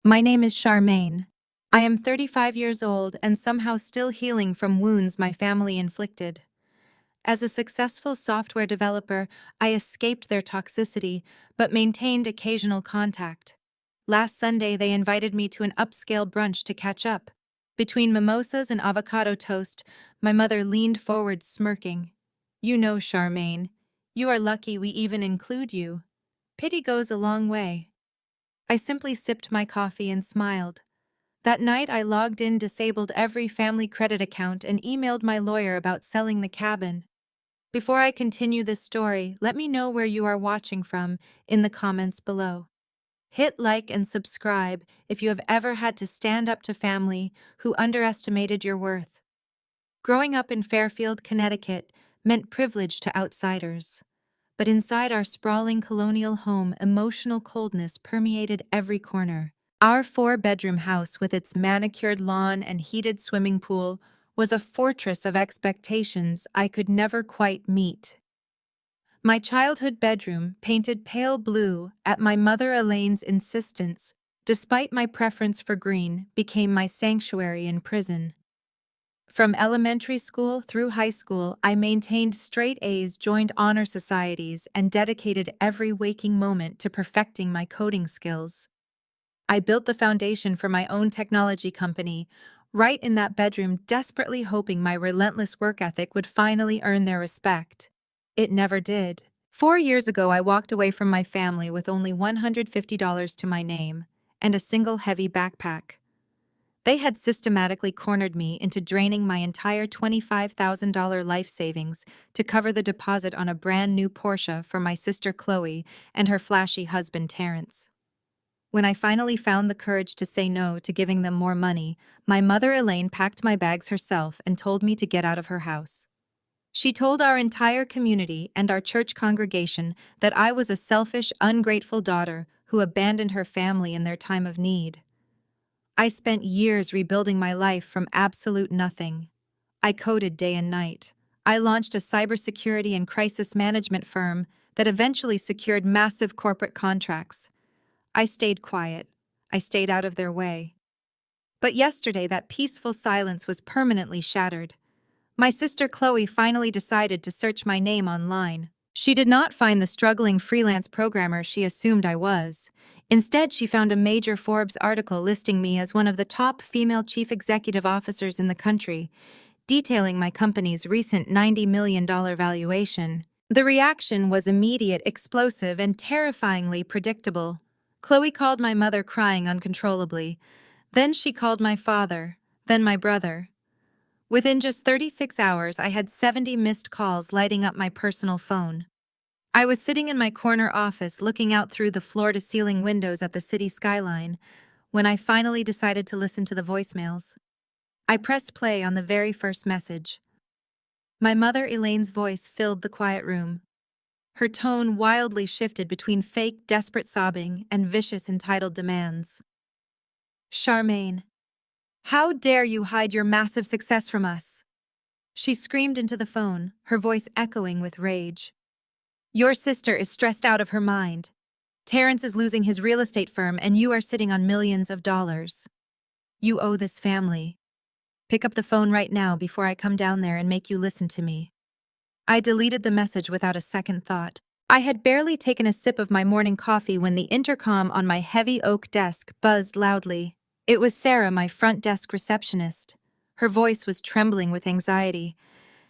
My name is Charmaine. I am 35 years old and somehow still healing from wounds my family inflicted. As a successful software developer, I escaped their toxicity but maintained occasional contact. Last Sunday, they invited me to an upscale brunch to catch up. Between mimosas and avocado toast, my mother leaned forward smirking. "You know, Charmaine, you are lucky we even include you. Pity goes a long way." I simply sipped my coffee and smiled. That night, I logged in, disabled every family credit account, and emailed my lawyer about selling the cabin. Before I continue this story, let me know where you are watching from in the comments below. Hit like and subscribe if you have ever had to stand up to family who underestimated your worth. Growing up in Fairfield, Connecticut meant privilege to outsiders. But inside our sprawling colonial home, emotional coldness permeated every corner. Our four-bedroom house with its manicured lawn and heated swimming pool was a fortress of expectations I could never quite meet. My childhood bedroom, painted pale blue at my mother Elaine's insistence, despite my preference for green, became my sanctuary in prison. From elementary school through high school, I maintained straight A's, joined honor societies, and dedicated every waking moment to perfecting my coding skills. I built the foundation for my own technology company, right in that bedroom, desperately hoping my relentless work ethic would finally earn their respect. It never did. 4 years ago, I walked away from my family with only $150 to my name and a single heavy backpack. They had systematically cornered me into draining my entire $25,000 life savings to cover the deposit on a brand new Porsche for my sister Chloe and her flashy husband Terrence. When I finally found the courage to say no to giving them more money, my mother Elaine packed my bags herself and told me to get out of her house. She told our entire community and our church congregation that I was a selfish, ungrateful daughter who abandoned her family in their time of need. I spent years rebuilding my life from absolute nothing. I coded day and night. I launched a cybersecurity and crisis management firm that eventually secured massive corporate contracts. I stayed quiet. I stayed out of their way. But yesterday, that peaceful silence was permanently shattered. My sister Chloe finally decided to search my name online. She did not find the struggling freelance programmer she assumed I was. Instead, she found a major Forbes article listing me as one of the top female chief executive officers in the country, detailing my company's recent $90 million valuation. The reaction was immediate, explosive, and terrifyingly predictable. Chloe called my mother, crying uncontrollably. Then she called my father, then my brother. Within just 36 hours, I had 70 missed calls lighting up my personal phone. I was sitting in my corner office looking out through the floor-to-ceiling windows at the city skyline when I finally decided to listen to the voicemails. I pressed play on the very first message. My mother Elaine's voice filled the quiet room. Her tone wildly shifted between fake, desperate sobbing and vicious, entitled demands. "Charmaine, how dare you hide your massive success from us?" She screamed into the phone, her voice echoing with rage. "Your sister is stressed out of her mind. Terrence is losing his real estate firm and you are sitting on millions of dollars. You owe this family. Pick up the phone right now before I come down there and make you listen to me." I deleted the message without a second thought. I had barely taken a sip of my morning coffee when the intercom on my heavy oak desk buzzed loudly. It was Sarah, my front desk receptionist. Her voice was trembling with anxiety.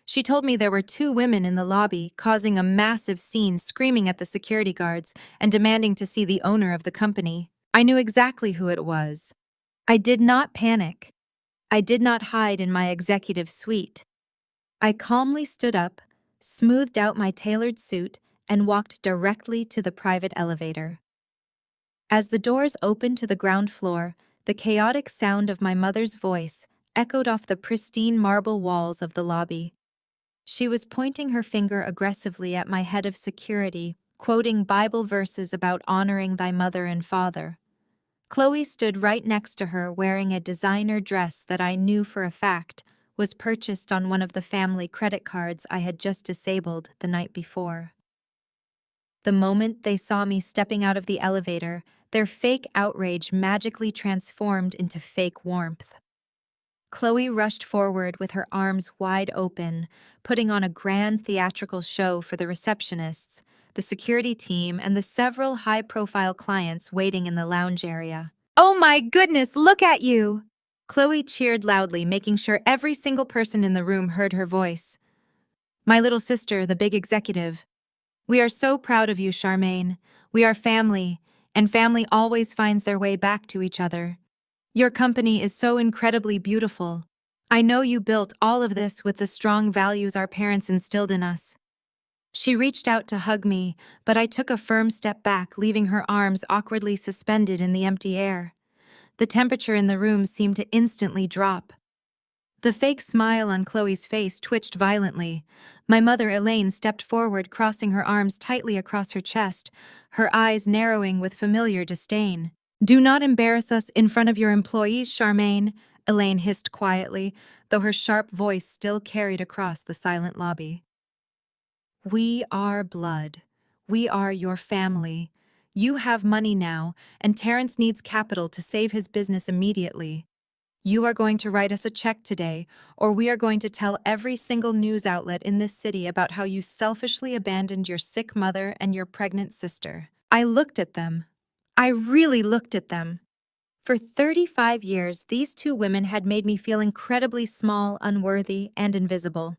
She told me there were 2 women in the lobby, causing a massive scene, screaming at the security guards and demanding to see the owner of the company. I knew exactly who it was. I did not panic. I did not hide in my executive suite. I calmly stood up, smoothed out my tailored suit, and walked directly to the private elevator. As the doors opened to the ground floor, the chaotic sound of my mother's voice echoed off the pristine marble walls of the lobby. She was pointing her finger aggressively at my head of security, quoting Bible verses about honoring thy mother and father. Chloe stood right next to her, wearing a designer dress that I knew for a fact was purchased on one of the family credit cards I had just disabled the night before. The moment they saw me stepping out of the elevator, their fake outrage magically transformed into fake warmth. Chloe rushed forward with her arms wide open, putting on a grand theatrical show for the receptionists, the security team, and the several high-profile clients waiting in the lounge area. "Oh my goodness, look at you!" Chloe cheered loudly, making sure every single person in the room heard her voice. "My little sister, the big executive. We are so proud of you, Charmaine. We are family, and family always finds their way back to each other. Your company is so incredibly beautiful. I know you built all of this with the strong values our parents instilled in us." She reached out to hug me, but I took a firm step back, leaving her arms awkwardly suspended in the empty air. The temperature in the room seemed to instantly drop. The fake smile on Chloe's face twitched violently. My mother, Elaine, stepped forward, crossing her arms tightly across her chest, her eyes narrowing with familiar disdain. "Do not embarrass us in front of your employees, Charmaine," Elaine hissed quietly, though her sharp voice still carried across the silent lobby. "We are blood. We are your family. You have money now, and Terrence needs capital to save his business immediately. You are going to write us a check today, or we are going to tell every single news outlet in this city about how you selfishly abandoned your sick mother and your pregnant sister." I looked at them. I really looked at them. For 35 years, these two women had made me feel incredibly small, unworthy, and invisible.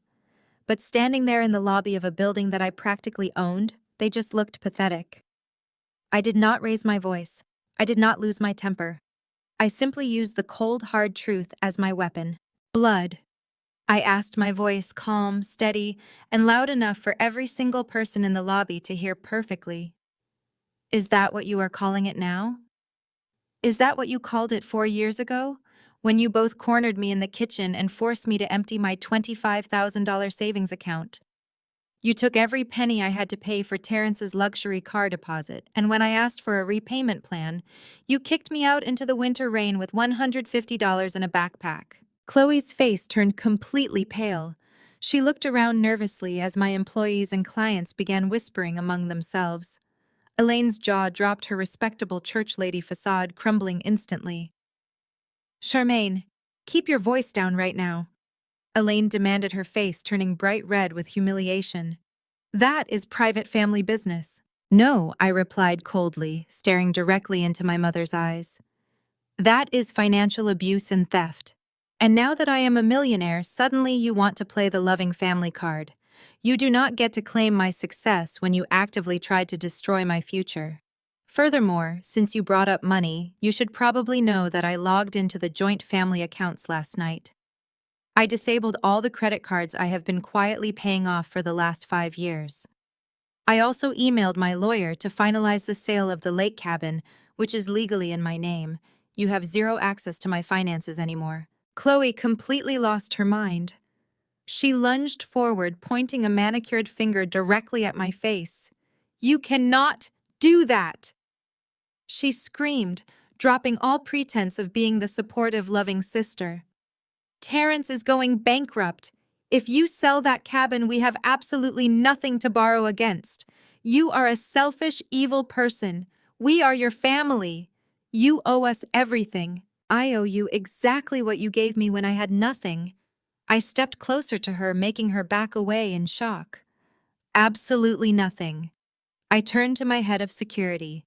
But standing there in the lobby of a building that I practically owned, they just looked pathetic. I did not raise my voice. I did not lose my temper. I simply used the cold, hard truth as my weapon. "Blood." I asked, my voice calm, steady, and loud enough for every single person in the lobby to hear perfectly. "Is that what you are calling it now? Is that what you called it 4 years ago, when you both cornered me in the kitchen and forced me to empty my $25,000 savings account? You took every penny I had to pay for Terrence's luxury car deposit, and when I asked for a repayment plan, you kicked me out into the winter rain with $150 in a backpack." Chloe's face turned completely pale. She looked around nervously as my employees and clients began whispering among themselves. Elaine's jaw dropped, her respectable church lady facade crumbling instantly. "Charmaine, keep your voice down right now," Elaine demanded, her face turning bright red with humiliation. "That is private family business." "No," I replied coldly, staring directly into my mother's eyes. "That is financial abuse and theft. And now that I am a millionaire, suddenly you want to play the loving family card. You do not get to claim my success when you actively tried to destroy my future. Furthermore, since you brought up money, you should probably know that I logged into the joint family accounts last night. I disabled all the credit cards I have been quietly paying off for the last 5 years. I also emailed my lawyer to finalize the sale of the lake cabin, which is legally in my name. You have zero access to my finances anymore." Chloe completely lost her mind. She lunged forward, pointing a manicured finger directly at my face. "You cannot do that!" she screamed, dropping all pretense of being the supportive, loving sister. "Terrence is going bankrupt. If you sell that cabin, we have absolutely nothing to borrow against. You are a selfish, evil person. We are your family. You owe us everything. I owe you exactly what you gave me when I had nothing." I stepped closer to her, making her back away in shock. "Absolutely nothing." I turned to my head of security.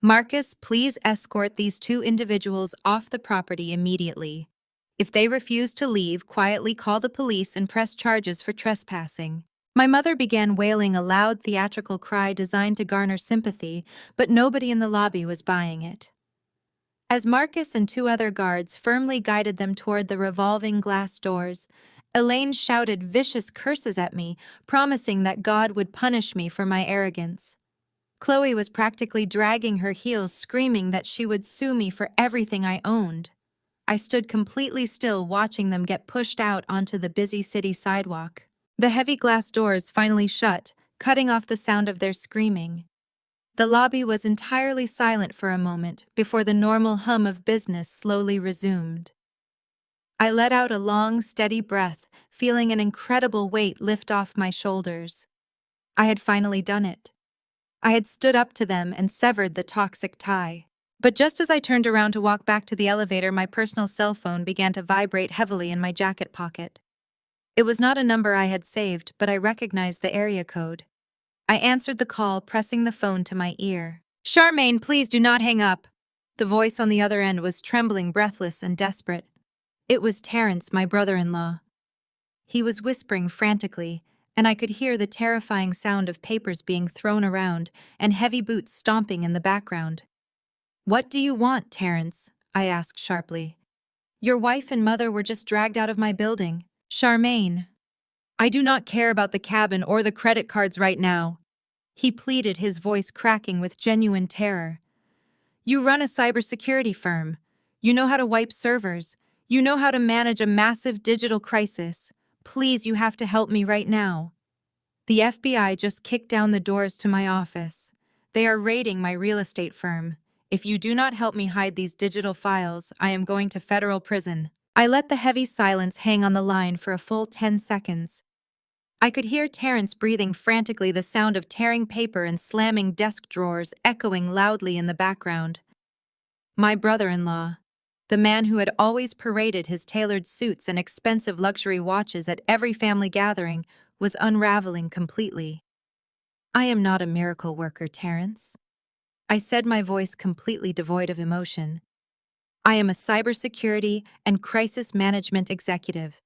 "Marcus, please escort these two individuals off the property immediately. If they refuse to leave, quietly call the police and press charges for trespassing." My mother began wailing a loud theatrical cry designed to garner sympathy, but nobody in the lobby was buying it. As Marcus and 2 other guards firmly guided them toward the revolving glass doors, Elaine shouted vicious curses at me, promising that God would punish me for my arrogance. Chloe was practically dragging her heels, screaming that she would sue me for everything I owned. I stood completely still, watching them get pushed out onto the busy city sidewalk. The heavy glass doors finally shut, cutting off the sound of their screaming. The lobby was entirely silent for a moment before the normal hum of business slowly resumed. I let out a long, steady breath, feeling an incredible weight lift off my shoulders. I had finally done it. I had stood up to them and severed the toxic tie. But just as I turned around to walk back to the elevator, my personal cell phone began to vibrate heavily in my jacket pocket. It was not a number I had saved, but I recognized the area code. I answered the call, pressing the phone to my ear. "Charmaine, please do not hang up." The voice on the other end was trembling, breathless, and desperate. It was Terrence, my brother-in-law. He was whispering frantically, and I could hear the terrifying sound of papers being thrown around and heavy boots stomping in the background. "What do you want, Terrence?" I asked sharply. "Your wife and mother were just dragged out of my building. Charmaine." "I do not care about the cabin or the credit cards right now," he pleaded, his voice cracking with genuine terror. "You run a cybersecurity firm. You know how to wipe servers. You know how to manage a massive digital crisis. Please, you have to help me right now. The FBI just kicked down the doors to my office. They are raiding my real estate firm. If you do not help me hide these digital files, I am going to federal prison." I let the heavy silence hang on the line for a full 10 seconds. I could hear Terrence breathing frantically, the sound of tearing paper and slamming desk drawers echoing loudly in the background. My brother-in-law, the man who had always paraded his tailored suits and expensive luxury watches at every family gathering, was unraveling completely. "I am not a miracle worker, Terrence," I said, my voice completely devoid of emotion. "I am a cybersecurity and crisis management executive.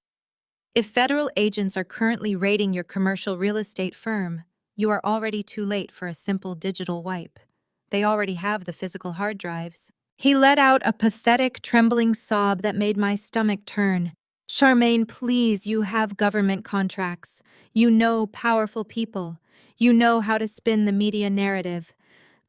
If federal agents are currently raiding your commercial real estate firm, you are already too late for a simple digital wipe. They already have the physical hard drives." He let out a pathetic, trembling sob that made my stomach turn. "Charmaine, please, you have government contracts. You know powerful people. You know how to spin the media narrative.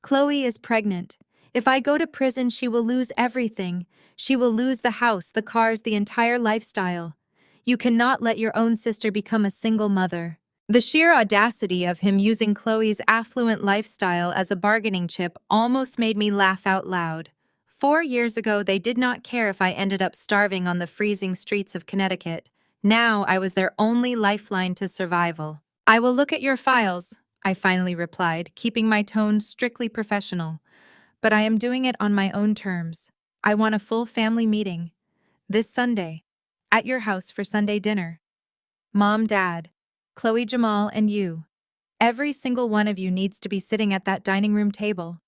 Chloe is pregnant. If I go to prison, she will lose everything. She will lose the house, the cars, the entire lifestyle. You cannot let your own sister become a single mother." The sheer audacity of him using Chloe's affluent lifestyle as a bargaining chip almost made me laugh out loud. 4 years ago, they did not care if I ended up starving on the freezing streets of Connecticut. Now I was their only lifeline to survival. "I will look at your files," I finally replied, keeping my tone strictly professional. "But I am doing it on my own terms. I want a full family meeting. This Sunday. At your house for Sunday dinner. Mom, Dad, Chloe, Jamal, and you. Every single one of you needs to be sitting at that dining room table.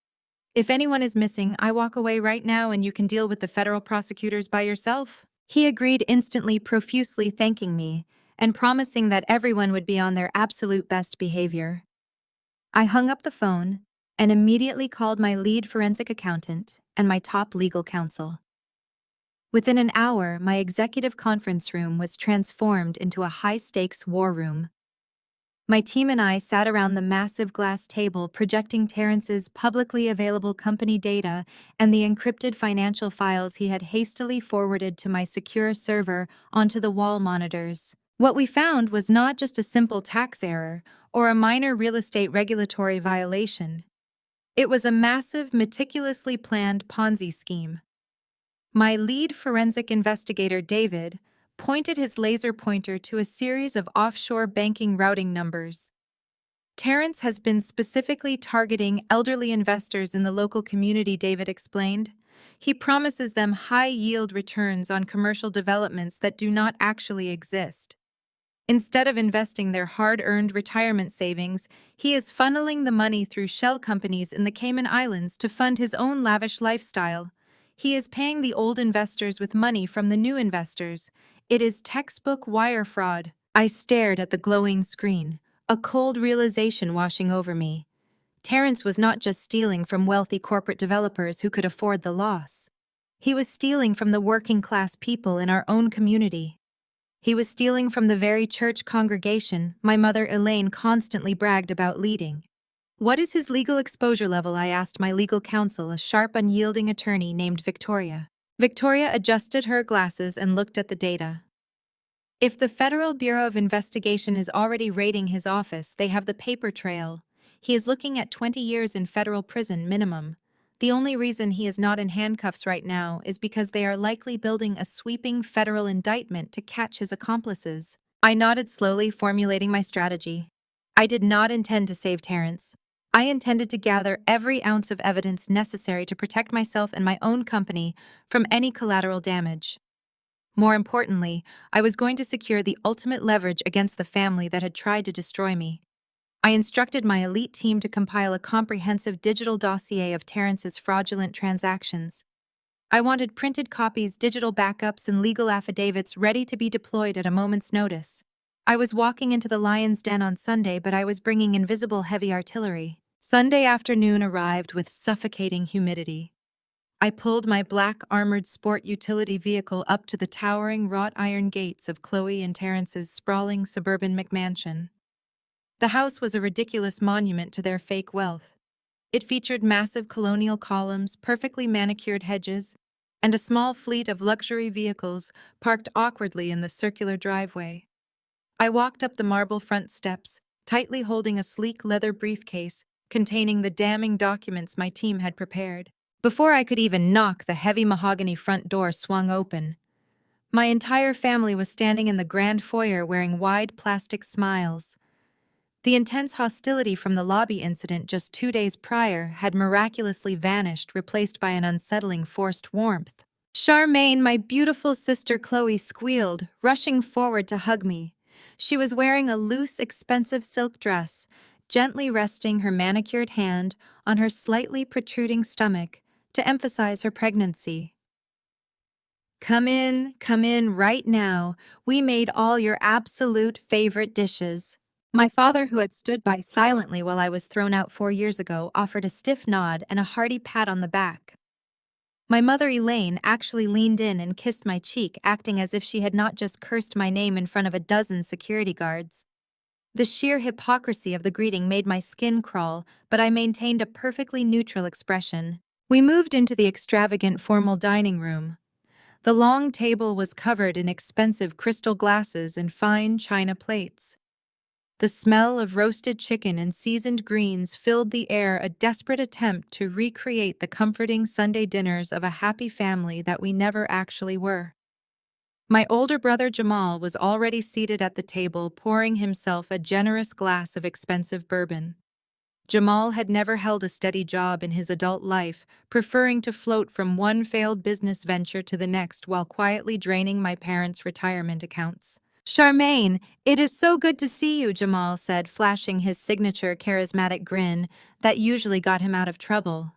If anyone is missing, I walk away right now and you can deal with the federal prosecutors by yourself." He agreed instantly, profusely thanking me and promising that everyone would be on their absolute best behavior. I hung up the phone and immediately called my lead forensic accountant and my top legal counsel. Within an hour, my executive conference room was transformed into a high-stakes war room. My team and I sat around the massive glass table, projecting Terrence's publicly available company data and the encrypted financial files he had hastily forwarded to my secure server onto the wall monitors. What we found was not just a simple tax error or a minor real estate regulatory violation. It was a massive, meticulously planned Ponzi scheme. My lead forensic investigator, David, pointed his laser pointer to a series of offshore banking routing numbers. "Terrence has been specifically targeting elderly investors in the local community," David explained. "He promises them high-yield returns on commercial developments that do not actually exist. Instead of investing their hard-earned retirement savings, he is funneling the money through shell companies in the Cayman Islands to fund his own lavish lifestyle. He is paying the old investors with money from the new investors. It is textbook wire fraud." I stared at the glowing screen, a cold realization washing over me. Terrence was not just stealing from wealthy corporate developers who could afford the loss. He was stealing from the working-class people in our own community. He was stealing from the very church congregation my mother Elaine constantly bragged about leading. "What is his legal exposure level?" I asked my legal counsel, a sharp, unyielding attorney named Victoria. Victoria adjusted her glasses and looked at the data. "If the Federal Bureau of Investigation is already raiding his office, they have the paper trail. He is looking at 20 years in federal prison minimum. The only reason he is not in handcuffs right now is because they are likely building a sweeping federal indictment to catch his accomplices." I nodded slowly, formulating my strategy. I did not intend to save Terrence. I intended to gather every ounce of evidence necessary to protect myself and my own company from any collateral damage. More importantly, I was going to secure the ultimate leverage against the family that had tried to destroy me. I instructed my elite team to compile a comprehensive digital dossier of Terrence's fraudulent transactions. I wanted printed copies, digital backups, and legal affidavits ready to be deployed at a moment's notice. I was walking into the lion's den on Sunday, but I was bringing invisible heavy artillery. Sunday afternoon arrived with suffocating humidity. I pulled my black armored sport utility vehicle up to the towering wrought iron gates of Chloe and Terrence's sprawling suburban McMansion. The house was a ridiculous monument to their fake wealth. It featured massive colonial columns, perfectly manicured hedges, and a small fleet of luxury vehicles parked awkwardly in the circular driveway. I walked up the marble front steps, tightly holding a sleek leather briefcase containing the damning documents my team had prepared. Before I could even knock, the heavy mahogany front door swung open. My entire family was standing in the grand foyer wearing wide plastic smiles. The intense hostility from the lobby incident just 2 days prior had miraculously vanished, replaced by an unsettling forced warmth. Charmaine, my beautiful sister Chloe, squealed, rushing forward to hug me. She was wearing a loose, expensive silk dress, gently resting her manicured hand on her slightly protruding stomach to emphasize her pregnancy. Come in right now. We made all your absolute favorite dishes." My father, who had stood by silently while I was thrown out 4 years ago, offered a stiff nod and a hearty pat on the back. My mother, Elaine, actually leaned in and kissed my cheek, acting as if she had not just cursed my name in front of a dozen security guards. The sheer hypocrisy of the greeting made my skin crawl, but I maintained a perfectly neutral expression. We moved into the extravagant formal dining room. The long table was covered in expensive crystal glasses and fine china plates. The smell of roasted chicken and seasoned greens filled the air, a desperate attempt to recreate the comforting Sunday dinners of a happy family that we never actually were. My older brother Jamal was already seated at the table, pouring himself a generous glass of expensive bourbon. Jamal had never held a steady job in his adult life, preferring to float from one failed business venture to the next while quietly draining my parents' retirement accounts. "Charmaine, it is so good to see you," Jamal said, flashing his signature charismatic grin that usually got him out of trouble.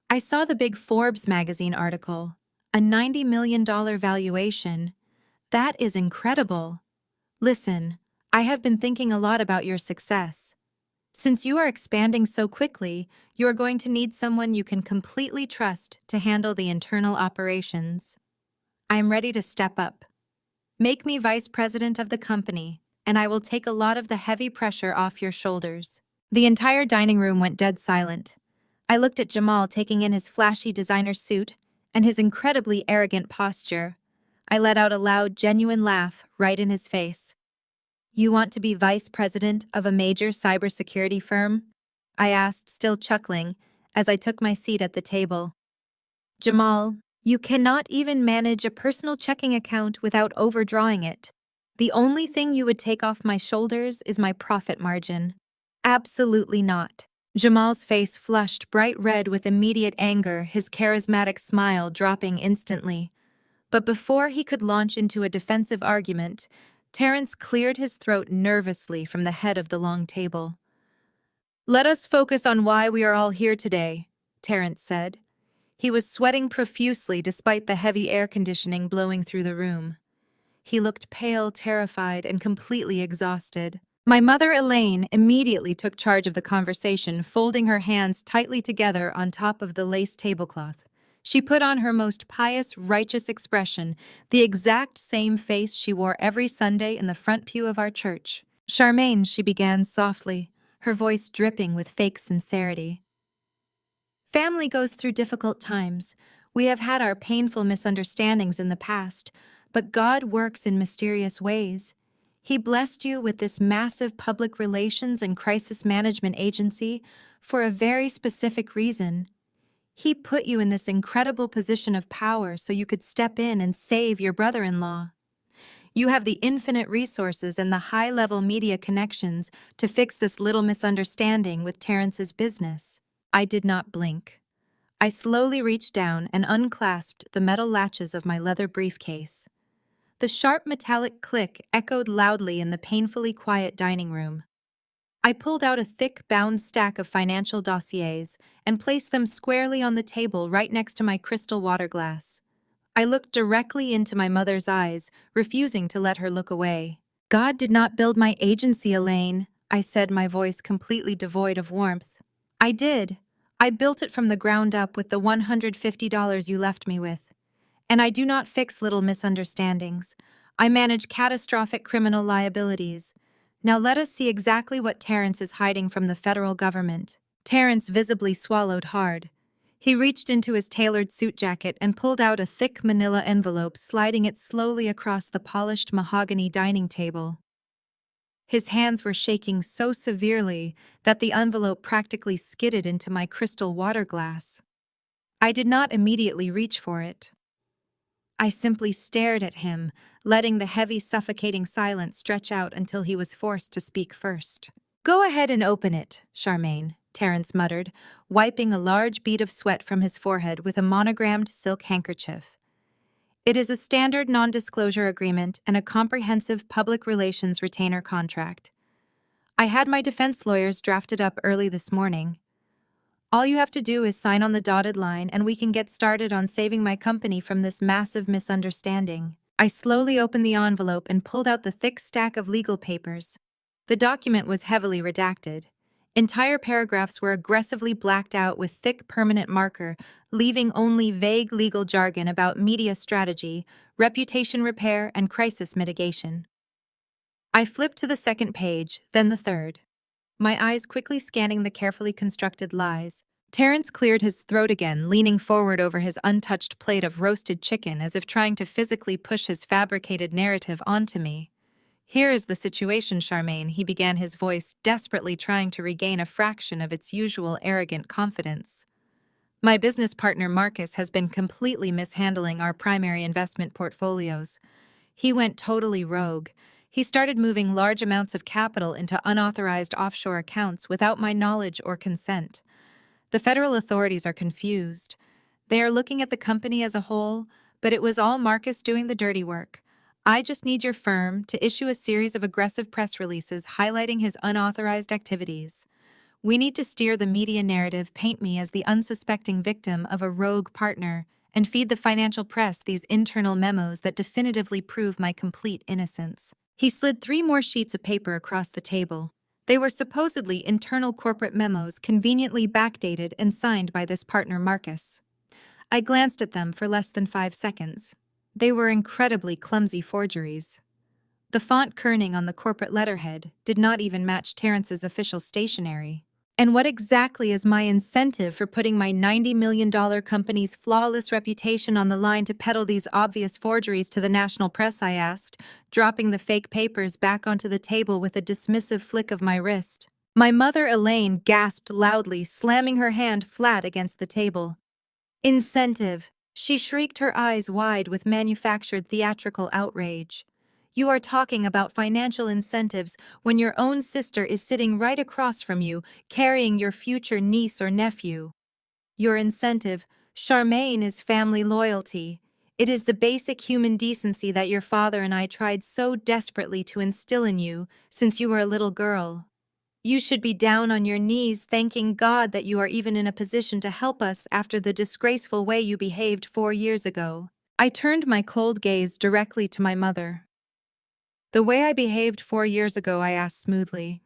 "I saw the big Forbes magazine article. A $90 million valuation. That is incredible. Listen, I have been thinking a lot about your success. Since you are expanding so quickly, you are going to need someone you can completely trust to handle the internal operations. I am ready to step up. Make me vice president of the company, and I will take a lot of the heavy pressure off your shoulders." The entire dining room went dead silent. I looked at Jamal taking in his flashy designer suit and his incredibly arrogant posture. I let out a loud, genuine laugh right in his face. "You want to be vice president of a major cybersecurity firm?" I asked, still chuckling, as I took my seat at the table. "Jamal, you cannot even manage a personal checking account without overdrawing it. The only thing you would take off my shoulders is my profit margin." "Absolutely not." Jamal's face flushed bright red with immediate anger, his charismatic smile dropping instantly. But before he could launch into a defensive argument, Terrence cleared his throat nervously from the head of the long table. "Let us focus on why we are all here today," Terrence said. He was sweating profusely despite the heavy air conditioning blowing through the room. He looked pale, terrified, and completely exhausted. My mother, Elaine, immediately took charge of the conversation, folding her hands tightly together on top of the lace tablecloth. She put on her most pious, righteous expression, the exact same face she wore every Sunday in the front pew of our church. "Charmaine," she began softly, her voice dripping with fake sincerity. "Family goes through difficult times. We have had our painful misunderstandings in the past, but God works in mysterious ways. He blessed you with this massive public relations and crisis management agency for a very specific reason. He put you in this incredible position of power so you could step in and save your brother-in-law. You have the infinite resources and the high-level media connections to fix this little misunderstanding with Terrence's business. I did not blink. I slowly reached down and unclasped the metal latches of my leather briefcase. The sharp metallic click echoed loudly in the painfully quiet dining room. I pulled out a thick, bound stack of financial dossiers and placed them squarely on the table right next to my crystal water glass. I looked directly into my mother's eyes, refusing to let her look away. "God did not build my agency, Elaine," I said, my voice completely devoid of warmth. "I did. I built it from the ground up with the $150 you left me with. And I do not fix little misunderstandings. I manage catastrophic criminal liabilities. Now let us see exactly what Terrence is hiding from the federal government." Terrence visibly swallowed hard. He reached into his tailored suit jacket and pulled out a thick manila envelope, sliding it slowly across the polished mahogany dining table. His hands were shaking so severely that the envelope practically skidded into my crystal water glass. I did not immediately reach for it. I simply stared at him, letting the heavy, suffocating silence stretch out until he was forced to speak first. "Go ahead and open it, Charmaine," Terrence muttered, wiping a large bead of sweat from his forehead with a monogrammed silk handkerchief. "It is a standard non-disclosure agreement and a comprehensive public relations retainer contract. I had my defense lawyers drafted up early this morning. All you have to do is sign on the dotted line and we can get started on saving my company from this massive misunderstanding." I slowly opened the envelope and pulled out the thick stack of legal papers. The document was heavily redacted. Entire paragraphs were aggressively blacked out with thick permanent marker, leaving only vague legal jargon about media strategy, reputation repair, and crisis mitigation. I flipped to the second page, then the third, my eyes quickly scanning the carefully constructed lies. Terrence cleared his throat again, leaning forward over his untouched plate of roasted chicken as if trying to physically push his fabricated narrative onto me. "Here is the situation, Charmaine," he began, his voice desperately trying to regain a fraction of its usual arrogant confidence. "My business partner Marcus has been completely mishandling our primary investment portfolios. He went totally rogue. He started moving large amounts of capital into unauthorized offshore accounts without my knowledge or consent. The federal authorities are confused. They are looking at the company as a whole, but it was all Marcus doing the dirty work. I just need your firm to issue a series of aggressive press releases highlighting his unauthorized activities. We need to steer the media narrative, paint me as the unsuspecting victim of a rogue partner, and feed the financial press these internal memos that definitively prove my complete innocence." He slid 3 more sheets of paper across the table. They were supposedly internal corporate memos conveniently backdated and signed by this partner Marcus. I glanced at them for less than 5 seconds. They were incredibly clumsy forgeries. The font kerning on the corporate letterhead did not even match Terrence's official stationery. "And what exactly is my incentive for putting my $90 million company's flawless reputation on the line to peddle these obvious forgeries to the national press?" I asked, dropping the fake papers back onto the table with a dismissive flick of my wrist. My mother, Elaine, gasped loudly, slamming her hand flat against the table. "Incentive!" She shrieked, her eyes wide with manufactured theatrical outrage. "You are talking about financial incentives when your own sister is sitting right across from you, carrying your future niece or nephew. Your incentive, Charmaine, is family loyalty. It is the basic human decency that your father and I tried so desperately to instill in you since you were a little girl. You should be down on your knees thanking God that you are even in a position to help us after the disgraceful way you behaved 4 years ago." I turned my cold gaze directly to my mother. "The way I behaved 4 years ago?" I asked smoothly.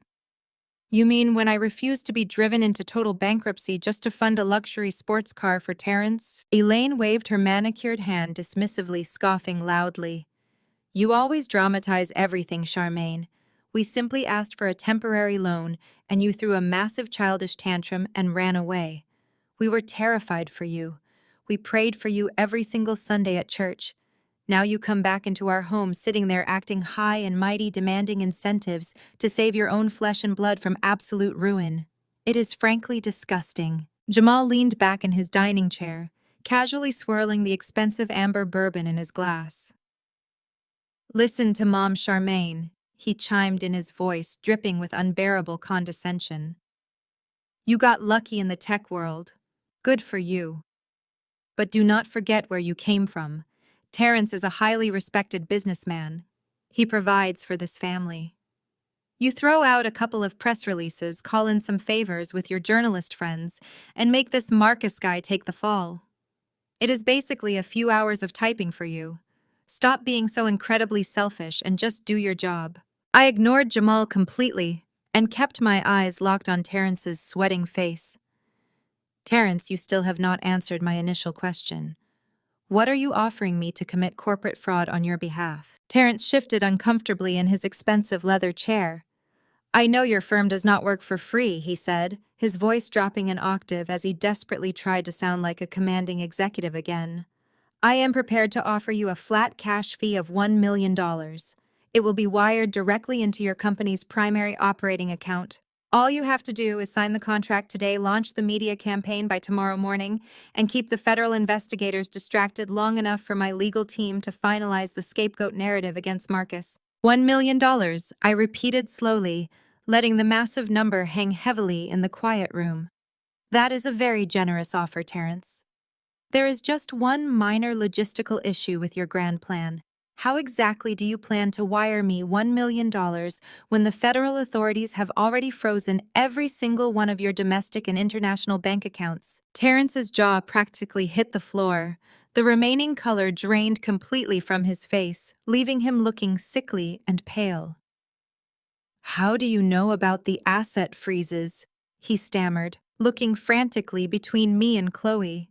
"You mean when I refused to be driven into total bankruptcy just to fund a luxury sports car for Terrence?" Elaine waved her manicured hand dismissively, scoffing loudly. "You always dramatize everything, Charmaine. We simply asked for a temporary loan, and you threw a massive childish tantrum and ran away. We were terrified for you. We prayed for you every single Sunday at church. Now you come back into our home sitting there acting high and mighty, demanding incentives to save your own flesh and blood from absolute ruin. It is frankly disgusting." Jamal leaned back in his dining chair, casually swirling the expensive amber bourbon in his glass. Listen to Mom Charmaine, he chimed in, his voice dripping with unbearable condescension. You got lucky in the tech world. Good for you. But do not forget where you came from. Terrence is a highly respected businessman. He provides for this family. You throw out a couple of press releases, call in some favors with your journalist friends, and make this Marcus guy take the fall. It is basically a few hours of typing for you. Stop being so incredibly selfish and just do your job. I ignored Jamal completely and kept my eyes locked on Terrence's sweating face. Terrence, you still have not answered my initial question. What are you offering me to commit corporate fraud on your behalf? Terrence shifted uncomfortably in his expensive leather chair. I know your firm does not work for free, he said, his voice dropping an octave as he desperately tried to sound like a commanding executive again. I am prepared to offer you a flat cash fee of $1 million. It will be wired directly into your company's primary operating account. All you have to do is sign the contract today, launch the media campaign by tomorrow morning, and keep the federal investigators distracted long enough for my legal team to finalize the scapegoat narrative against Marcus. $1 million, I repeated slowly, letting the massive number hang heavily in the quiet room. That is a very generous offer, Terrence. There is just one minor logistical issue with your grand plan. How exactly do you plan to wire me $1 million when the federal authorities have already frozen every single one of your domestic and international bank accounts? Terrence's jaw practically hit the floor. The remaining color drained completely from his face, leaving him looking sickly and pale. How do you know about the asset freezes? He stammered, looking frantically between me and Chloe.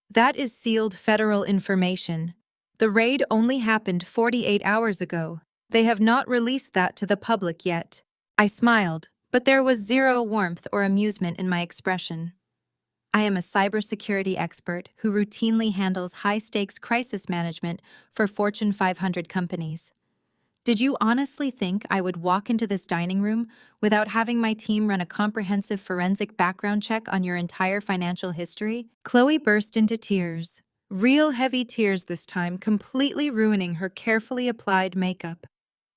That is sealed federal information. The raid only happened 48 hours ago. They have not released that to the public yet. I smiled, but there was zero warmth or amusement in my expression. I am a cybersecurity expert who routinely handles high-stakes crisis management for Fortune 500 companies. Did you honestly think I would walk into this dining room without having my team run a comprehensive forensic background check on your entire financial history? Chloe burst into tears. Real heavy tears this time, completely ruining her carefully applied makeup.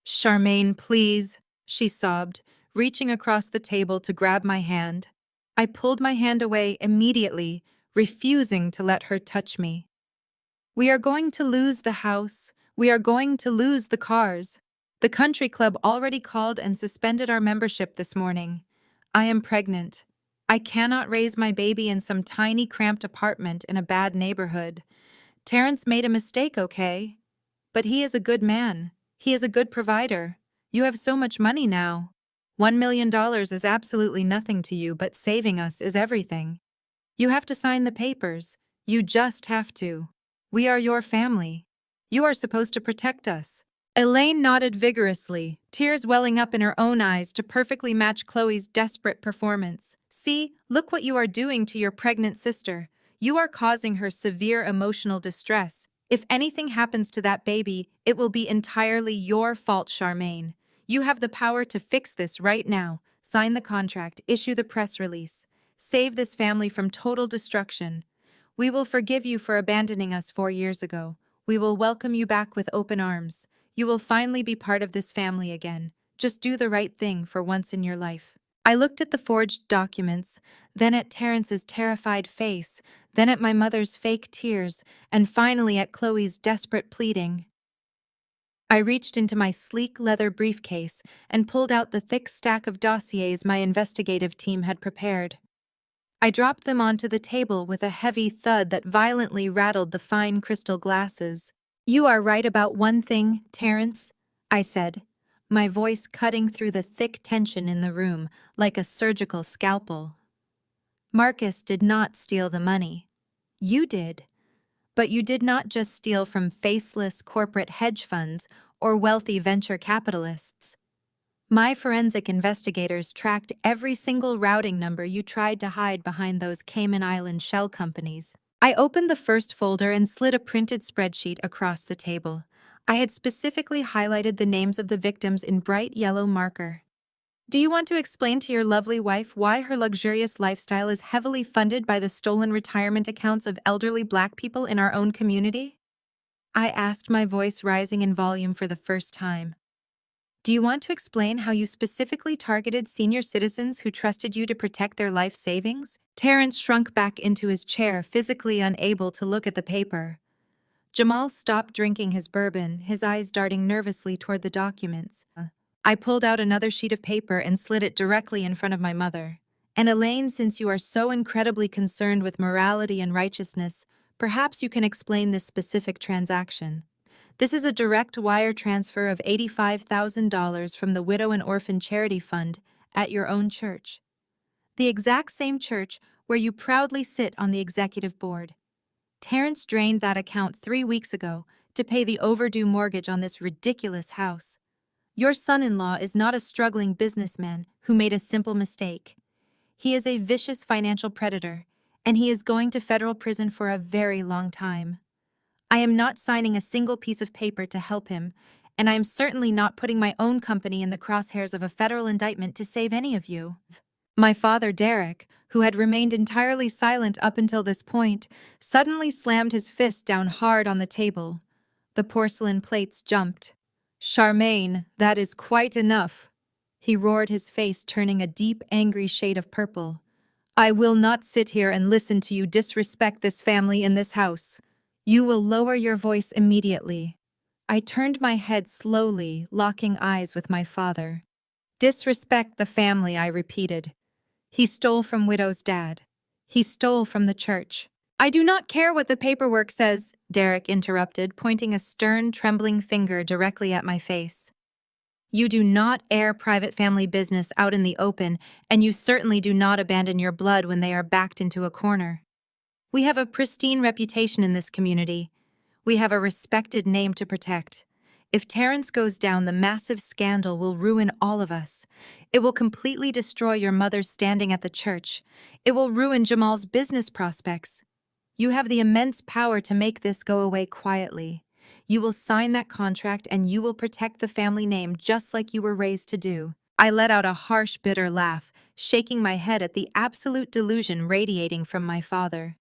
Charmaine, please, she sobbed, reaching across the table to grab my hand. I pulled my hand away immediately, refusing to let her touch me. We are going to lose the house. We are going to lose the cars. The country club already called and suspended our membership this morning. I am pregnant. I cannot raise my baby in some tiny cramped apartment in a bad neighborhood. Terrence made a mistake, okay? But he is a good man. He is a good provider. You have so much money now. $1 million is absolutely nothing to you, but saving us is everything. You have to sign the papers. You just have to. We are your family. You are supposed to protect us. Elaine nodded vigorously, tears welling up in her own eyes to perfectly match Chloe's desperate performance. See, look what you are doing to your pregnant sister. You are causing her severe emotional distress. If anything happens to that baby, it will be entirely your fault, Charmaine. You have the power to fix this right now. Sign the contract, issue the press release. Save this family from total destruction. We will forgive you for abandoning us 4 years ago. We will welcome you back with open arms. You will finally be part of this family again. Just do the right thing for once in your life. I looked at the forged documents, then at Terrence's terrified face, then at my mother's fake tears, and finally at Chloe's desperate pleading. I reached into my sleek leather briefcase and pulled out the thick stack of dossiers my investigative team had prepared. I dropped them onto the table with a heavy thud that violently rattled the fine crystal glasses. You are right about one thing, Terrence, I said, my voice cutting through the thick tension in the room like a surgical scalpel. Marcus did not steal the money. You did. But you did not just steal from faceless corporate hedge funds or wealthy venture capitalists. My forensic investigators tracked every single routing number you tried to hide behind those Cayman Island shell companies. I opened the first folder and slid a printed spreadsheet across the table. I had specifically highlighted the names of the victims in bright yellow marker. Do you want to explain to your lovely wife why her luxurious lifestyle is heavily funded by the stolen retirement accounts of elderly Black people in our own community? I asked, my voice rising in volume for the first time. Do you want to explain how you specifically targeted senior citizens who trusted you to protect their life savings? Terrence shrunk back into his chair, physically unable to look at the paper. Jamal stopped drinking his bourbon, his eyes darting nervously toward the documents. I pulled out another sheet of paper and slid it directly in front of my mother. And Elaine, since you are so incredibly concerned with morality and righteousness, perhaps you can explain this specific transaction. This is a direct wire transfer of $85,000 from the Widow and Orphan Charity Fund at your own church. The exact same church where you proudly sit on the executive board. Terrence drained that account 3 weeks ago to pay the overdue mortgage on this ridiculous house. Your son-in-law is not a struggling businessman who made a simple mistake. He is a vicious financial predator, and he is going to federal prison for a very long time. I am not signing a single piece of paper to help him, and I am certainly not putting my own company in the crosshairs of a federal indictment to save any of you. My father, Derek, who had remained entirely silent up until this point, suddenly slammed his fist down hard on the table. The porcelain plates jumped. "Charmaine, that is quite enough," he roared, his face turning a deep, angry shade of purple. "I will not sit here and listen to you disrespect this family in this house. You will lower your voice immediately." I turned my head slowly, locking eyes with my father. "Disrespect the family," I repeated. "He stole from Widow's dad. He stole from the church." "I do not care what the paperwork says," Derek interrupted, pointing a stern, trembling finger directly at my face. "You do not air private family business out in the open, and you certainly do not abandon your blood when they are backed into a corner. We have a pristine reputation in this community. We have a respected name to protect. If Terrence goes down, the massive scandal will ruin all of us. It will completely destroy your mother's standing at the church. It will ruin Jamal's business prospects. You have the immense power to make this go away quietly. You will sign that contract and you will protect the family name just like you were raised to do." I let out a harsh, bitter laugh, shaking my head at the absolute delusion radiating from my father.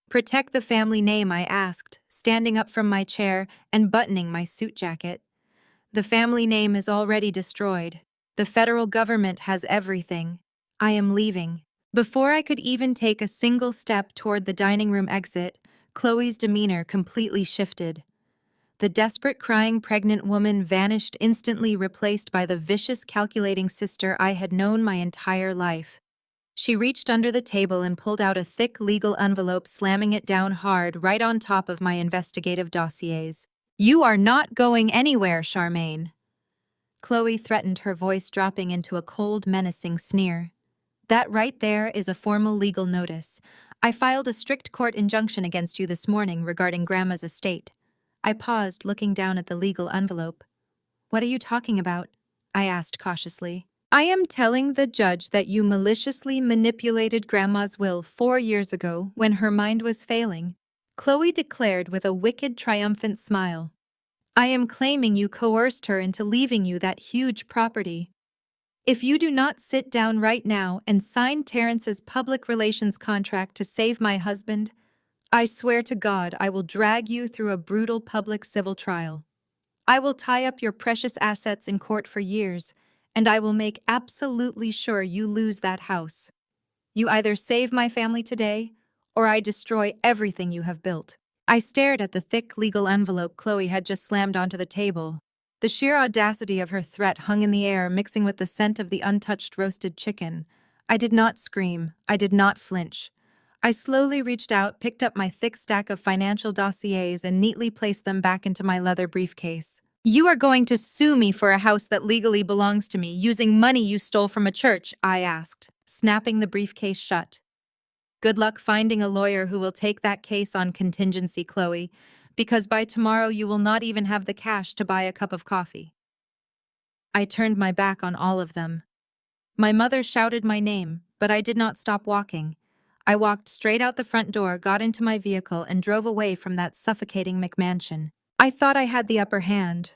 "Protect the family name?" I asked, standing up from my chair and buttoning my suit jacket. "The family name is already destroyed. The federal government has everything. I am leaving." Before I could even take a single step toward the dining room exit, Chloe's demeanor completely shifted. The desperate, crying pregnant woman vanished instantly, replaced by the vicious, calculating sister I had known my entire life. She reached under the table and pulled out a thick legal envelope, slamming it down hard right on top of my investigative dossiers. "You are not going anywhere, Charmaine," Chloe threatened, her voice dropping into a cold, menacing sneer. "That right there is a formal legal notice. I filed a strict court injunction against you this morning regarding Grandma's estate." I paused, looking down at the legal envelope. "What are you talking about?" I asked cautiously. "I am telling the judge that you maliciously manipulated Grandma's will 4 years ago when her mind was failing," Chloe declared with a wicked, triumphant smile. "I am claiming you coerced her into leaving you that huge property. If you do not sit down right now and sign Terrence's public relations contract to save my husband, I swear to God I will drag you through a brutal public civil trial. I will tie up your precious assets in court for years, and I will make absolutely sure you lose that house. You either save my family today, or I destroy everything you have built." I stared at the thick legal envelope Chloe had just slammed onto the table. The sheer audacity of her threat hung in the air, mixing with the scent of the untouched roasted chicken. I did not scream. I did not flinch. I slowly reached out, picked up my thick stack of financial dossiers, and neatly placed them back into my leather briefcase. "You are going to sue me for a house that legally belongs to me, using money you stole from a church?" I asked, snapping the briefcase shut. "Good luck finding a lawyer who will take that case on contingency, Chloe, because by tomorrow you will not even have the cash to buy a cup of coffee." I turned my back on all of them. My mother shouted my name, but I did not stop walking. I walked straight out the front door, got into my vehicle, and drove away from that suffocating McMansion. I thought I had the upper hand.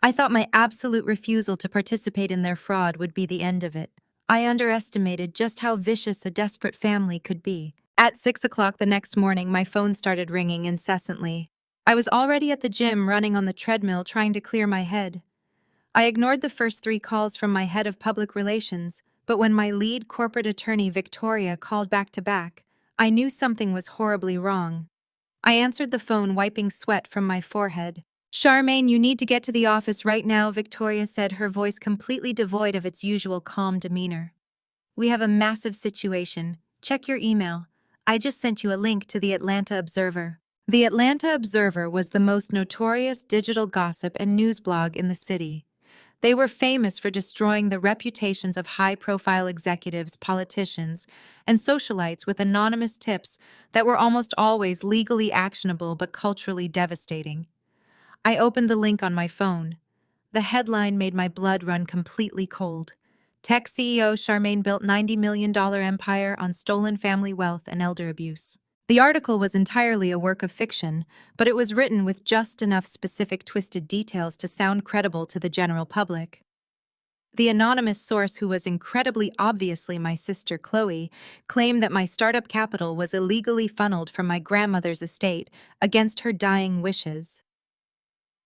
I thought my absolute refusal to participate in their fraud would be the end of it. I underestimated just how vicious a desperate family could be. At 6 o'clock the next morning, my phone started ringing incessantly. I was already at the gym running on the treadmill trying to clear my head. I ignored the first 3 calls from my head of public relations, but when my lead corporate attorney, Victoria, called back to back, I knew something was horribly wrong. I answered the phone, wiping sweat from my forehead. "Charmaine, you need to get to the office right now," Victoria said, her voice completely devoid of its usual calm demeanor. "We have a massive situation. Check your email. I just sent you a link to the Atlanta Observer." The Atlanta Observer was the most notorious digital gossip and news blog in the city. They were famous for destroying the reputations of high-profile executives, politicians, and socialites with anonymous tips that were almost always legally actionable but culturally devastating. I opened the link on my phone. The headline made my blood run completely cold. Tech CEO Charmaine built $90 million empire on stolen family wealth and elder abuse. The article was entirely a work of fiction, but it was written with just enough specific twisted details to sound credible to the general public. The anonymous source, who was incredibly obviously my sister Chloe, claimed that my startup capital was illegally funneled from my grandmother's estate against her dying wishes.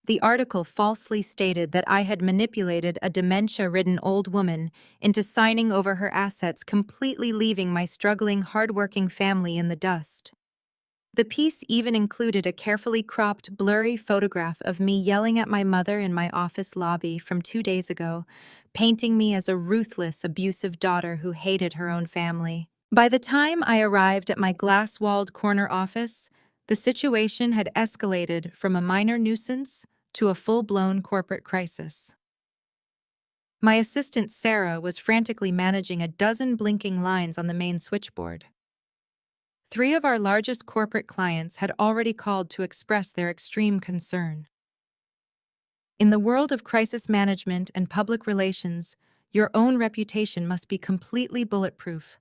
The article falsely stated that I had manipulated a dementia-ridden old woman into signing over her assets, completely leaving my struggling, hard-working family in the dust. The piece even included a carefully cropped, blurry photograph of me yelling at my mother in my office lobby from 2 days ago, painting me as a ruthless, abusive daughter who hated her own family. By the time I arrived at my glass-walled corner office, the situation had escalated from a minor nuisance to a full-blown corporate crisis. My assistant Sarah was frantically managing a dozen blinking lines on the main switchboard. 3 of our largest corporate clients had already called to express their extreme concern. In the world of crisis management and public relations, your own reputation must be completely bulletproof.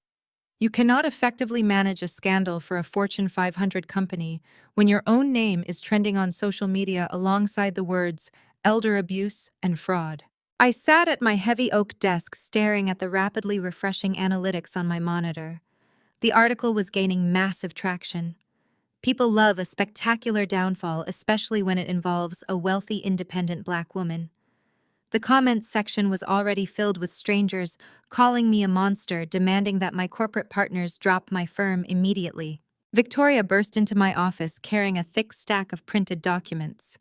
You cannot effectively manage a scandal for a Fortune 500 company when your own name is trending on social media alongside the words elder abuse and fraud. I sat at my heavy oak desk staring at the rapidly refreshing analytics on my monitor. The article was gaining massive traction. People love a spectacular downfall, especially when it involves a wealthy, independent Black woman. The comments section was already filled with strangers calling me a monster, demanding that my corporate partners drop my firm immediately. Victoria burst into my office carrying a thick stack of printed documents.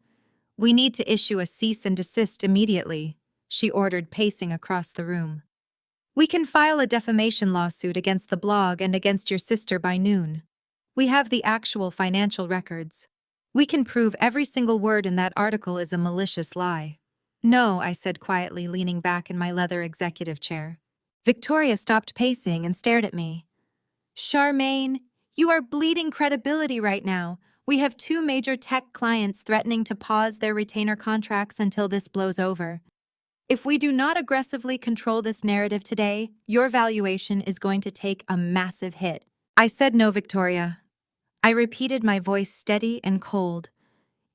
"We need to issue a cease and desist immediately," she ordered, pacing across the room. "We can file a defamation lawsuit against the blog and against your sister by noon. We have the actual financial records. We can prove every single word in that article is a malicious lie." "No," I said quietly, leaning back in my leather executive chair. Victoria stopped pacing and stared at me. "Charmaine, you are bleeding credibility right now. We have 2 major tech clients threatening to pause their retainer contracts until this blows over. If we do not aggressively control this narrative today, your valuation is going to take a massive hit." I said no, Victoria. I repeated, my voice steady and cold.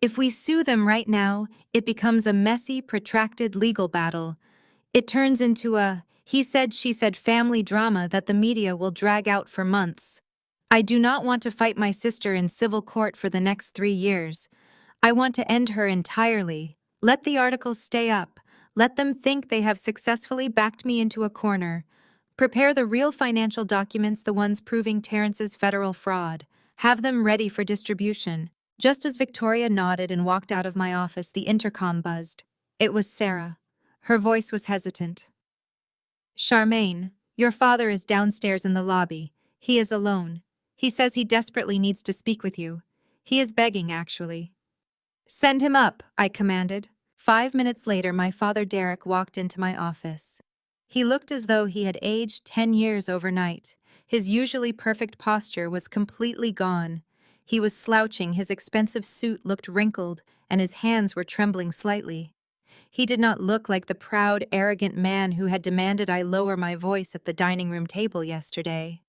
"If we sue them right now, it becomes a messy, protracted legal battle. It turns into a he said, she said family drama that the media will drag out for months. I do not want to fight my sister in civil court for the next 3 years. I want to end her entirely. Let the articles stay up. Let them think they have successfully backed me into a corner. Prepare the real financial documents, the ones proving Terrence's federal fraud. Have them ready for distribution." Just as Victoria nodded and walked out of my office, the intercom buzzed. It was Sarah. Her voice was hesitant. "Charmaine, your father is downstairs in the lobby. He is alone. He says he desperately needs to speak with you. He is begging, actually." "Send him up," I commanded. 5 minutes later, my father Derek walked into my office. He looked as though he had aged 10 years overnight. His usually perfect posture was completely gone. He was slouching, his expensive suit looked wrinkled, and his hands were trembling slightly. He did not look like the proud, arrogant man who had demanded I lower my voice at the dining room table yesterday.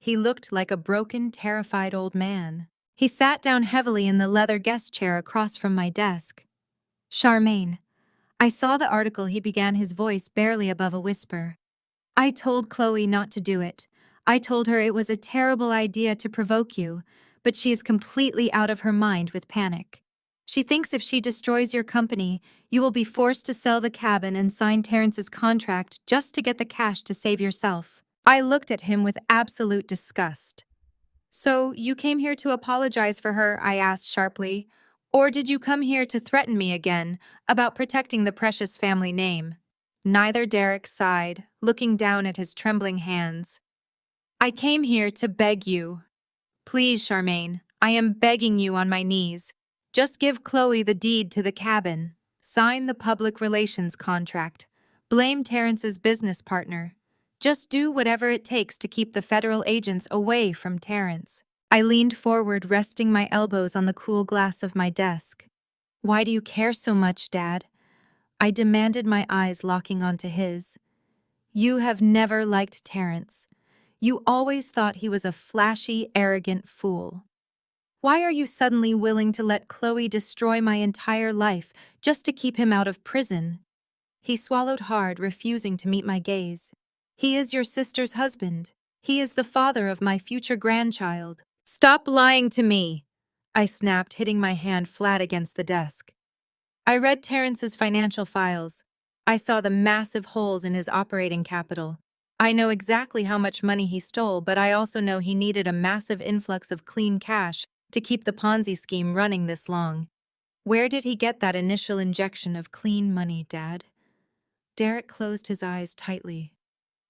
He looked like a broken, terrified old man. He sat down heavily in the leather guest chair across from my desk. "Charmaine, I saw the article," he began, his voice barely above a whisper. "I told Chloe not to do it. I told her it was a terrible idea to provoke you, but she is completely out of her mind with panic. She thinks if she destroys your company, you will be forced to sell the cabin and sign Terrence's contract just to get the cash to save yourself. I looked at him with absolute disgust. So, you came here to apologize for her, I asked sharply. Or did you come here to threaten me again about protecting the precious family name? Neither. Derek sighed, looking down at his trembling hands. I came here to beg you. Please, Charmaine, I am begging you on my knees. Just give Chloe the deed to the cabin. Sign the public relations contract. Blame Terrence's business partner. Just do whatever it takes to keep the federal agents away from Terrence. I leaned forward, resting my elbows on the cool glass of my desk. Why do you care so much, Dad? I demanded, my eyes locking onto his. You have never liked Terrence. You always thought he was a flashy, arrogant fool. Why are you suddenly willing to let Chloe destroy my entire life just to keep him out of prison? He swallowed hard, refusing to meet my gaze. He is your sister's husband. He is the father of my future grandchild. Stop lying to me, I snapped, hitting my hand flat against the desk. I read Terrence's financial files. I saw the massive holes in his operating capital. I know exactly how much money he stole, but I also know he needed a massive influx of clean cash to keep the Ponzi scheme running this long. Where did he get that initial injection of clean money, Dad? Derek closed his eyes tightly.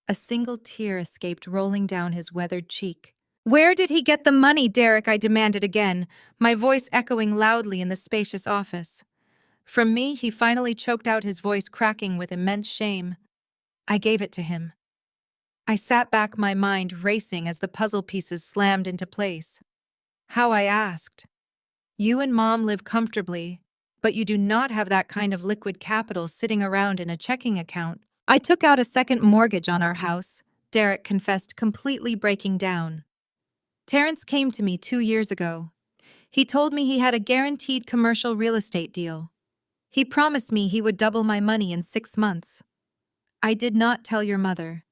A single tear escaped, rolling down his weathered cheek. Where did he get the money, Derek? I demanded again, my voice echoing loudly in the spacious office. From me, he finally choked out, his voice cracking with immense shame. I gave it to him. I sat back, my mind racing as the puzzle pieces slammed into place. How, I asked. You and Mom live comfortably, but you do not have that kind of liquid capital sitting around in a checking account. I took out a second mortgage on our house, Derek confessed, completely breaking down. Terrence came to me 2 years ago. He told me he had a guaranteed commercial real estate deal. He promised me he would double my money in 6 months. I did not tell your mother.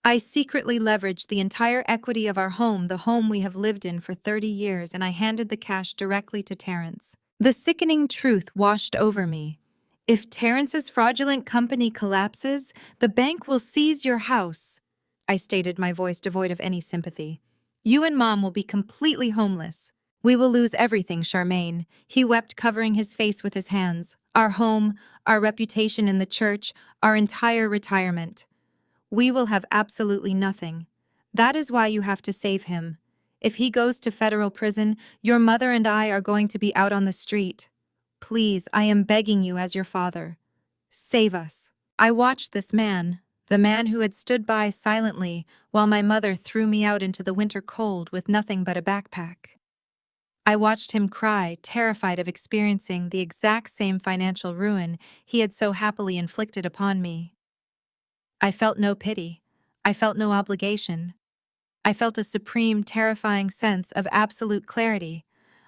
I secretly leveraged the entire equity of our home, the home we have lived in for 30 years, and I handed the cash directly to Terrence. The sickening truth washed over me. If Terrence's fraudulent company collapses, the bank will seize your house, I stated, my voice devoid of any sympathy. You and Mom will be completely homeless. We will lose everything, Charmaine. He wept, covering his face with his hands. Our home, our reputation in the church, our entire retirement. We will have absolutely nothing. That is why you have to save him. If he goes to federal prison, your mother and I are going to be out on the street. Please, I am begging you as your father. Save us. I watched this man, the man who had stood by silently while my mother threw me out into the winter cold with nothing but a backpack. I watched him cry, terrified of experiencing the exact same financial ruin he had so happily inflicted upon me. I felt no pity. I felt no obligation. I felt a supreme, terrifying sense of absolute clarity.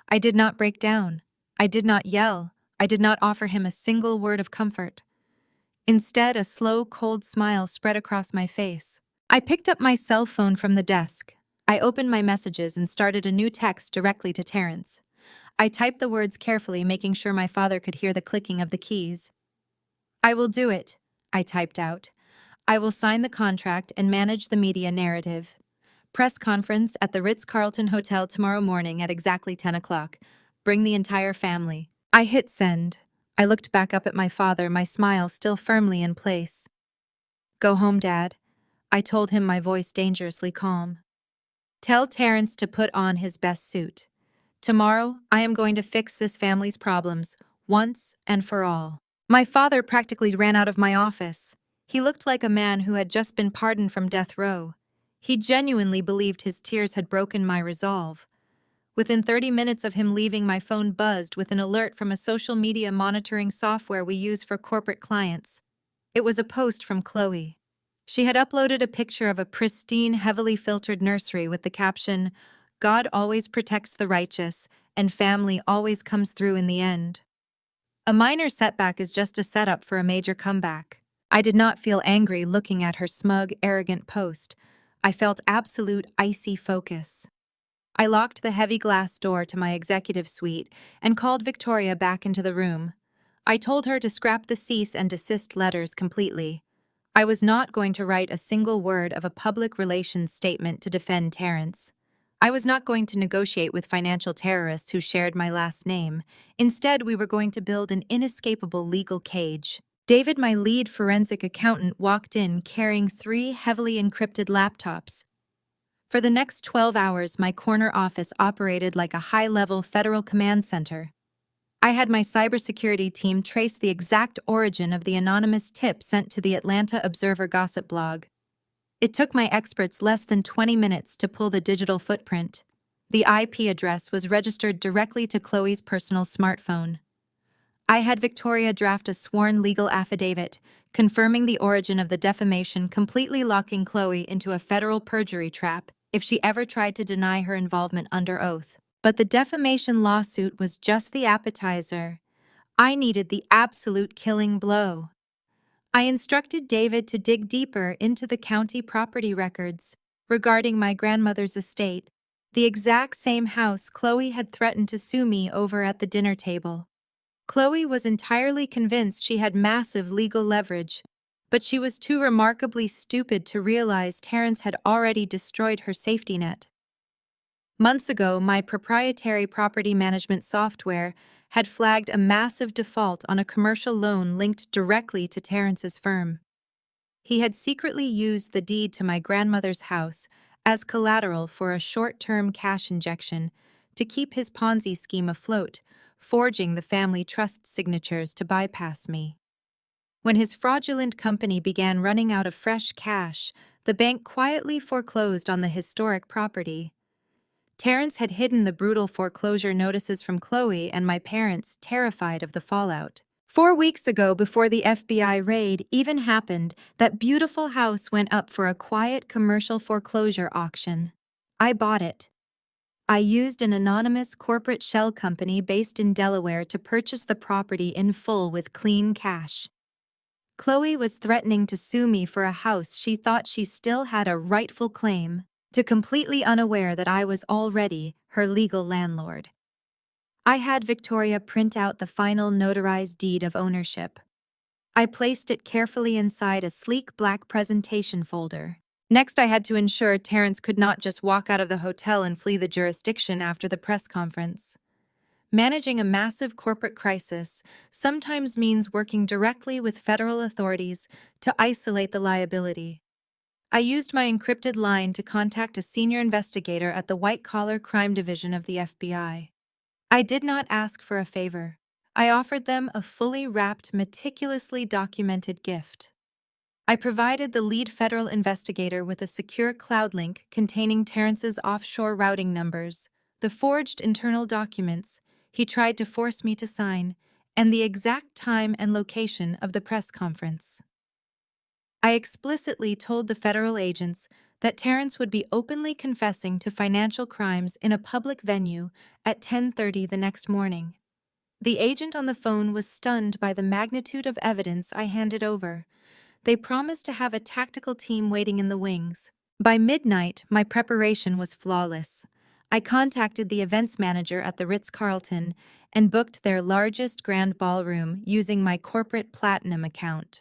I did not break down. I did not yell. I did not offer him a single word of comfort. Instead, a slow, cold smile spread across my face. I picked up my cell phone from the desk. I opened my messages and started a new text directly to Terrence. I typed the words carefully, making sure my father could hear the clicking of the keys. I will do it, I typed out. I will sign the contract and manage the media narrative. Press conference at the Ritz-Carlton Hotel tomorrow morning at exactly 10 o'clock. Bring the entire family. I hit send. I looked back up at my father, my smile still firmly in place. Go home, Dad, I told him, my voice dangerously calm. Tell Terrence to put on his best suit. Tomorrow, I am going to fix this family's problems, once and for all. My father practically ran out of my office. He looked like a man who had just been pardoned from death row. He genuinely believed his tears had broken my resolve. Within 30 minutes of him leaving, my phone buzzed with an alert from a social media monitoring software we use for corporate clients. It was a post from Chloe. She had uploaded a picture of a pristine, heavily filtered nursery with the caption, "God always protects the righteous, and family always comes through in the end." A minor setback is just a setup for a major comeback. I did not feel angry looking at her smug, arrogant post. I felt absolute icy focus. I locked the heavy glass door to my executive suite and called Victoria back into the room. I told her to scrap the cease and desist letters completely. I was not going to write a single word of a public relations statement to defend Terrence. I was not going to negotiate with financial terrorists who shared my last name. Instead, we were going to build an inescapable legal cage. David, my lead forensic accountant, walked in carrying 3 heavily encrypted laptops. For the next 12 hours, my corner office operated like a high-level federal command center. I had my cybersecurity team trace the exact origin of the anonymous tip sent to the Atlanta Observer gossip blog. It took my experts less than 20 minutes to pull the digital footprint. The IP address was registered directly to Chloe's personal smartphone. I had Victoria draft a sworn legal affidavit, confirming the origin of the defamation, completely locking Chloe into a federal perjury trap if she ever tried to deny her involvement under oath. But the defamation lawsuit was just the appetizer. I needed the absolute killing blow. I instructed David to dig deeper into the county property records regarding my grandmother's estate, the exact same house Chloe had threatened to sue me over at the dinner table. Chloe was entirely convinced she had massive legal leverage, but she was too remarkably stupid to realize Terrence had already destroyed her safety net. Months ago, my proprietary property management software had flagged a massive default on a commercial loan linked directly to Terrence's firm. He had secretly used the deed to my grandmother's house as collateral for a short-term cash injection to keep his Ponzi scheme afloat, forging the family trust signatures to bypass me. When his fraudulent company began running out of fresh cash, the bank quietly foreclosed on the historic property. Terrence had hidden the brutal foreclosure notices from Chloe and my parents, terrified of the fallout. 4 weeks ago, before the FBI raid even happened, that beautiful house went up for a quiet commercial foreclosure auction. I bought it. I used an anonymous corporate shell company based in Delaware to purchase the property in full with clean cash. Chloe was threatening to sue me for a house she thought she still had a rightful claim to, completely unaware that I was already her legal landlord. I had Victoria print out the final notarized deed of ownership. I placed it carefully inside a sleek black presentation folder. Next, I had to ensure Terrence could not just walk out of the hotel and flee the jurisdiction after the press conference. Managing a massive corporate crisis sometimes means working directly with federal authorities to isolate the liability. I used my encrypted line to contact a senior investigator at the white-collar crime division of the FBI. I did not ask for a favor. I offered them a fully wrapped, meticulously documented gift. I provided the lead federal investigator with a secure cloud link containing Terrence's offshore routing numbers, the forged internal documents he tried to force me to sign, and the exact time and location of the press conference. I explicitly told the federal agents that Terrence would be openly confessing to financial crimes in a public venue at 10:30 the next morning. The agent on the phone was stunned by the magnitude of evidence I handed over. They promised to have a tactical team waiting in the wings. By midnight, my preparation was flawless. I contacted the events manager at the Ritz-Carlton and booked their largest grand ballroom using my corporate platinum account.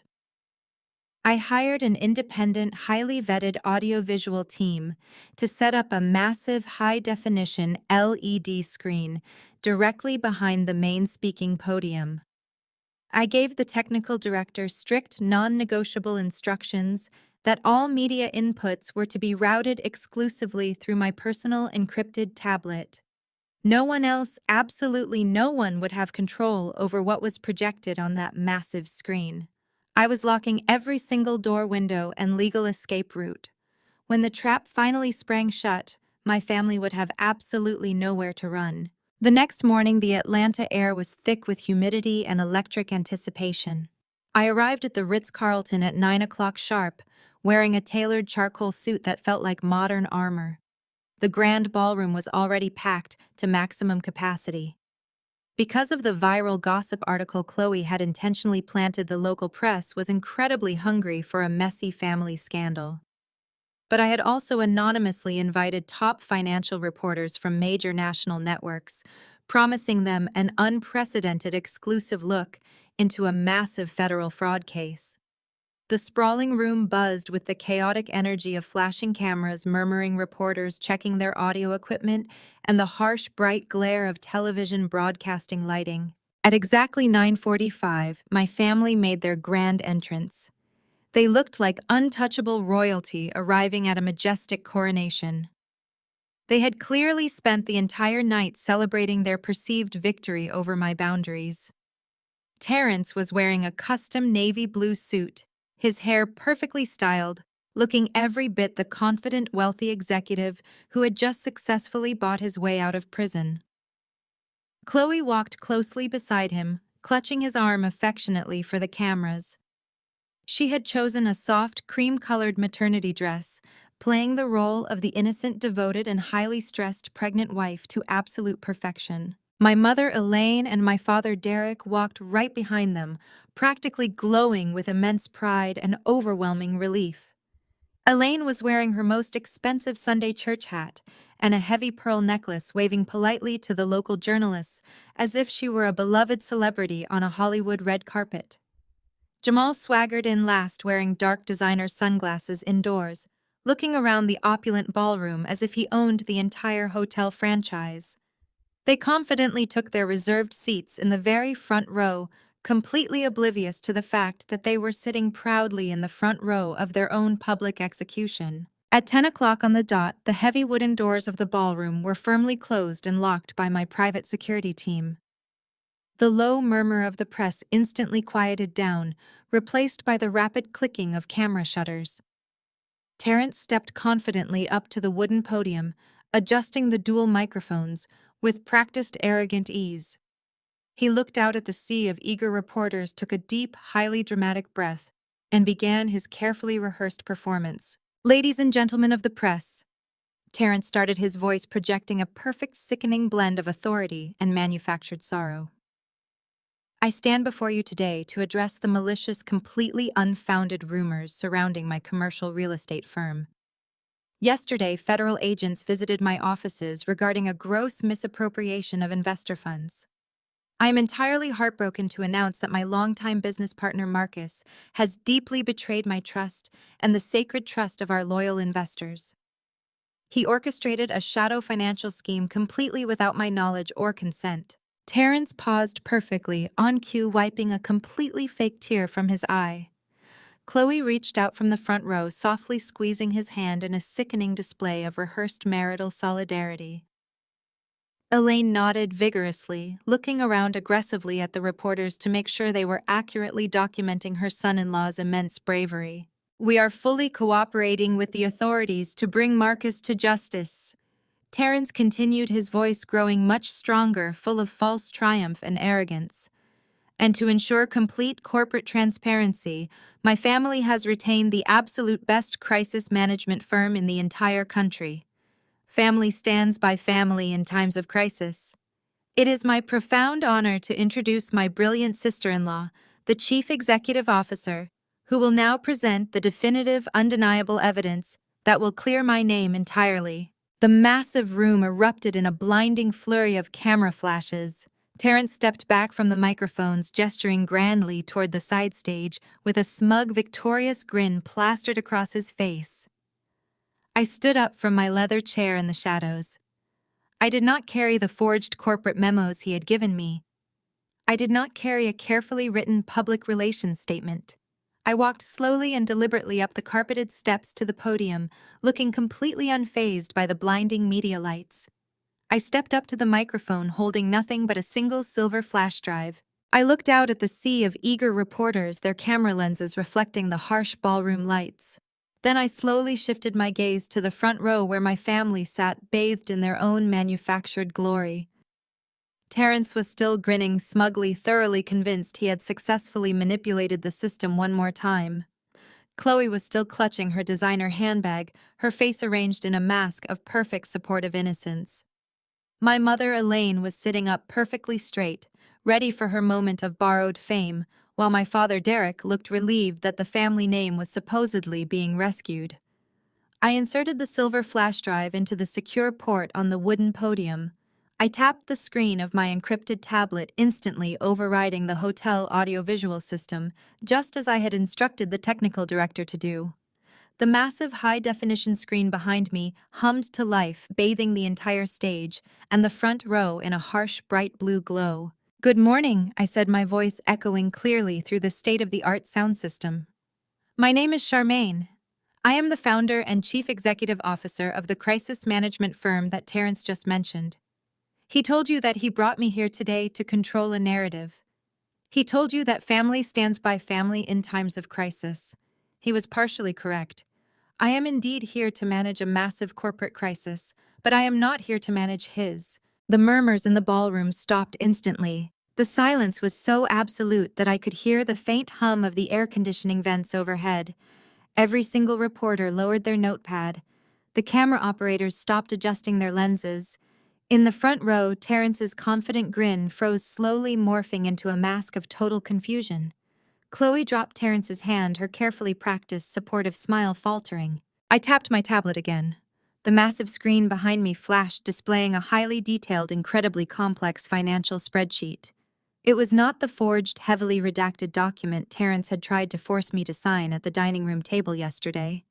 I hired an independent, highly vetted audiovisual team to set up a massive high-definition LED screen directly behind the main speaking podium. I gave the technical director strict, non-negotiable instructions that all media inputs were to be routed exclusively through my personal encrypted tablet. No one else, absolutely no one, would have control over what was projected on that massive screen. I was locking every single door, window, and legal escape route. When the trap finally sprang shut, my family would have absolutely nowhere to run. The next morning, the Atlanta air was thick with humidity and electric anticipation. I arrived at the Ritz-Carlton at 9 o'clock sharp, wearing a tailored charcoal suit that felt like modern armor. The grand ballroom was already packed to maximum capacity. Because of the viral gossip article Chloe had intentionally planted, the local press was incredibly hungry for a messy family scandal. but I had also anonymously invited top financial reporters from major national networks, promising them an unprecedented exclusive look into a massive federal fraud case. The sprawling room buzzed with the chaotic energy of flashing cameras, murmuring reporters checking their audio equipment, and the harsh, bright glare of television broadcasting lighting. At exactly 9:45, my family made their grand entrance. They looked like untouchable royalty arriving at a majestic coronation. They had clearly spent the entire night celebrating their perceived victory over my boundaries. Terrence was wearing a custom navy blue suit, his hair perfectly styled, looking every bit the confident, wealthy executive who had just successfully bought his way out of prison. Chloe walked closely beside him, clutching his arm affectionately for the cameras. She had chosen a soft, cream-colored maternity dress, playing the role of the innocent, devoted, and highly stressed pregnant wife to absolute perfection. My mother, Elaine, and my father, Derek, walked right behind them, practically glowing with immense pride and overwhelming relief. Elaine was wearing her most expensive Sunday church hat and a heavy pearl necklace, waving politely to the local journalists as if she were a beloved celebrity on a Hollywood red carpet. Jamal swaggered in last, wearing dark designer sunglasses indoors, looking around the opulent ballroom as if he owned the entire hotel franchise. They confidently took their reserved seats in the very front row, completely oblivious to the fact that they were sitting proudly in the front row of their own public execution. At 10 o'clock on the dot, the heavy wooden doors of the ballroom were firmly closed and locked by my private security team. The low murmur of the press instantly quieted down, replaced by the rapid clicking of camera shutters. Terrence stepped confidently up to the wooden podium, adjusting the dual microphones with practiced arrogant ease. He looked out at the sea of eager reporters, took a deep, highly dramatic breath, and began his carefully rehearsed performance. "Ladies and gentlemen of the press," Terrence started, his voice projecting a perfect, sickening blend of authority and manufactured sorrow. "I stand before you today to address the malicious, completely unfounded rumors surrounding my commercial real estate firm. Yesterday, federal agents visited my offices regarding a gross misappropriation of investor funds. I am entirely heartbroken to announce that my longtime business partner Marcus has deeply betrayed my trust and the sacred trust of our loyal investors. He orchestrated a shadow financial scheme completely without my knowledge or consent." Terrence paused perfectly, on cue, wiping a completely fake tear from his eye. Chloe reached out from the front row, softly squeezing his hand in a sickening display of rehearsed marital solidarity. Elaine nodded vigorously, looking around aggressively at the reporters to make sure they were accurately documenting her son-in-law's immense bravery. "We are fully cooperating with the authorities to bring Marcus to justice." Terrence continued, his voice growing much stronger, full of false triumph and arrogance. "And to ensure complete corporate transparency, my family has retained the absolute best crisis management firm in the entire country. Family stands by family in times of crisis. It is my profound honor to introduce my brilliant sister-in-law, the Chief Executive Officer, who will now present the definitive, undeniable evidence that will clear my name entirely." The massive room erupted in a blinding flurry of camera flashes. Terrence stepped back from the microphones, gesturing grandly toward the side stage, with a smug, victorious grin plastered across his face. I stood up from my leather chair in the shadows. I did not carry the forged corporate memos he had given me. I did not carry a carefully written public relations statement. I walked slowly and deliberately up the carpeted steps to the podium, looking completely unfazed by the blinding media lights. I stepped up to the microphone, holding nothing but a single silver flash drive. I looked out at the sea of eager reporters, their camera lenses reflecting the harsh ballroom lights. Then I slowly shifted my gaze to the front row where my family sat, bathed in their own manufactured glory. Terrence was still grinning smugly, thoroughly convinced he had successfully manipulated the system one more time. Chloe was still clutching her designer handbag, her face arranged in a mask of perfect supportive innocence. My mother, Elaine, was sitting up perfectly straight, ready for her moment of borrowed fame, while my father, Derek, looked relieved that the family name was supposedly being rescued. I inserted the silver flash drive into the secure port on the wooden podium. I tapped the screen of my encrypted tablet, instantly overriding the hotel audiovisual system, just as I had instructed the technical director to do. The massive high-definition screen behind me hummed to life, bathing the entire stage, and the front row in a harsh, bright blue glow. "Good morning," I said, my voice echoing clearly through the state-of-the-art sound system. "My name is Charmaine. I am the founder and chief executive officer of the crisis management firm that Terrence just mentioned. He told you that he brought me here today to control a narrative. He told you that family stands by family in times of crisis. He was partially correct. I am indeed here to manage a massive corporate crisis, but I am not here to manage his." The murmurs in the ballroom stopped instantly. The silence was so absolute that I could hear the faint hum of the air conditioning vents overhead. Every single reporter lowered their notepad. The camera operators stopped adjusting their lenses. In the front row, Terrence's confident grin froze, slowly morphing into a mask of total confusion. Chloe dropped Terrence's hand, her carefully practiced, supportive smile faltering. I tapped my tablet again. The massive screen behind me flashed, displaying a highly detailed, incredibly complex financial spreadsheet. It was not the forged, heavily redacted document Terrence had tried to force me to sign at the dining room table yesterday.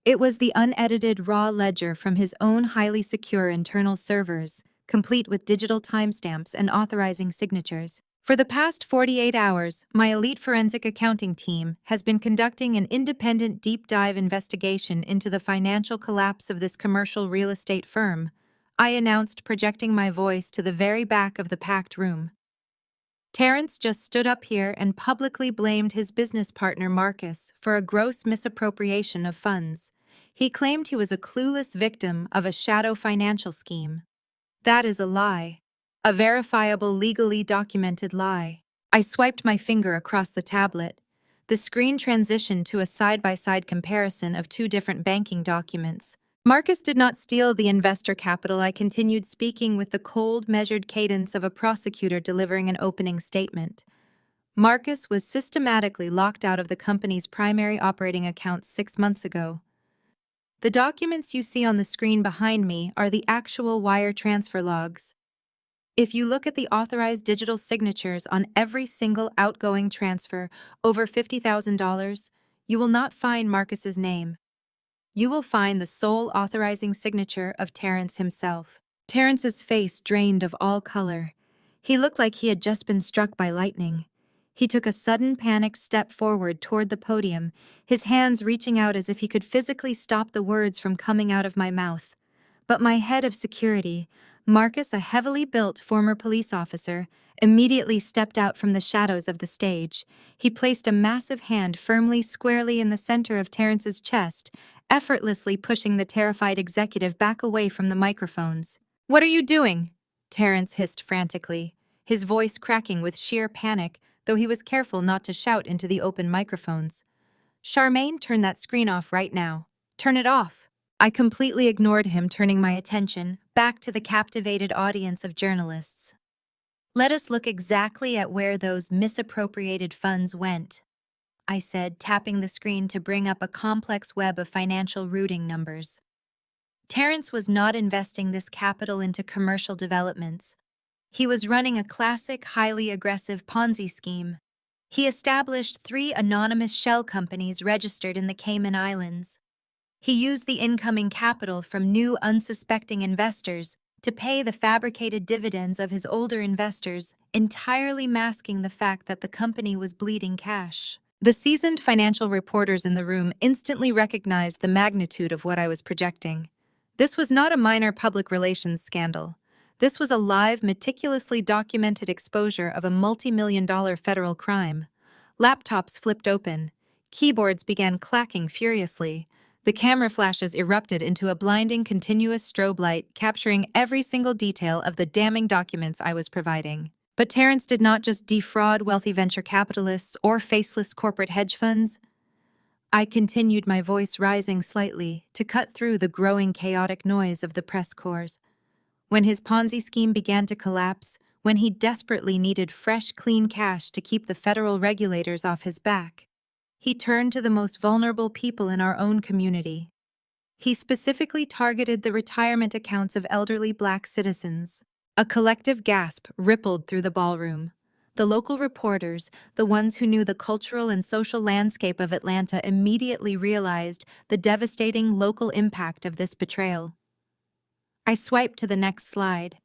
It was the unedited raw ledger from his own highly secure internal servers, complete with digital timestamps and authorizing signatures. For the past 48 hours, my elite forensic accounting team has been conducting an independent deep dive investigation into the financial collapse of this commercial real estate firm, I announced, projecting my voice to the very back of the packed room. Terrence just stood up here and publicly blamed his business partner Marcus for a gross misappropriation of funds. He claimed he was a clueless victim of a shadow financial scheme. That is a lie. A verifiable, legally documented lie. I swiped my finger across the tablet. The screen transitioned to a side-by-side comparison of two different banking documents. Marcus did not steal the investor capital. I continued, speaking with the cold, measured cadence of a prosecutor delivering an opening statement. Marcus was systematically locked out of the company's primary operating accounts 6 months ago. The documents you see on the screen behind me are the actual wire transfer logs. If you look at the authorized digital signatures on every single outgoing transfer over $50,000, you will not find Marcus's name. You will find the sole authorizing signature of Terrence himself. Terrence's face drained of all color. He looked like he had just been struck by lightning. He took a sudden, panicked step forward toward the podium, his hands reaching out as if he could physically stop the words from coming out of my mouth. But my head of security, Marcus, a heavily built former police officer, immediately stepped out from the shadows of the stage. He placed a massive hand firmly, squarely in the center of Terrence's chest, effortlessly pushing the terrified executive back away from the microphones. "What are you doing?" Terrence hissed frantically, his voice cracking with sheer panic, though he was careful not to shout into the open microphones. "Charmaine, turn that screen off right now. Turn it off." I completely ignored him, turning my attention back to the captivated audience of journalists. "Let us look exactly at where those misappropriated funds went," I said, tapping the screen to bring up a complex web of financial routing numbers. Terrence was not investing this capital into commercial developments. He was running a classic, highly aggressive Ponzi scheme. He established 3 anonymous shell companies registered in the Cayman Islands. He used the incoming capital from new, unsuspecting investors to pay the fabricated dividends of his older investors, entirely masking the fact that the company was bleeding cash. The seasoned financial reporters in the room instantly recognized the magnitude of what I was projecting. This was not a minor public relations scandal. This was a live, meticulously documented exposure of a multi-million-dollar federal crime. Laptops flipped open. Keyboards began clacking furiously. The camera flashes erupted into a blinding, continuous strobe light, capturing every single detail of the damning documents I was providing. But Terrence did not just defraud wealthy venture capitalists or faceless corporate hedge funds. I continued, my voice rising slightly to cut through the growing chaotic noise of the press corps. When his Ponzi scheme began to collapse, when he desperately needed fresh, clean cash to keep the federal regulators off his back, he turned to the most vulnerable people in our own community. He specifically targeted the retirement accounts of elderly Black citizens. A collective gasp rippled through the ballroom. The local reporters, the ones who knew the cultural and social landscape of Atlanta, immediately realized the devastating local impact of this betrayal. I swiped to the next slide.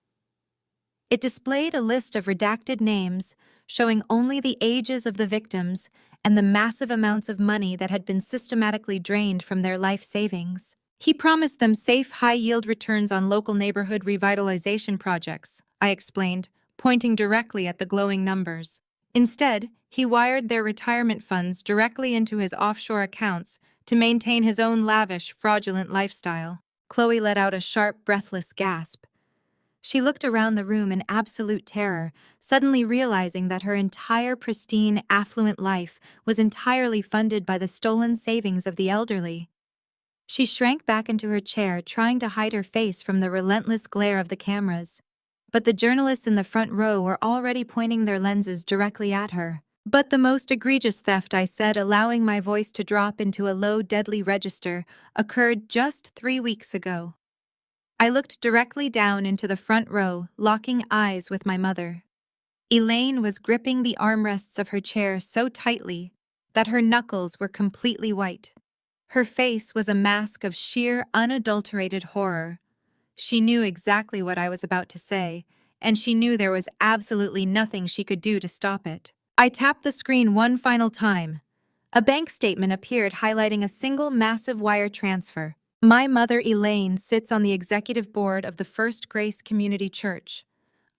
It displayed a list of redacted names, showing only the ages of the victims and the massive amounts of money that had been systematically drained from their life savings. He promised them safe, high-yield returns on local neighborhood revitalization projects, I explained, pointing directly at the glowing numbers. Instead, he wired their retirement funds directly into his offshore accounts to maintain his own lavish, fraudulent lifestyle. Chloe let out a sharp, breathless gasp. She looked around the room in absolute terror, suddenly realizing that her entire pristine, affluent life was entirely funded by the stolen savings of the elderly. She shrank back into her chair, trying to hide her face from the relentless glare of the cameras. But the journalists in the front row were already pointing their lenses directly at her. "But the most egregious theft," I said, allowing my voice to drop into a low, deadly register, "occurred just 3 weeks ago." I looked directly down into the front row, locking eyes with my mother. Elaine was gripping the armrests of her chair so tightly that her knuckles were completely white. Her face was a mask of sheer, unadulterated horror. She knew exactly what I was about to say, and she knew there was absolutely nothing she could do to stop it. I tapped the screen one final time. A bank statement appeared highlighting a single massive wire transfer. My mother, Elaine, sits on the executive board of the First Grace Community Church.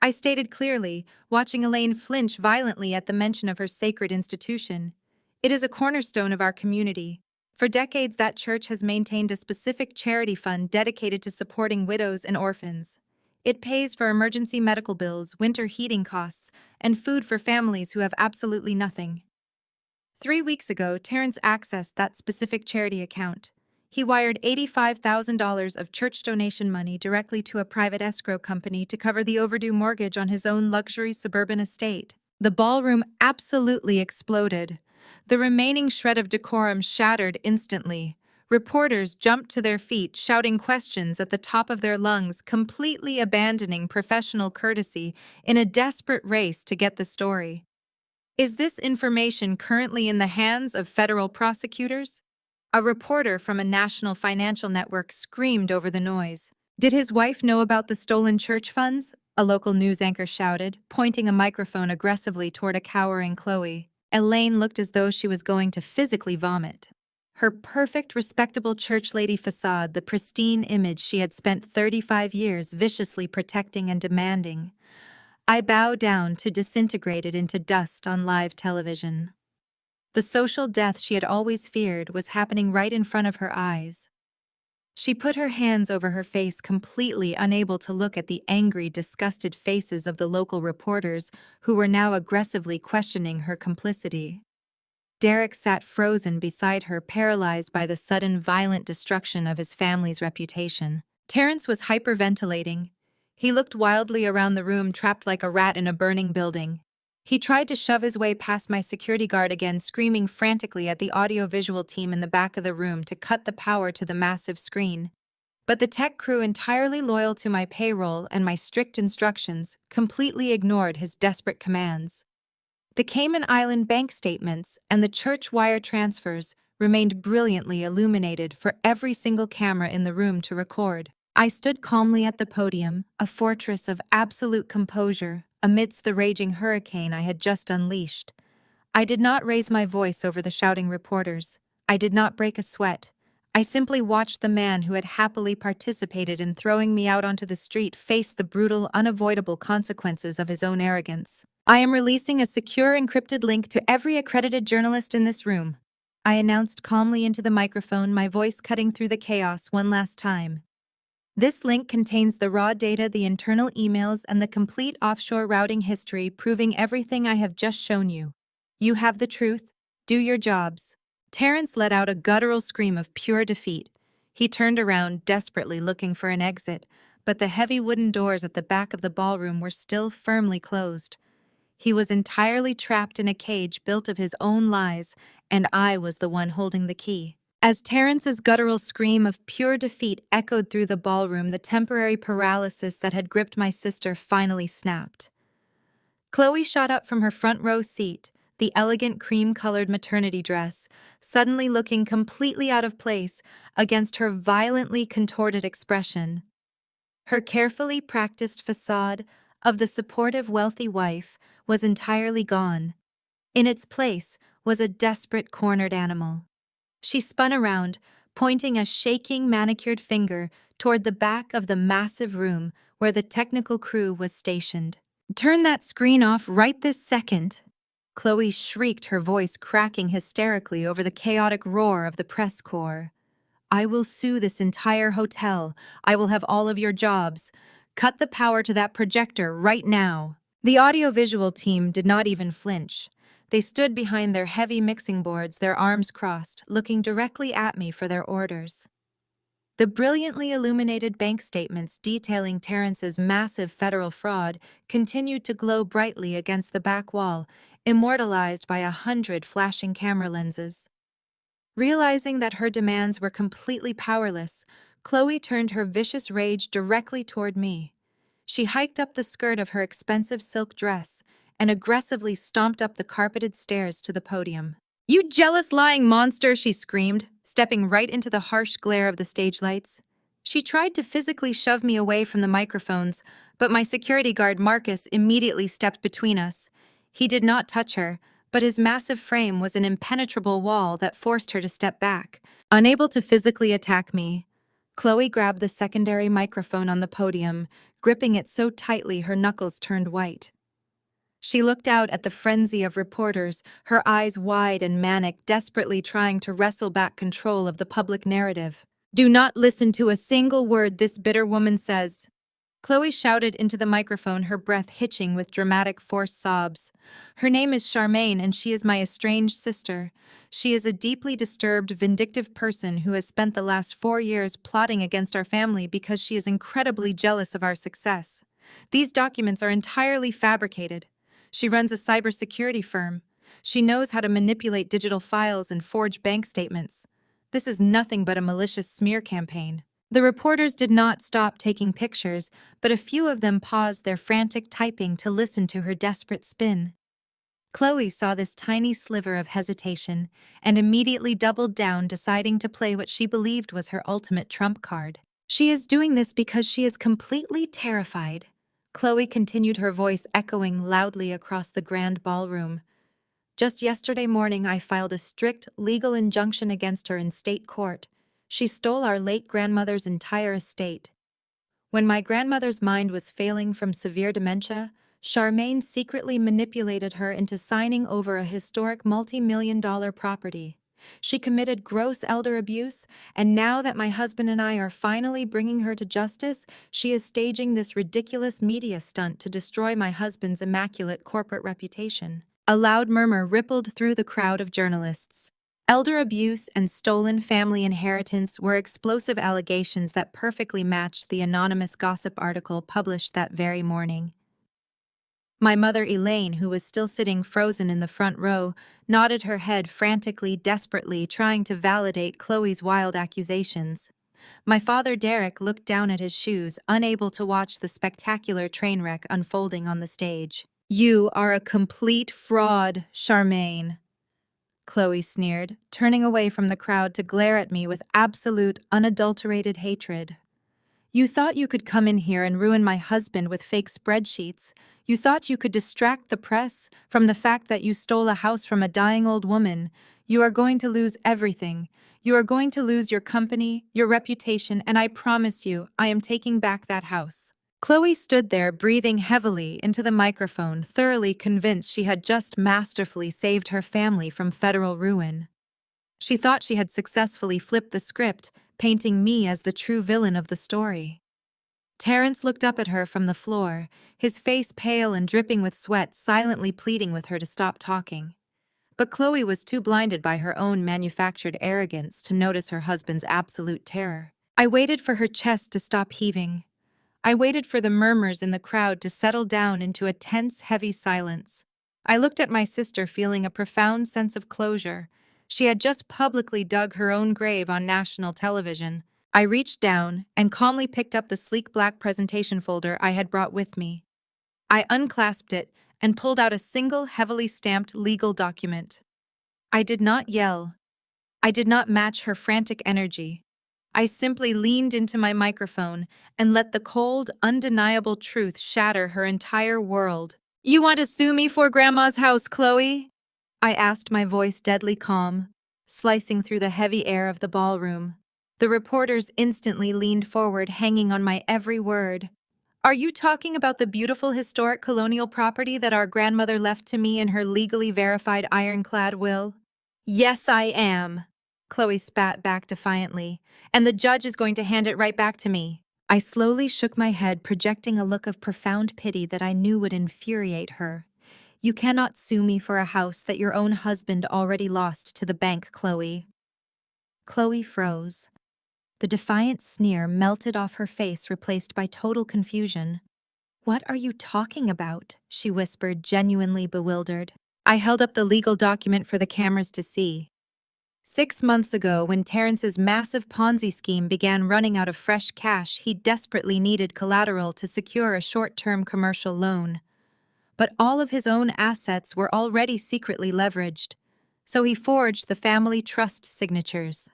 I stated clearly, watching Elaine flinch violently at the mention of her sacred institution. It is a cornerstone of our community. For decades, that church has maintained a specific charity fund dedicated to supporting widows and orphans. It pays for emergency medical bills, winter heating costs, and food for families who have absolutely nothing. 3 weeks ago, Terrence accessed that specific charity account. He wired $85,000 of church donation money directly to a private escrow company to cover the overdue mortgage on his own luxury suburban estate. The ballroom absolutely exploded. The remaining shred of decorum shattered instantly. Reporters jumped to their feet, shouting questions at the top of their lungs, completely abandoning professional courtesy in a desperate race to get the story. Is this information currently in the hands of federal prosecutors? A reporter from a national financial network screamed over the noise. Did his wife know about the stolen church funds? A local news anchor shouted, pointing a microphone aggressively toward a cowering Chloe. Elaine looked as though she was going to physically vomit. Her perfect, respectable church lady facade, the pristine image she had spent 35 years viciously protecting and demanding. I bowed down to disintegrate it into dust on live television. The social death she had always feared was happening right in front of her eyes. She put her hands over her face, completely unable to look at the angry, disgusted faces of the local reporters who were now aggressively questioning her complicity. Derek sat frozen beside her, paralyzed by the sudden, violent destruction of his family's reputation. Terrence was hyperventilating. He looked wildly around the room, trapped like a rat in a burning building. He tried to shove his way past my security guard again, screaming frantically at the audiovisual team in the back of the room to cut the power to the massive screen. But the tech crew, entirely loyal to my payroll and my strict instructions, completely ignored his desperate commands. The Cayman Island bank statements and the church wire transfers remained brilliantly illuminated for every single camera in the room to record. I stood calmly at the podium, a fortress of absolute composure, amidst the raging hurricane I had just unleashed. I did not raise my voice over the shouting reporters. I did not break a sweat. I simply watched the man who had happily participated in throwing me out onto the street face the brutal, unavoidable consequences of his own arrogance. "I am releasing a secure encrypted link to every accredited journalist in this room," I announced calmly into the microphone, my voice cutting through the chaos one last time. "This link contains the raw data, the internal emails, and the complete offshore routing history, proving everything I have just shown you. You have the truth. Do your jobs." Terrence let out a guttural scream of pure defeat. He turned around, desperately looking for an exit, but the heavy wooden doors at the back of the ballroom were still firmly closed. He was entirely trapped in a cage built of his own lies, and I was the one holding the key. As Terrence's guttural scream of pure defeat echoed through the ballroom, the temporary paralysis that had gripped my sister finally snapped. Chloe shot up from her front row seat, the elegant cream-colored maternity dress, suddenly looking completely out of place against her violently contorted expression. Her carefully practiced facade of the supportive, wealthy wife was entirely gone. In its place was a desperate, cornered animal. She spun around, pointing a shaking, manicured finger toward the back of the massive room where the technical crew was stationed. "Turn that screen off right this second!" Chloe shrieked, her voice cracking hysterically over the chaotic roar of the press corps. "I will sue this entire hotel. I will have all of your jobs. Cut the power to that projector right now." The audiovisual team did not even flinch. They stood behind their heavy mixing boards, their arms crossed, looking directly at me for their orders. The brilliantly illuminated bank statements detailing Terrence's massive federal fraud continued to glow brightly against the back wall, immortalized by 100 flashing camera lenses. Realizing that her demands were completely powerless, Chloe turned her vicious rage directly toward me. She hiked up the skirt of her expensive silk dress and aggressively stomped up the carpeted stairs to the podium. "You jealous, lying monster!" she screamed, stepping right into the harsh glare of the stage lights. She tried to physically shove me away from the microphones, but my security guard Marcus immediately stepped between us. He did not touch her, but his massive frame was an impenetrable wall that forced her to step back. Unable to physically attack me, Chloe grabbed the secondary microphone on the podium, gripping it so tightly her knuckles turned white. She looked out at the frenzy of reporters, her eyes wide and manic, desperately trying to wrestle back control of the public narrative. "Do not listen to a single word this bitter woman says," Chloe shouted into the microphone, her breath hitching with dramatic forced sobs. "Her name is Charmaine, and she is my estranged sister. She is a deeply disturbed, vindictive person who has spent the last 4 years plotting against our family because she is incredibly jealous of our success. These documents are entirely fabricated. She runs a cybersecurity firm. She knows how to manipulate digital files and forge bank statements. This is nothing but a malicious smear campaign." The reporters did not stop taking pictures, but a few of them paused their frantic typing to listen to her desperate spin. Chloe saw this tiny sliver of hesitation and immediately doubled down, deciding to play what she believed was her ultimate trump card. "She is doing this because she is completely terrified," Chloe continued, her voice echoing loudly across the grand ballroom. "Just yesterday morning, I filed a strict legal injunction against her in state court. She stole our late grandmother's entire estate. When my grandmother's mind was failing from severe dementia, Charmaine secretly manipulated her into signing over a historic multi-million-dollar property. She committed gross elder abuse, and now that my husband and I are finally bringing her to justice, she is staging this ridiculous media stunt to destroy my husband's immaculate corporate reputation." A loud murmur rippled through the crowd of journalists. Elder abuse and stolen family inheritance were explosive allegations that perfectly matched the anonymous gossip article published that very morning. My mother, Elaine, who was still sitting frozen in the front row, nodded her head frantically, desperately, trying to validate Chloe's wild accusations. My father, Derek, looked down at his shoes, unable to watch the spectacular train wreck unfolding on the stage. "You are a complete fraud, Charmaine," Chloe sneered, turning away from the crowd to glare at me with absolute, unadulterated hatred. "You thought you could come in here and ruin my husband with fake spreadsheets. You thought you could distract the press from the fact that you stole a house from a dying old woman. You are going to lose everything. You are going to lose your company, your reputation, and I promise you, I am taking back that house." Chloe stood there, breathing heavily into the microphone, thoroughly convinced she had just masterfully saved her family from federal ruin. She thought she had successfully flipped the script, painting me as the true villain of the story. Terrence looked up at her from the floor, his face pale and dripping with sweat, silently pleading with her to stop talking. But Chloe was too blinded by her own manufactured arrogance to notice her husband's absolute terror. I waited for her chest to stop heaving. I waited for the murmurs in the crowd to settle down into a tense, heavy silence. I looked at my sister, feeling a profound sense of closure. She had just publicly dug her own grave on national television. I reached down and calmly picked up the sleek black presentation folder I had brought with me. I unclasped it and pulled out a single heavily stamped legal document. I did not yell. I did not match her frantic energy. I simply leaned into my microphone and let the cold, undeniable truth shatter her entire world. "You want to sue me for Grandma's house, Chloe?" I asked, my voice deadly calm, slicing through the heavy air of the ballroom. The reporters instantly leaned forward, hanging on my every word. "Are you talking about the beautiful historic colonial property that our grandmother left to me in her legally verified ironclad will?" "Yes, I am," Chloe spat back defiantly, "and the judge is going to hand it right back to me." I slowly shook my head, projecting a look of profound pity that I knew would infuriate her. "You cannot sue me for a house that your own husband already lost to the bank, Chloe." Chloe froze. The defiant sneer melted off her face, replaced by total confusion. "What are you talking about?" she whispered, genuinely bewildered. I held up the legal document for the cameras to see. 6 months ago, when Terrence's massive Ponzi scheme began running out of fresh cash, he desperately needed collateral to secure a short-term commercial loan. But all of his own assets were already secretly leveraged, so he forged the family trust signatures.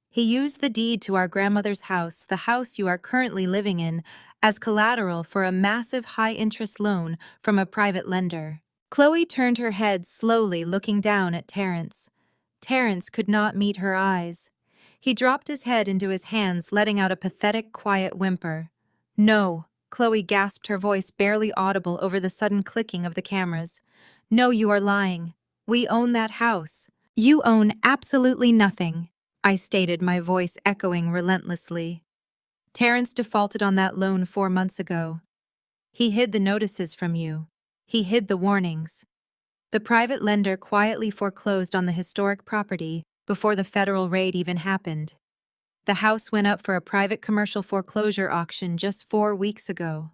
He used the deed to our grandmother's house, the house you are currently living in, as collateral for a massive high-interest loan from a private lender. Chloe turned her head slowly, looking down at Terrence. Terrence could not meet her eyes. He dropped his head into his hands, letting out a pathetic, quiet whimper. "No," Chloe gasped, her voice barely audible over the sudden clicking of the cameras. "No, you are lying. We own that house." "You own absolutely nothing," I stated, my voice echoing relentlessly. "Terrence defaulted on that loan 4 months ago. He hid the notices from you. He hid the warnings. The private lender quietly foreclosed on the historic property before the federal raid even happened. The house went up for a private commercial foreclosure auction just 4 weeks ago."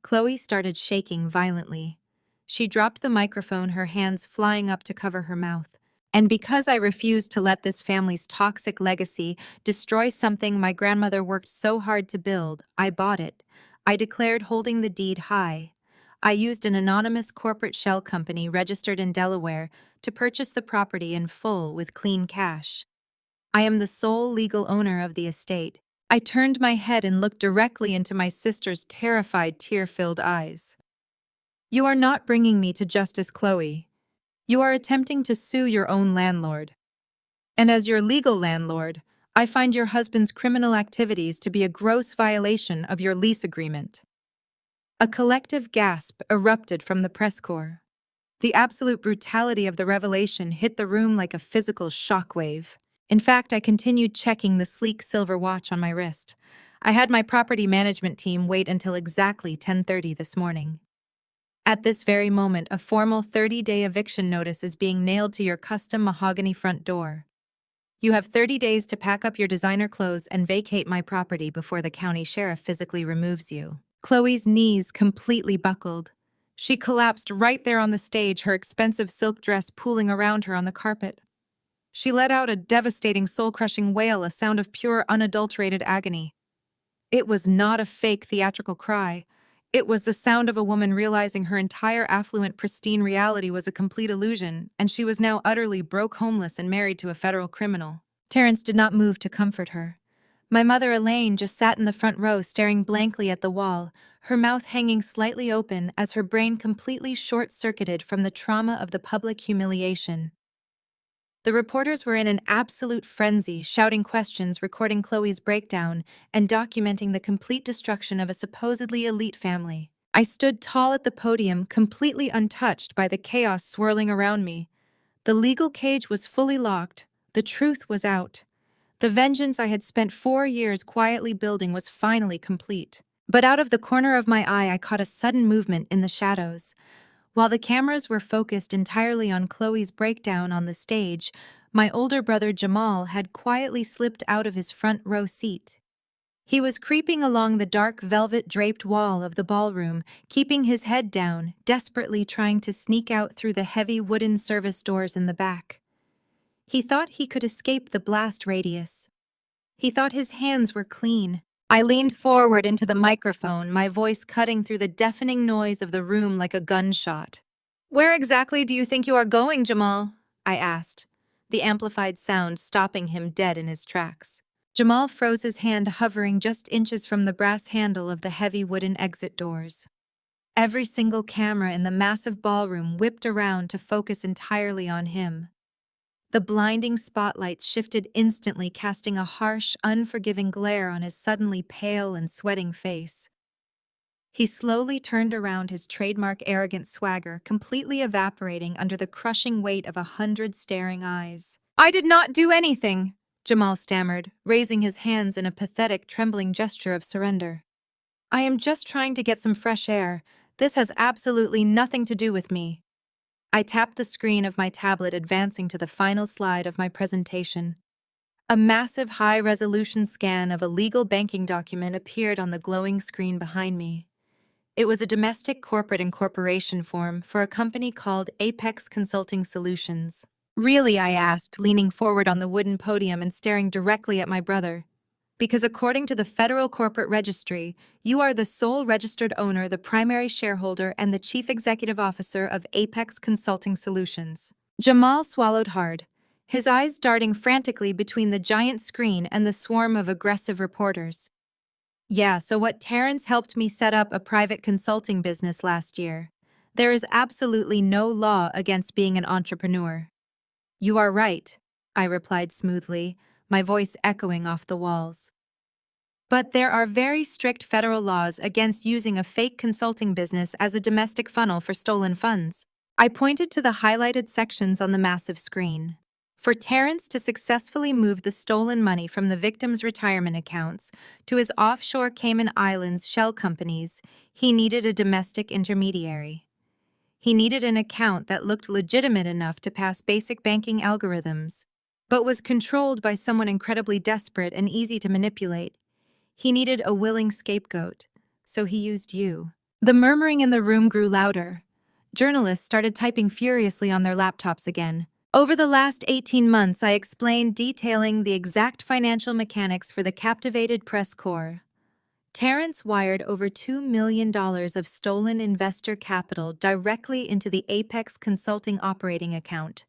Chloe started shaking violently. She dropped the microphone, her hands flying up to cover her mouth. "And because I refused to let this family's toxic legacy destroy something my grandmother worked so hard to build, I bought it. I declared, holding the deed high. I used an anonymous corporate shell company registered in Delaware to purchase the property in full with clean cash. I am the sole legal owner of the estate." I turned my head and looked directly into my sister's terrified, tear-filled eyes. "You are not bringing me to justice, Chloe. You are attempting to sue your own landlord. And as your legal landlord, I find your husband's criminal activities to be a gross violation of your lease agreement." A collective gasp erupted from the press corps. The absolute brutality of the revelation hit the room like a physical shockwave. In fact, I continued checking the sleek silver watch on my wrist. I had my property management team wait until exactly 10:30 this morning. "At this very moment, a formal 30-day eviction notice is being nailed to your custom mahogany front door. You have 30 days to pack up your designer clothes and vacate my property before the county sheriff physically removes you." Chloe's knees completely buckled. She collapsed right there on the stage, her expensive silk dress pooling around her on the carpet. She let out a devastating, soul-crushing wail, a sound of pure, unadulterated agony. It was not a fake theatrical cry. It was the sound of a woman realizing her entire affluent, pristine reality was a complete illusion, and she was now utterly broke, homeless, and married to a federal criminal. Terrence did not move to comfort her. My mother, Elaine, just sat in the front row, staring blankly at the wall, her mouth hanging slightly open as her brain completely short-circuited from the trauma of the public humiliation. The reporters were in an absolute frenzy, shouting questions, recording Chloe's breakdown, and documenting the complete destruction of a supposedly elite family. I stood tall at the podium, completely untouched by the chaos swirling around me. The legal cage was fully locked. The truth was out. The vengeance I had spent 4 years quietly building was finally complete. But out of the corner of my eye, I caught a sudden movement in the shadows. While the cameras were focused entirely on Chloe's breakdown on the stage, my older brother Jamal had quietly slipped out of his front row seat. He was creeping along the dark velvet-draped wall of the ballroom, keeping his head down, desperately trying to sneak out through the heavy wooden service doors in the back. He thought he could escape the blast radius. He thought his hands were clean. I leaned forward into the microphone, my voice cutting through the deafening noise of the room like a gunshot. "Where exactly do you think you are going, Jamal?" I asked, the amplified sound stopping him dead in his tracks. Jamal froze, his hand hovering just inches from the brass handle of the heavy wooden exit doors. Every single camera in the massive ballroom whipped around to focus entirely on him. The blinding spotlights shifted instantly, casting a harsh, unforgiving glare on his suddenly pale and sweating face. He slowly turned around, his trademark arrogant swagger completely evaporating under the crushing weight of 100 staring eyes. "I did not do anything," Jamal stammered, raising his hands in a pathetic, trembling gesture of surrender. "I am just trying to get some fresh air. This has absolutely nothing to do with me." I tapped the screen of my tablet, advancing to the final slide of my presentation. A massive high-resolution scan of a legal banking document appeared on the glowing screen behind me. It was a domestic corporate incorporation form for a company called Apex Consulting Solutions. "Really?" I asked, leaning forward on the wooden podium and staring directly at my brother. "Because according to the Federal Corporate Registry, you are the sole registered owner, the primary shareholder, and the chief executive officer of Apex Consulting Solutions." Jamal swallowed hard, his eyes darting frantically between the giant screen and the swarm of aggressive reporters. "Yeah, so what? Terrence helped me set up a private consulting business last year. There is absolutely no law against being an entrepreneur." "You are right," I replied smoothly, my voice echoing off the walls. "But there are very strict federal laws against using a fake consulting business as a domestic funnel for stolen funds." I pointed to the highlighted sections on the massive screen. For Terrence to successfully move the stolen money from the victim's retirement accounts to his offshore Cayman Islands shell companies, he needed a domestic intermediary. He needed an account that looked legitimate enough to pass basic banking algorithms, but was controlled by someone incredibly desperate and easy to manipulate. He needed a willing scapegoat, so he used you. The murmuring in the room grew louder. Journalists started typing furiously on their laptops again. Over the last 18 months, I explained, detailing the exact financial mechanics for the captivated press corps. Terrence wired over $2 million of stolen investor capital directly into the Apex Consulting operating account.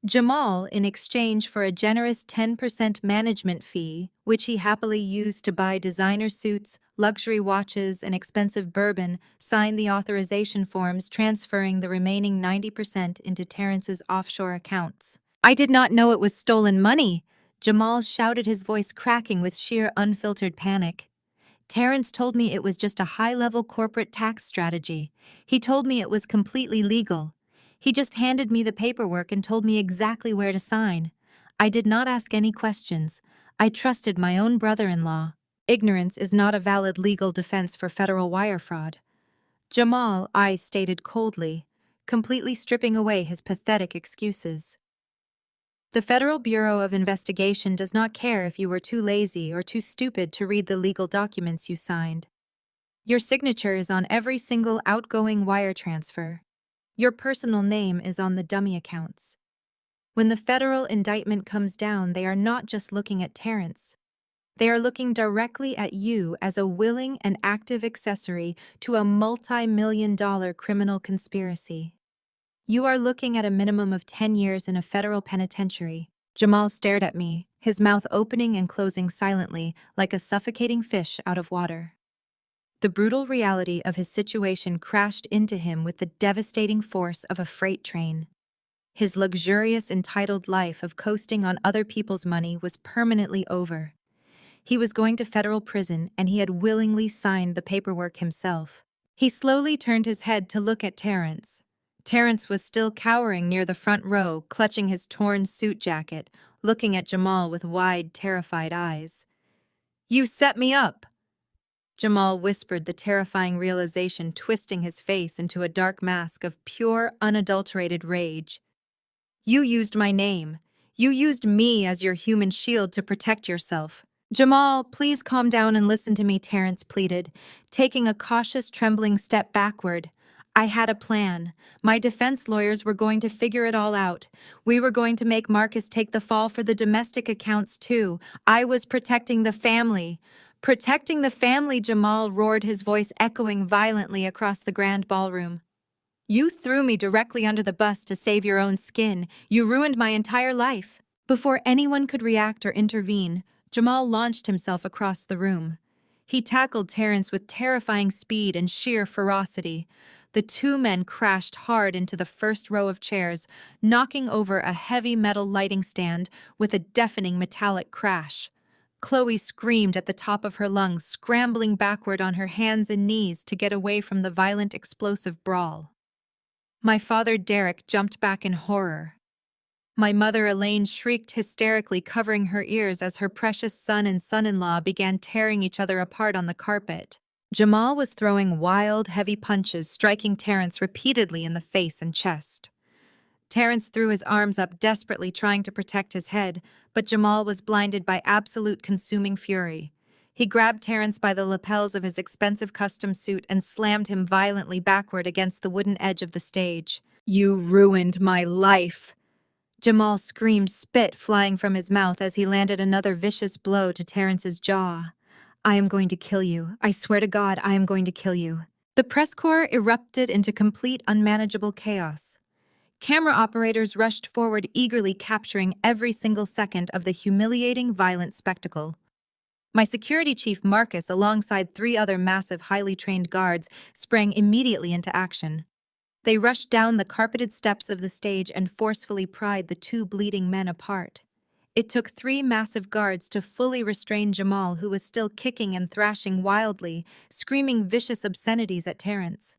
Jamal, in exchange for a generous 10% management fee, which he happily used to buy designer suits, luxury watches, and expensive bourbon, signed the authorization forms transferring the remaining 90% into Terrence's offshore accounts. "I did not know it was stolen money," Jamal shouted, his voice cracking with sheer unfiltered panic. "Terrence told me it was just a high-level corporate tax strategy. He told me it was completely legal. He just handed me the paperwork and told me exactly where to sign. I did not ask any questions. I trusted my own brother-in-law." Ignorance is not a valid legal defense for federal wire fraud. Jamal, I stated coldly, completely stripping away his pathetic excuses. "The Federal Bureau of Investigation does not care if you were too lazy or too stupid to read the legal documents you signed. Your signature is on every single outgoing wire transfer. Your personal name is on the dummy accounts. When the federal indictment comes down, they are not just looking at Terrence. They are looking directly at you as a willing and active accessory to a multi-million-dollar criminal conspiracy. You are looking at a minimum of 10 years in a federal penitentiary." Jamal stared at me, his mouth opening and closing silently like a suffocating fish out of water. The brutal reality of his situation crashed into him with the devastating force of a freight train. His luxurious, entitled life of coasting on other people's money was permanently over. He was going to federal prison, and he had willingly signed the paperwork himself. He slowly turned his head to look at Terrence. Terrence was still cowering near the front row, clutching his torn suit jacket, looking at Jamal with wide, terrified eyes. "You set me up!" Jamal whispered, the terrifying realization twisting his face into a dark mask of pure, unadulterated rage. "You used my name. You used me as your human shield to protect yourself." "Jamal, please calm down and listen to me," Terrence pleaded, taking a cautious, trembling step backward. I had a plan. My defense lawyers were going to figure it all out. We were going to make Marcus take the fall for the domestic accounts too. I was protecting the family. Protecting the family, Jamal roared, his voice echoing violently across the grand ballroom. You threw me directly under the bus to save your own skin. You ruined my entire life. Before anyone could react or intervene, Jamal launched himself across the room. He tackled Terrence with terrifying speed and sheer ferocity. The two men crashed hard into the first row of chairs, knocking over a heavy metal lighting stand with a deafening metallic crash. Chloe screamed at the top of her lungs, scrambling backward on her hands and knees to get away from the violent, explosive brawl. My father, Derek, jumped back in horror. My mother, Elaine, shrieked hysterically, covering her ears as her precious son and son-in-law began tearing each other apart on the carpet. Jamal was throwing wild, heavy punches, striking Terrence repeatedly in the face and chest. Terrence threw his arms up desperately, trying to protect his head, but Jamal was blinded by absolute consuming fury. He grabbed Terrence by the lapels of his expensive custom suit and slammed him violently backward against the wooden edge of the stage. You ruined my life! Jamal screamed, spit flying from his mouth as he landed another vicious blow to Terrence's jaw. I am going to kill you. I swear to God, I am going to kill you. The press corps erupted into complete unmanageable chaos. Camera operators rushed forward, eagerly capturing every single second of the humiliating, violent spectacle. My security chief, Marcus, alongside 3 other massive, highly trained guards, sprang immediately into action. They rushed down the carpeted steps of the stage and forcefully pried the 2 bleeding men apart. It took 3 massive guards to fully restrain Jamal, who was still kicking and thrashing wildly, screaming vicious obscenities at Terrence.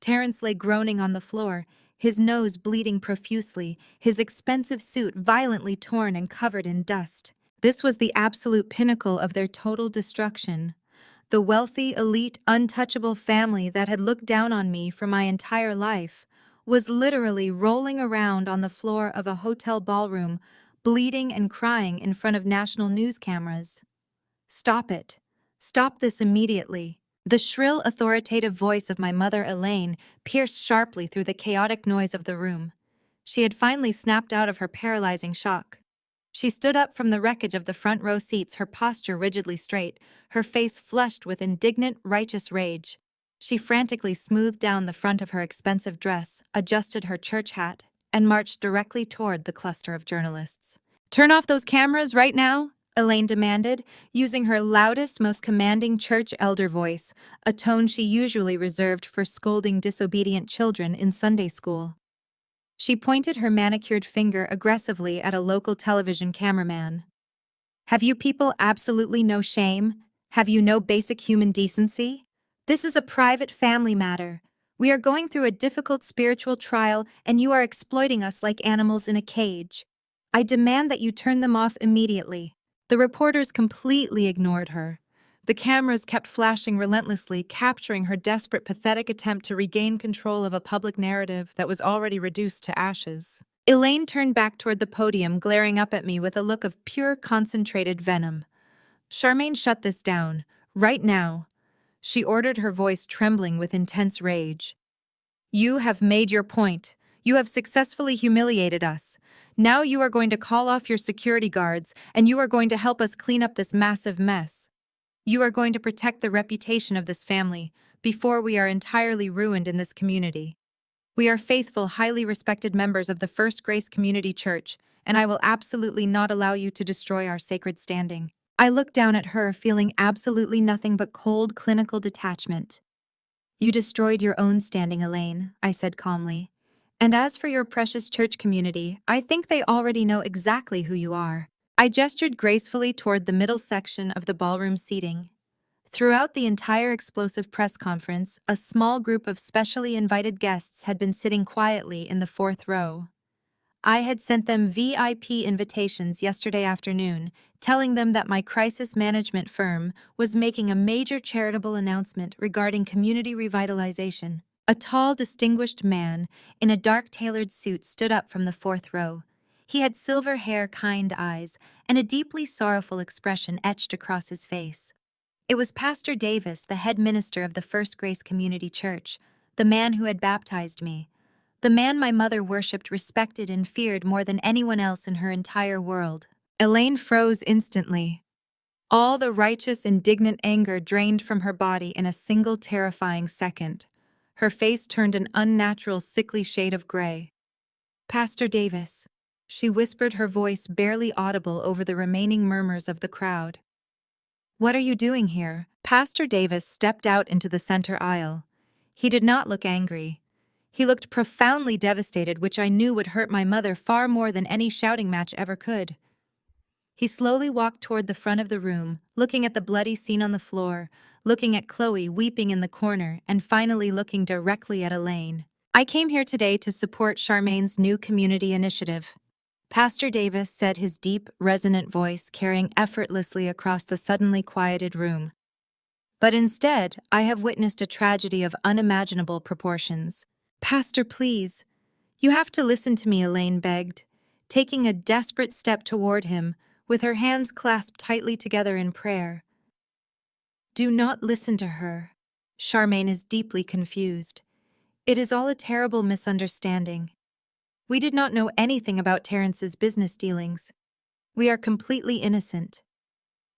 Terrence lay groaning on the floor, his nose bleeding profusely, his expensive suit violently torn and covered in dust. This was the absolute pinnacle of their total destruction. The wealthy, elite, untouchable family that had looked down on me for my entire life was literally rolling around on the floor of a hotel ballroom, bleeding and crying in front of national news cameras. Stop it. Stop this immediately. The shrill, authoritative voice of my mother, Elaine, pierced sharply through the chaotic noise of the room. She had finally snapped out of her paralyzing shock. She stood up from the wreckage of the front row seats, her posture rigidly straight, her face flushed with indignant, righteous rage. She frantically smoothed down the front of her expensive dress, adjusted her church hat, and marched directly toward the cluster of journalists. Turn off those cameras right now, Elaine demanded, using her loudest, most commanding church elder voice, a tone she usually reserved for scolding disobedient children in Sunday school. She pointed her manicured finger aggressively at a local television cameraman. Have you people absolutely no shame? Have you no basic human decency? This is a private family matter. We are going through a difficult spiritual trial, and you are exploiting us like animals in a cage. I demand that you turn them off immediately. The reporters completely ignored her. The cameras kept flashing relentlessly, capturing her desperate, pathetic attempt to regain control of a public narrative that was already reduced to ashes. Elaine turned back toward the podium, glaring up at me with a look of pure, concentrated venom. Charmaine, shut this down. Right now. She ordered, her voice trembling with intense rage. You have made your point. You have successfully humiliated us. Now you are going to call off your security guards, and you are going to help us clean up this massive mess. You are going to protect the reputation of this family before we are entirely ruined in this community. We are faithful, highly respected members of the First Grace Community Church, and I will absolutely not allow you to destroy our sacred standing. I looked down at her, feeling absolutely nothing but cold, clinical detachment. You destroyed your own standing, Elaine, I said calmly. And as for your precious church community, I think they already know exactly who you are. I gestured gracefully toward the middle section of the ballroom seating. Throughout the entire explosive press conference, a small group of specially invited guests had been sitting quietly in the 4th row. I had sent them VIP invitations yesterday afternoon, telling them that my crisis management firm was making a major charitable announcement regarding community revitalization. A tall, distinguished man in a dark tailored suit stood up from the 4th row. He had silver hair, kind eyes, and a deeply sorrowful expression etched across his face. It was Pastor Davis, the head minister of the First Grace Community Church, the man who had baptized me, the man my mother worshipped, respected, and feared more than anyone else in her entire world. Elaine froze instantly. All the righteous, indignant anger drained from her body in a single terrifying second. Her face turned an unnatural, sickly shade of gray. "Pastor Davis," she whispered, her voice barely audible over the remaining murmurs of the crowd. "What are you doing here?" Pastor Davis stepped out into the center aisle. He did not look angry. He looked profoundly devastated, which I knew would hurt my mother far more than any shouting match ever could. He slowly walked toward the front of the room, looking at the bloody scene on the floor, looking at Chloe weeping in the corner, and finally looking directly at Elaine. "I came here today to support Charmaine's new community initiative," Pastor Davis said, his deep, resonant voice carrying effortlessly across the suddenly quieted room. "But instead, I have witnessed a tragedy of unimaginable proportions." "Pastor, please. You have to listen to me," Elaine begged, taking a desperate step toward him, with her hands clasped tightly together in prayer. "Do not listen to her. Charmaine is deeply confused. It is all a terrible misunderstanding. We did not know anything about Terrence's business dealings. We are completely innocent.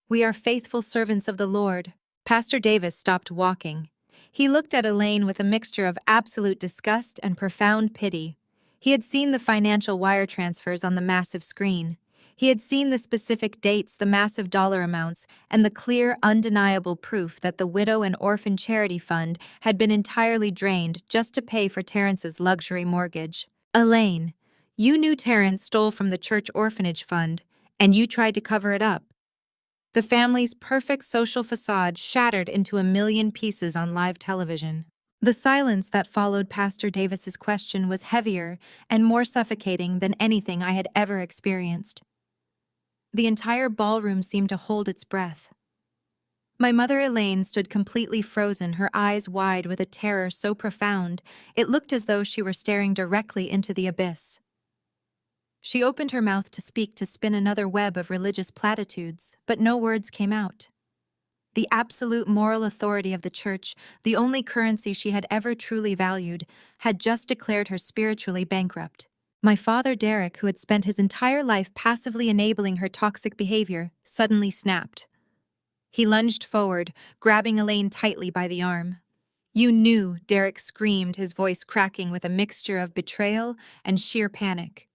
We are faithful servants of the Lord." Pastor Davis stopped walking. He looked at Elaine with a mixture of absolute disgust and profound pity. He had seen the financial wire transfers on the massive screen. He had seen the specific dates, the massive dollar amounts, and the clear, undeniable proof that the Widow and Orphan Charity Fund had been entirely drained just to pay for Terrence's luxury mortgage. "Elaine, you knew Terrence stole from the church orphanage fund, and you tried to cover it up." The family's perfect social facade shattered into a million pieces on live television. The silence that followed Pastor Davis's question was heavier and more suffocating than anything I had ever experienced. The entire ballroom seemed to hold its breath. My mother Elaine stood completely frozen, her eyes wide with a terror so profound it looked as though she were staring directly into the abyss. She opened her mouth to speak, to spin another web of religious platitudes, but no words came out. The absolute moral authority of the church, the only currency she had ever truly valued, had just declared her spiritually bankrupt. My father Derek, who had spent his entire life passively enabling her toxic behavior, suddenly snapped. He lunged forward, grabbing Elaine tightly by the arm. "You knew," Derek screamed, his voice cracking with a mixture of betrayal and sheer panic.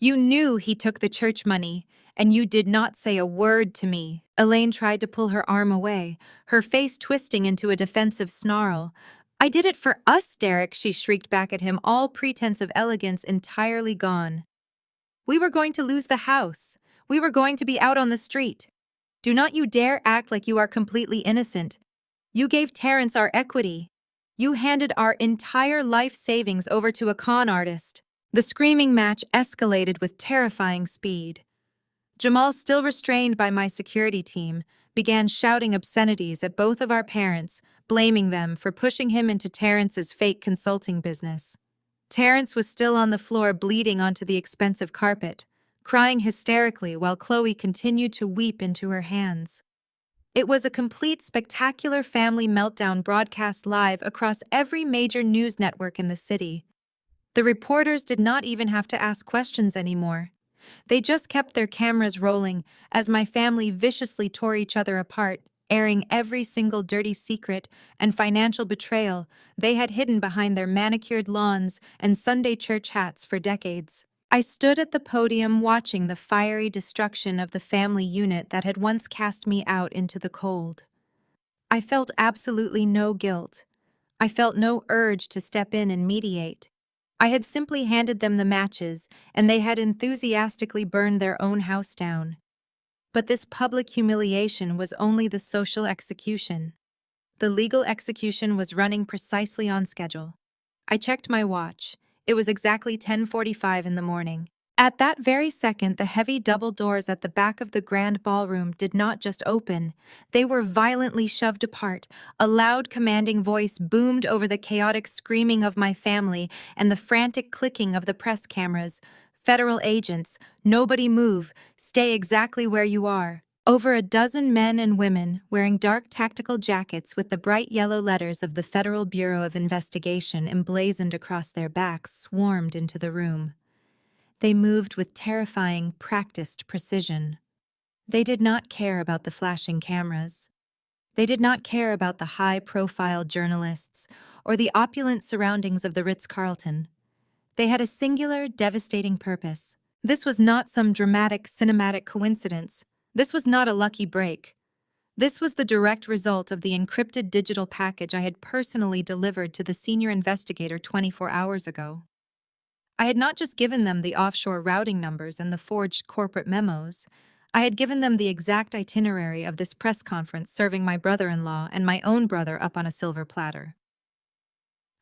"You knew he took the church money, and you did not say a word to me." Elaine tried to pull her arm away, her face twisting into a defensive snarl. "I did it for us, Derek," she shrieked back at him, all pretense of elegance entirely gone. "We were going to lose the house. We were going to be out on the street. Do not you dare act like you are completely innocent. You gave Terrence our equity. You handed our entire life savings over to a con artist." The screaming match escalated with terrifying speed. Jamal, still restrained by my security team, began shouting obscenities at both of our parents, blaming them for pushing him into Terrence's fake consulting business. Terrence was still on the floor, bleeding onto the expensive carpet, crying hysterically while Chloe continued to weep into her hands. It was a complete, spectacular family meltdown broadcast live across every major news network in the city. The reporters did not even have to ask questions anymore. They just kept their cameras rolling as my family viciously tore each other apart, airing every single dirty secret and financial betrayal they had hidden behind their manicured lawns and Sunday church hats for decades. I stood at the podium watching the fiery destruction of the family unit that had once cast me out into the cold. I felt absolutely no guilt. I felt no urge to step in and mediate. I had simply handed them the matches, and they had enthusiastically burned their own house down. But this public humiliation was only the social execution. The legal execution was running precisely on schedule. I checked my watch. It was exactly 10:45 in the morning. At that very second, the heavy double doors at the back of the grand ballroom did not just open, they were violently shoved apart. A loud, commanding voice boomed over the chaotic screaming of my family and the frantic clicking of the press cameras. "Federal agents, nobody move, stay exactly where you are." Over a dozen men and women, wearing dark tactical jackets with the bright yellow letters of the Federal Bureau of Investigation emblazoned across their backs, swarmed into the room. They moved with terrifying, practiced precision. They did not care about the flashing cameras. They did not care about the high-profile journalists or the opulent surroundings of the Ritz-Carlton. They had a singular, devastating purpose. This was not some dramatic, cinematic coincidence. This was not a lucky break. This was the direct result of the encrypted digital package I had personally delivered to the senior investigator 24 hours ago. I had not just given them the offshore routing numbers and the forged corporate memos. I had given them the exact itinerary of this press conference serving my brother-in-law and my own brother up on a silver platter.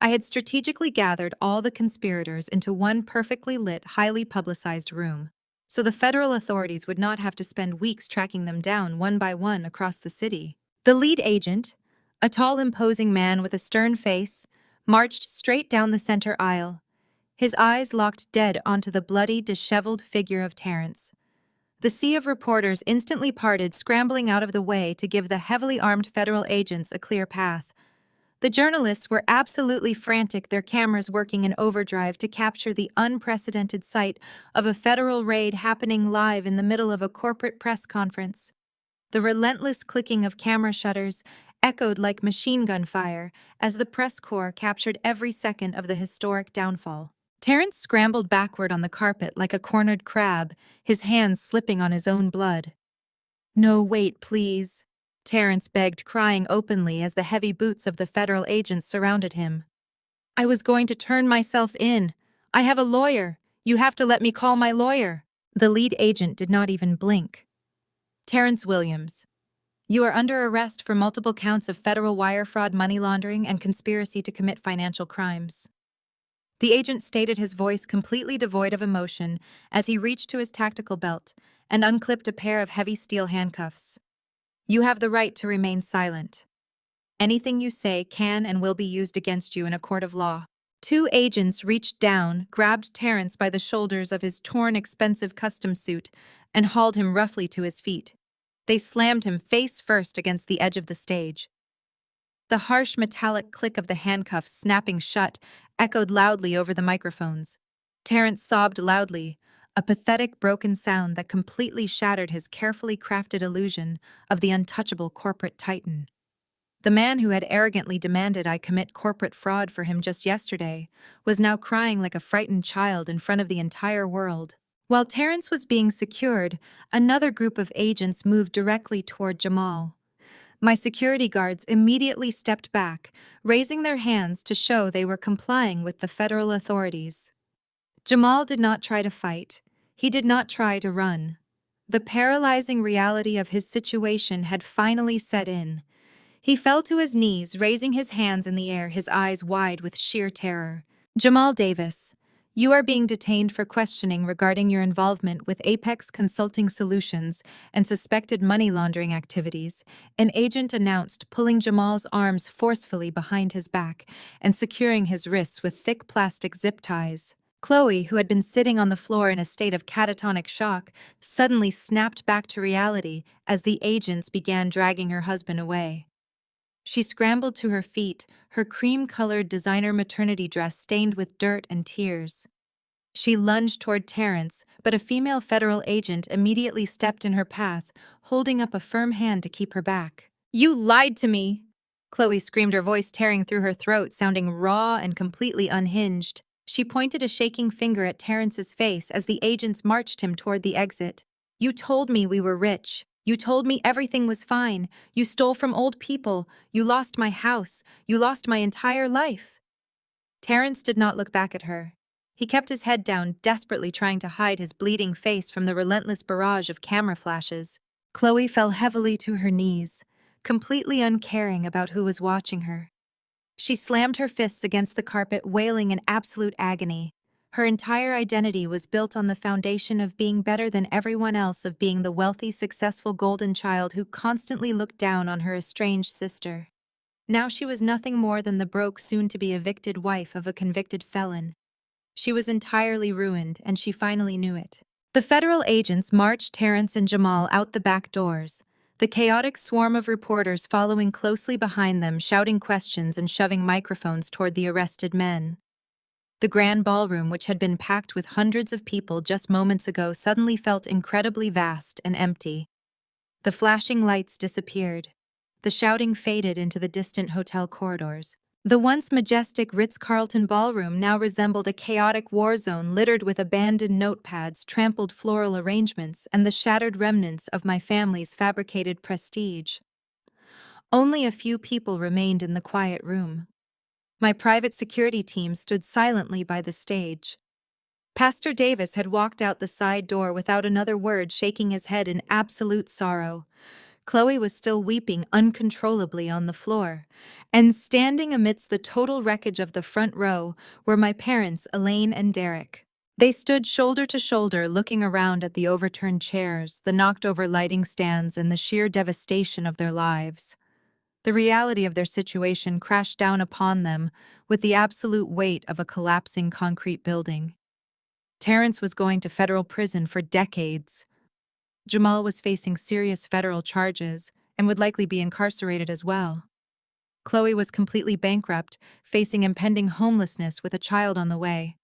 I had strategically gathered all the conspirators into one perfectly lit, highly publicized room, so the federal authorities would not have to spend weeks tracking them down one by one across the city. The lead agent, a tall, imposing man with a stern face, marched straight down the center aisle, his eyes locked dead onto the bloody, disheveled figure of Terrence. The sea of reporters instantly parted, scrambling out of the way to give the heavily armed federal agents a clear path. The journalists were absolutely frantic, their cameras working in overdrive to capture the unprecedented sight of a federal raid happening live in the middle of a corporate press conference. The relentless clicking of camera shutters echoed like machine gun fire as the press corps captured every second of the historic downfall. Terrence scrambled backward on the carpet like a cornered crab, his hands slipping on his own blood. "No, wait, please," Terrence begged, crying openly as the heavy boots of the federal agents surrounded him. "I was going to turn myself in. I have a lawyer. You have to let me call my lawyer." The lead agent did not even blink. "Terrence Williams, you are under arrest for multiple counts of federal wire fraud, money laundering, and conspiracy to commit financial crimes." The agent stated, his voice completely devoid of emotion, as he reached to his tactical belt and unclipped a pair of heavy steel handcuffs. "You have the right to remain silent. Anything you say can and will be used against you in a court of law." Two agents reached down, grabbed Terrence by the shoulders of his torn, expensive custom suit, and hauled him roughly to his feet. They slammed him face first against the edge of the stage. The harsh metallic click of the handcuffs snapping shut echoed loudly over the microphones. Terrence sobbed loudly, a pathetic broken sound that completely shattered his carefully crafted illusion of the untouchable corporate titan. The man who had arrogantly demanded I commit corporate fraud for him just yesterday was now crying like a frightened child in front of the entire world. While Terrence was being secured, another group of agents moved directly toward Jamal. My security guards immediately stepped back, raising their hands to show they were complying with the federal authorities. Jamal did not try to fight. He did not try to run. The paralyzing reality of his situation had finally set in. He fell to his knees, raising his hands in the air, his eyes wide with sheer terror. "Jamal Davis, you are being detained for questioning regarding your involvement with Apex Consulting Solutions and suspected money laundering activities," an agent announced, pulling Jamal's arms forcefully behind his back and securing his wrists with thick plastic zip ties. Chloe, who had been sitting on the floor in a state of catatonic shock, suddenly snapped back to reality as the agents began dragging her husband away. She scrambled to her feet, her cream-colored designer maternity dress stained with dirt and tears. She lunged toward Terrence, but a female federal agent immediately stepped in her path, holding up a firm hand to keep her back. "You lied to me!" Chloe screamed, her voice tearing through her throat, sounding raw and completely unhinged. She pointed a shaking finger at Terrence's face as the agents marched him toward the exit. "You told me we were rich. You told me everything was fine. You stole from old people. You lost my house. You lost my entire life." Terrence did not look back at her. He kept his head down, desperately trying to hide his bleeding face from the relentless barrage of camera flashes. Chloe fell heavily to her knees, completely uncaring about who was watching her. She slammed her fists against the carpet, wailing in absolute agony. Her entire identity was built on the foundation of being better than everyone else, of being the wealthy, successful golden child who constantly looked down on her estranged sister. Now she was nothing more than the broke, soon-to-be evicted wife of a convicted felon. She was entirely ruined, and she finally knew it. The federal agents marched Terrence and Jamal out the back doors, the chaotic swarm of reporters following closely behind them, shouting questions and shoving microphones toward the arrested men. The grand ballroom, which had been packed with hundreds of people just moments ago, suddenly felt incredibly vast and empty. The flashing lights disappeared. The shouting faded into the distant hotel corridors. The once majestic Ritz-Carlton ballroom now resembled a chaotic war zone littered with abandoned notepads, trampled floral arrangements, and the shattered remnants of my family's fabricated prestige. Only a few people remained in the quiet room. My private security team stood silently by the stage. Pastor Davis had walked out the side door without another word, shaking his head in absolute sorrow. Chloe was still weeping uncontrollably on the floor, and standing amidst the total wreckage of the front row were my parents, Elaine and Derek. They stood shoulder to shoulder, looking around at the overturned chairs, the knocked-over lighting stands, and the sheer devastation of their lives. The reality of their situation crashed down upon them with the absolute weight of a collapsing concrete building. Terrence was going to federal prison for decades. Jamal was facing serious federal charges and would likely be incarcerated as well. Chloe was completely bankrupt, facing impending homelessness with a child on the way.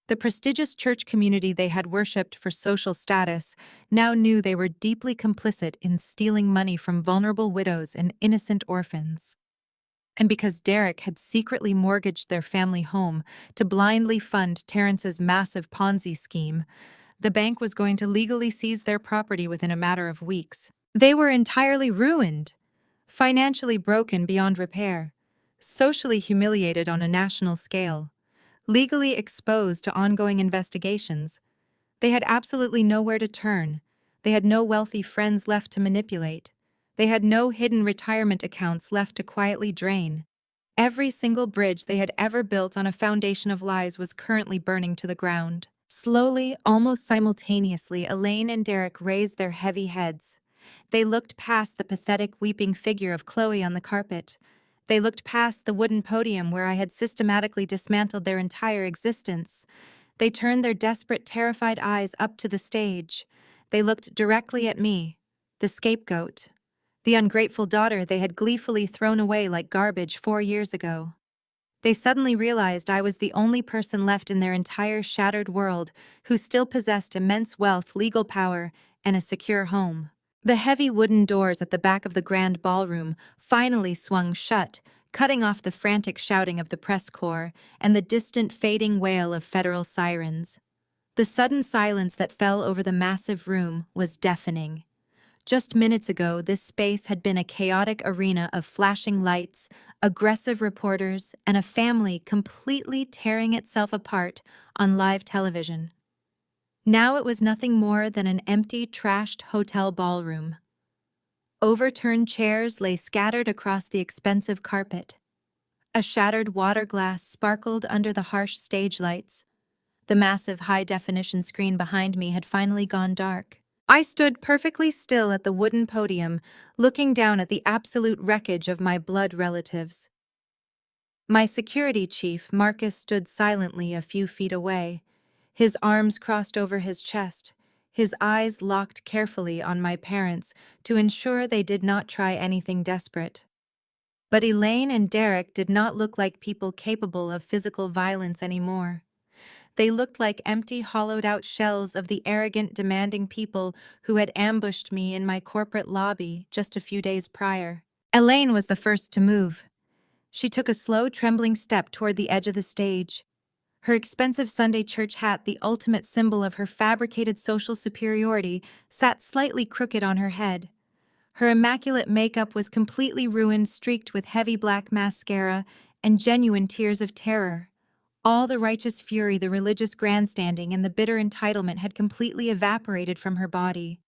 The prestigious church community they had worshipped for social status now knew they were deeply complicit in stealing money from vulnerable widows and innocent orphans. And because Derek had secretly mortgaged their family home to blindly fund Terrence's massive Ponzi scheme, the bank was going to legally seize their property within a matter of weeks. They were entirely ruined, financially broken beyond repair, socially humiliated on a national scale, legally exposed to ongoing investigations. They had absolutely nowhere to turn. They had no wealthy friends left to manipulate. They had no hidden retirement accounts left to quietly drain. Every single bridge they had ever built on a foundation of lies was currently burning to the ground. Slowly, almost simultaneously, Elaine and Derek raised their heavy heads. They looked past the pathetic weeping figure of Chloe on the carpet. They looked past the wooden podium where I had systematically dismantled their entire existence. They turned their desperate, terrified eyes up to the stage. They looked directly at me, the scapegoat, the ungrateful daughter they had gleefully thrown away like garbage 4 years ago. They suddenly realized I was the only person left in their entire shattered world who still possessed immense wealth, legal power, and a secure home. The heavy wooden doors at the back of the grand ballroom finally swung shut, cutting off the frantic shouting of the press corps and the distant fading wail of federal sirens. The sudden silence that fell over the massive room was deafening. Just minutes ago, this space had been a chaotic arena of flashing lights, aggressive reporters, and a family completely tearing itself apart on live television. Now it was nothing more than an empty, trashed hotel ballroom. Overturned chairs lay scattered across the expensive carpet. A shattered water glass sparkled under the harsh stage lights. The massive high-definition screen behind me had finally gone dark. I stood perfectly still at the wooden podium, looking down at the absolute wreckage of my blood relatives. My security chief, Marcus, stood silently a few feet away, his arms crossed over his chest, his eyes locked carefully on my parents to ensure they did not try anything desperate. But Elaine and Derek did not look like people capable of physical violence anymore. They looked like empty, hollowed-out shells of the arrogant, demanding people who had ambushed me in my corporate lobby just a few days prior. Elaine was the first to move. She took a slow, trembling step toward the edge of the stage. Her expensive Sunday church hat, the ultimate symbol of her fabricated social superiority, sat slightly crooked on her head. Her immaculate makeup was completely ruined, streaked with heavy black mascara and genuine tears of terror. All the righteous fury, the religious grandstanding, and the bitter entitlement had completely evaporated from her body.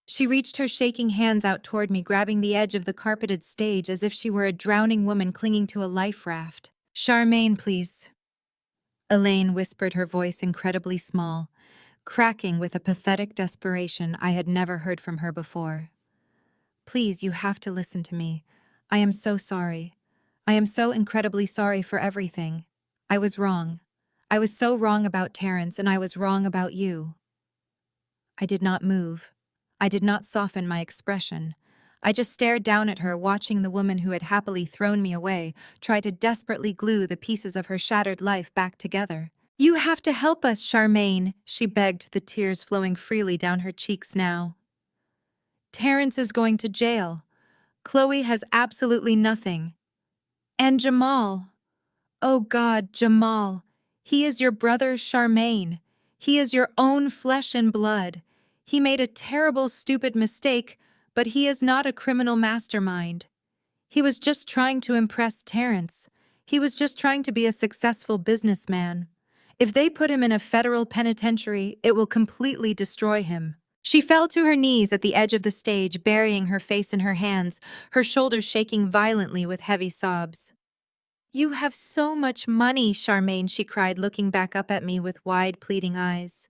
She reached her shaking hands out toward me, grabbing the edge of the carpeted stage as if she were a drowning woman clinging to a life raft. "Charmaine, please," Elaine whispered, her voice incredibly small, cracking with a pathetic desperation I had never heard from her before. "Please, you have to listen to me. I am so sorry. I am so incredibly sorry for everything. I was wrong. I was so wrong about Terrence, and I was wrong about you." I did not move. I did not soften my expression. I just stared down at her, watching the woman who had happily thrown me away try to desperately glue the pieces of her shattered life back together. "You have to help us, Charmaine," she begged, the tears flowing freely down her cheeks now. "Terrence is going to jail. Chloe has absolutely nothing. And Jamal. Oh God, Jamal. He is your brother, Charmaine. He is your own flesh and blood. He made a terrible, stupid mistake, but he is not a criminal mastermind. He was just trying to impress Terrence. He was just trying to be a successful businessman. If they put him in a federal penitentiary, it will completely destroy him." She fell to her knees at the edge of the stage, burying her face in her hands, her shoulders shaking violently with heavy sobs. "You have so much money, Charmaine," she cried, looking back up at me with wide, pleading eyes.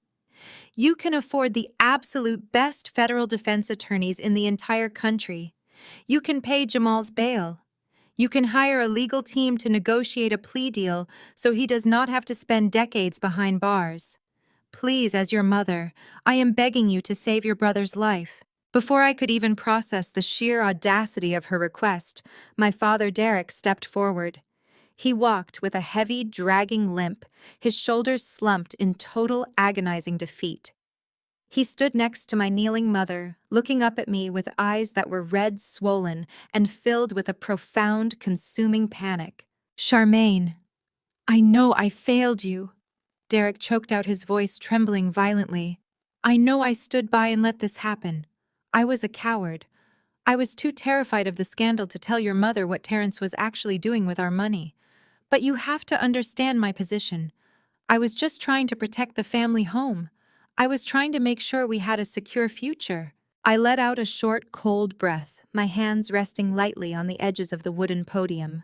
"You can afford the absolute best federal defense attorneys in the entire country. You can pay Jamal's bail. You can hire a legal team to negotiate a plea deal so he does not have to spend decades behind bars. Please, as your mother, I am begging you to save your brother's life." Before I could even process the sheer audacity of her request, my father Derek stepped forward. He walked with a heavy, dragging limp, his shoulders slumped in total agonizing defeat. He stood next to my kneeling mother, looking up at me with eyes that were red, swollen, and filled with a profound, consuming panic. "Charmaine, I know I failed you." Derek choked out, his voice trembling violently. "I know I stood by and let this happen. I was a coward. I was too terrified of the scandal to tell your mother what Terrence was actually doing with our money. But you have to understand my position. I was just trying to protect the family home. I was trying to make sure we had a secure future." I let out a short, cold breath, my hands resting lightly on the edges of the wooden podium.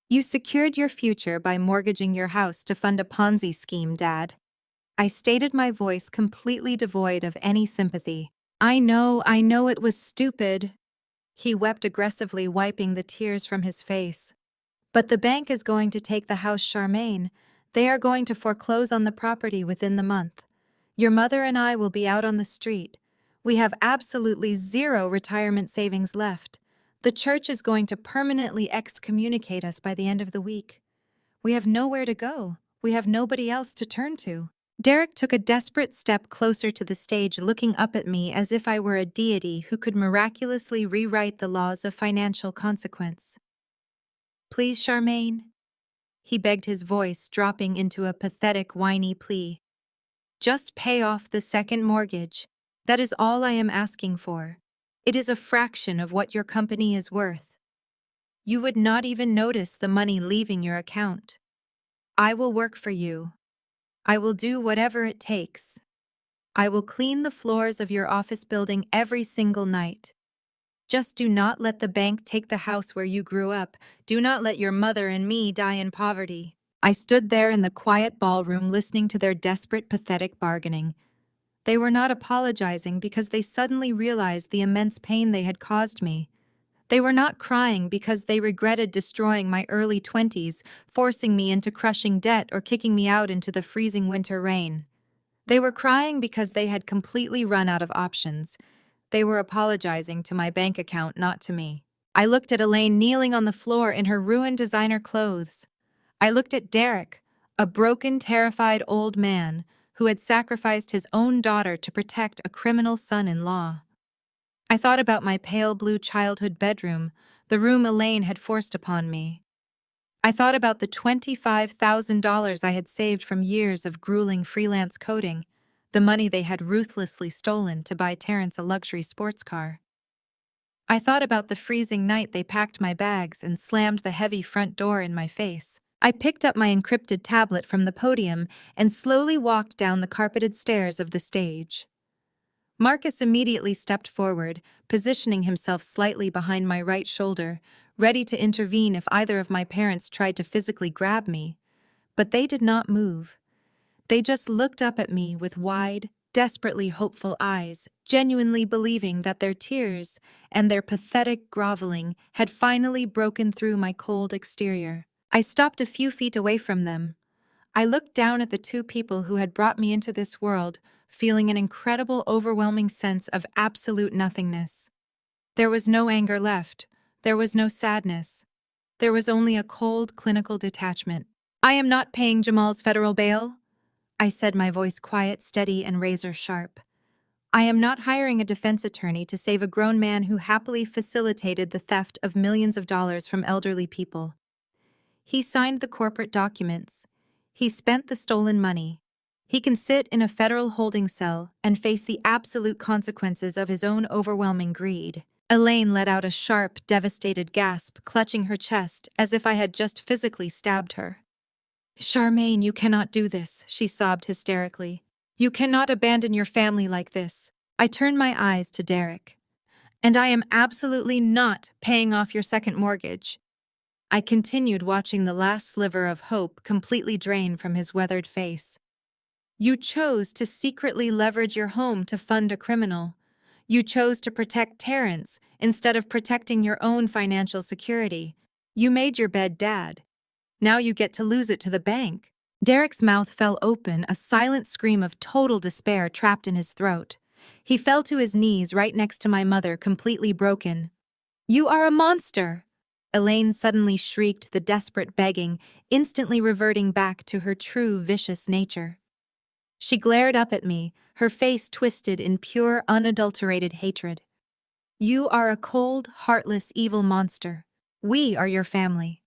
"You secured your future by mortgaging your house to fund a Ponzi scheme, Dad." I stated, my voice completely devoid of any sympathy. I know it was stupid." He wept aggressively, wiping the tears from his face. "But the bank is going to take the house, Charmaine. They are going to foreclose on the property within the month. Your mother and I will be out on the street. We have absolutely zero retirement savings left. The church is going to permanently excommunicate us by the end of the week. We have nowhere to go. We have nobody else to turn to." Derek took a desperate step closer to the stage, looking up at me as if I were a deity who could miraculously rewrite the laws of financial consequence. "Please, Charmaine," he begged, his voice dropping into a pathetic, whiny plea. "Just pay off the second mortgage. That is all I am asking for. It is a fraction of what your company is worth. You would not even notice the money leaving your account. I will work for you. I will do whatever it takes. I will clean the floors of your office building every single night. Just do not let the bank take the house where you grew up. Do not let your mother and me die in poverty." I stood there in the quiet ballroom, listening to their desperate, pathetic bargaining. They were not apologizing because they suddenly realized the immense pain they had caused me. They were not crying because they regretted destroying my early 20s, forcing me into crushing debt, or kicking me out into the freezing winter rain. They were crying because they had completely run out of options. They were apologizing to my bank account, not to me. I looked at Elaine kneeling on the floor in her ruined designer clothes. I looked at Derek, a broken, terrified old man who had sacrificed his own daughter to protect a criminal son-in-law. I thought about my pale blue childhood bedroom, the room Elaine had forced upon me. I thought about the $25,000 I had saved from years of grueling freelance coding, the money they had ruthlessly stolen to buy Terrence a luxury sports car. I thought about the freezing night they packed my bags and slammed the heavy front door in my face. I picked up my encrypted tablet from the podium and slowly walked down the carpeted stairs of the stage. Marcus immediately stepped forward, positioning himself slightly behind my right shoulder, ready to intervene if either of my parents tried to physically grab me. But they did not move. They just looked up at me with wide, desperately hopeful eyes, genuinely believing that their tears and their pathetic groveling had finally broken through my cold exterior. I stopped a few feet away from them. I looked down at the two people who had brought me into this world, feeling an incredible, overwhelming sense of absolute nothingness. There was no anger left. There was no sadness. There was only a cold, clinical detachment. "I am not paying Jamal's federal bail," I said, my voice quiet, steady, and razor-sharp. "I am not hiring a defense attorney to save a grown man who happily facilitated the theft of millions of dollars from elderly people. He signed the corporate documents. He spent the stolen money. He can sit in a federal holding cell and face the absolute consequences of his own overwhelming greed." Elaine let out a sharp, devastated gasp, clutching her chest as if I had just physically stabbed her. "Charmaine, you cannot do this," she sobbed hysterically. "You cannot abandon your family like this." I turned my eyes to Derek. "And I am absolutely not paying off your second mortgage." I continued, watching the last sliver of hope completely drain from his weathered face. "You chose to secretly leverage your home to fund a criminal. You chose to protect Terrence instead of protecting your own financial security. You made your bed, Dad. Now you get to lose it to the bank." Derek's mouth fell open, a silent scream of total despair trapped in his throat. He fell to his knees right next to my mother, completely broken. "You are a monster!" Elaine suddenly shrieked, the desperate begging instantly reverting back to her true vicious nature. She glared up at me, her face twisted in pure, unadulterated hatred. "You are a cold, heartless, evil monster. We are your family."